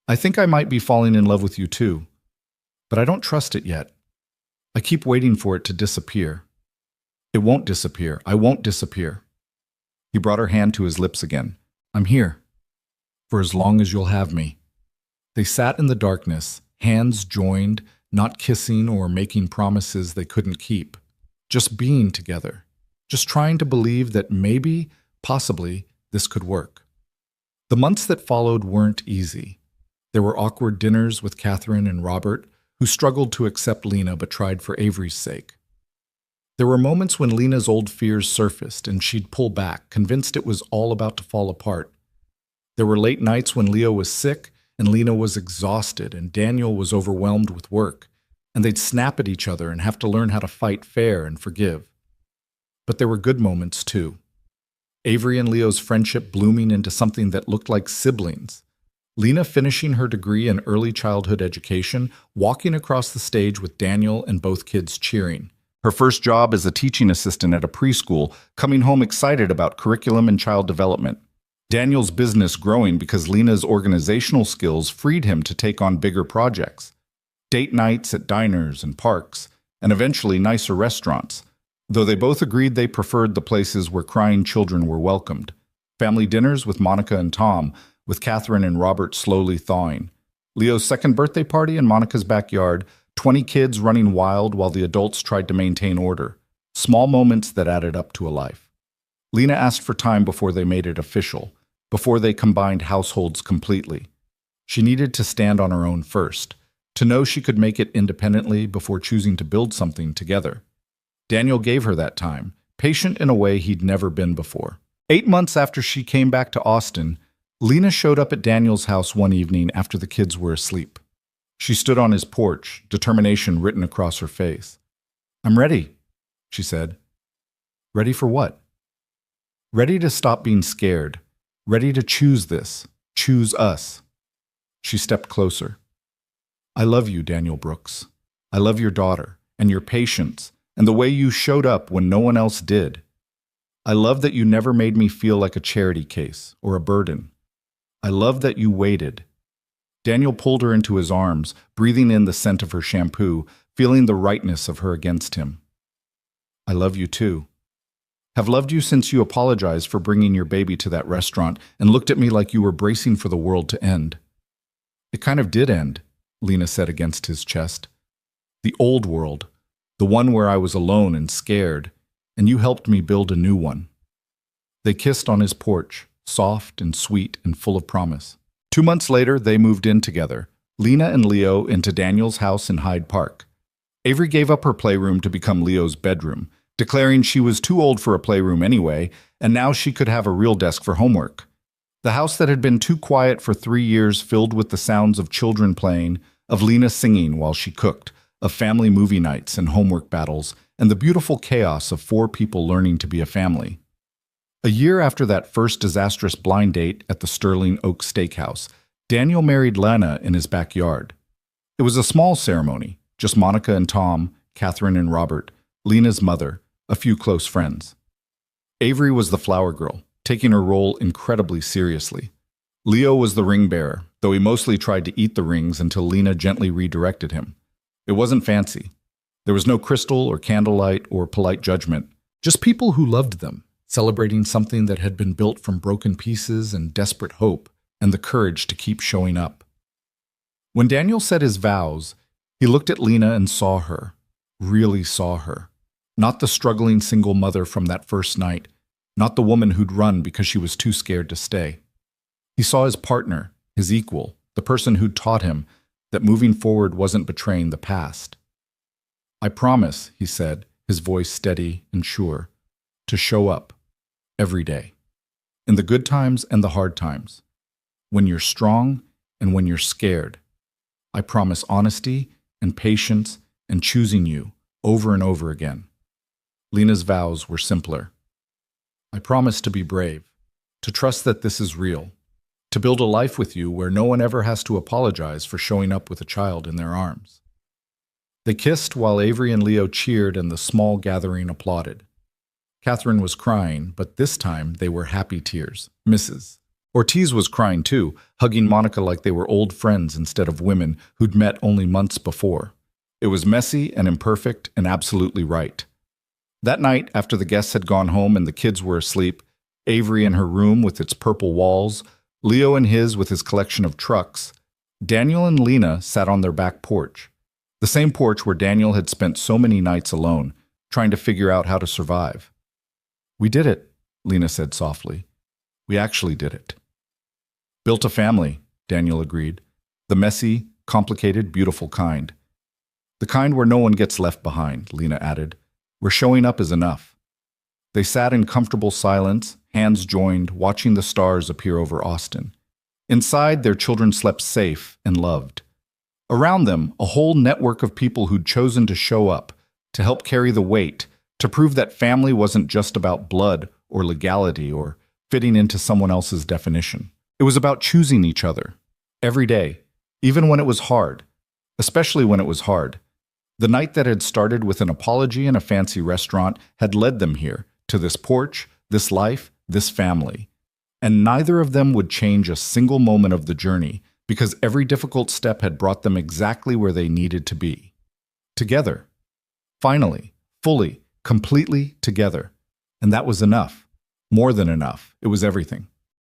I think I might be falling in love with you too. But I don't trust it yet. I keep waiting for it to disappear." "It won't disappear. I won't disappear." He brought her hand to his lips again. "I'm here. For as long as you'll have me." They sat in the darkness, hands joined, not kissing or making promises they couldn't keep. Just being together. Just trying to believe that maybe, possibly, this could work. The months that followed weren't easy. There were awkward dinners with Catherine and Robert, who struggled to accept Lena but tried for Avery's sake. There were moments when Lena's old fears surfaced and she'd pull back, convinced it was all about to fall apart. There were late nights when Leo was sick and Lena was exhausted and Daniel was overwhelmed with work, and they'd snap at each other and have to learn how to fight fair and forgive. But there were good moments too. Avery and Leo's friendship blooming into something that looked like siblings. Lena finishing her degree in early childhood education, walking across the stage with Daniel and both kids cheering. Her first job as a teaching assistant at a preschool, coming home excited about curriculum and child development. Daniel's business growing because Lena's organizational skills freed him to take on bigger projects. Date nights at diners and parks, and eventually nicer restaurants, though they both agreed they preferred the places where crying children were welcomed. Family dinners with Monica and Tom, with Catherine and Robert slowly thawing. Leo's second birthday party in Monica's backyard, 20 kids running wild while the adults tried to maintain order. Small moments that added up to a life. Lena asked for time before they made it official, before they combined households completely. She needed to stand on her own first, to know she could make it independently before choosing to build something together. Daniel gave her that time, patient in a way he'd never been before. 8 months after she came back to Austin, Lena showed up at Daniel's house one evening after the kids were asleep. She stood on his porch, determination written across her face. "I'm ready," she said. "Ready for what?" "Ready to stop being scared. Ready to choose this. Choose us." She stepped closer. "I love you, Daniel Brooks. I love your daughter, and your patience, and the way you showed up when no one else did. I love that you never made me feel like a charity case or a burden. I love that you waited." Daniel pulled her into his arms, breathing in the scent of her shampoo, feeling the rightness of her against him. "I love you too," Have loved you since you apologized for bringing your baby to that restaurant and looked at me like you were bracing for the world to end." "It kind of did end," Lena said against his chest. "The old world, the one where I was alone and scared, and you helped me build a new one." They kissed on his porch, soft and sweet and full of promise. 2 months later, they moved in together, Lena and Leo into Daniel's house in Hyde Park. Avery gave up her playroom to become Leo's bedroom, declaring she was too old for a playroom anyway, and now she could have a real desk for homework. The house that had been too quiet for 3 years filled with the sounds of children playing, of Lena singing while she cooked, of family movie nights and homework battles, and the beautiful chaos of 4 people learning to be a family. A year after that first disastrous blind date at the Sterling Oak Steakhouse, Daniel married Lena in his backyard. It was a small ceremony, just Monica and Tom, Catherine and Robert, Lena's mother, a few close friends. Avery was the flower girl, taking her role incredibly seriously. Leo was the ring bearer, though he mostly tried to eat the rings until Lena gently redirected him. It wasn't fancy. There was no crystal or candlelight or polite judgment, just people who loved them, celebrating something that had been built from broken pieces and desperate hope, and the courage to keep showing up. When Daniel said his vows, he looked at Lena and saw her, really saw her. Not the struggling single mother from that first night, not the woman who'd run because she was too scared to stay. He saw his partner, his equal, the person who'd taught him that moving forward wasn't betraying the past. "I promise," he said, his voice steady and sure, "to show up every day, in the good times and the hard times, when you're strong and when you're scared. I promise honesty and patience and choosing you over and over again." Lena's vows were simpler. "I promise to be brave, to trust that this is real, to build a life with you where no one ever has to apologize for showing up with a child in their arms." They kissed while Avery and Leo cheered and the small gathering applauded. Catherine was crying, but this time they were happy tears. Mrs. Ortiz was crying too, hugging Monica like they were old friends instead of women who'd met only months before. It was messy and imperfect and absolutely right. That night, after the guests had gone home and the kids were asleep, Avery in her room with its purple walls, Leo in his with his collection of trucks, Daniel and Lena sat on their back porch. The same porch where Daniel had spent so many nights alone, trying to figure out how to survive. "We did it," Lena said softly. "We actually did it." "Built a family," Daniel agreed. "The messy, complicated, beautiful kind." "The kind where no one gets left behind," Lena added. "Where showing up is enough." They sat in comfortable silence, hands joined, watching the stars appear over Austin. Inside, their children slept safe and loved. Around them, a whole network of people who'd chosen to show up, to help carry the weight, to prove that family wasn't just about blood or legality or fitting into someone else's definition. It was about choosing each other, every day, even when it was hard, especially when it was hard. The night that had started with an apology in a fancy restaurant had led them here, to this porch, this life, this family. And neither of them would change a single moment of the journey because every difficult step had brought them exactly where they needed to be. Together. Finally, fully, completely together. And that was enough. More than enough. It was everything.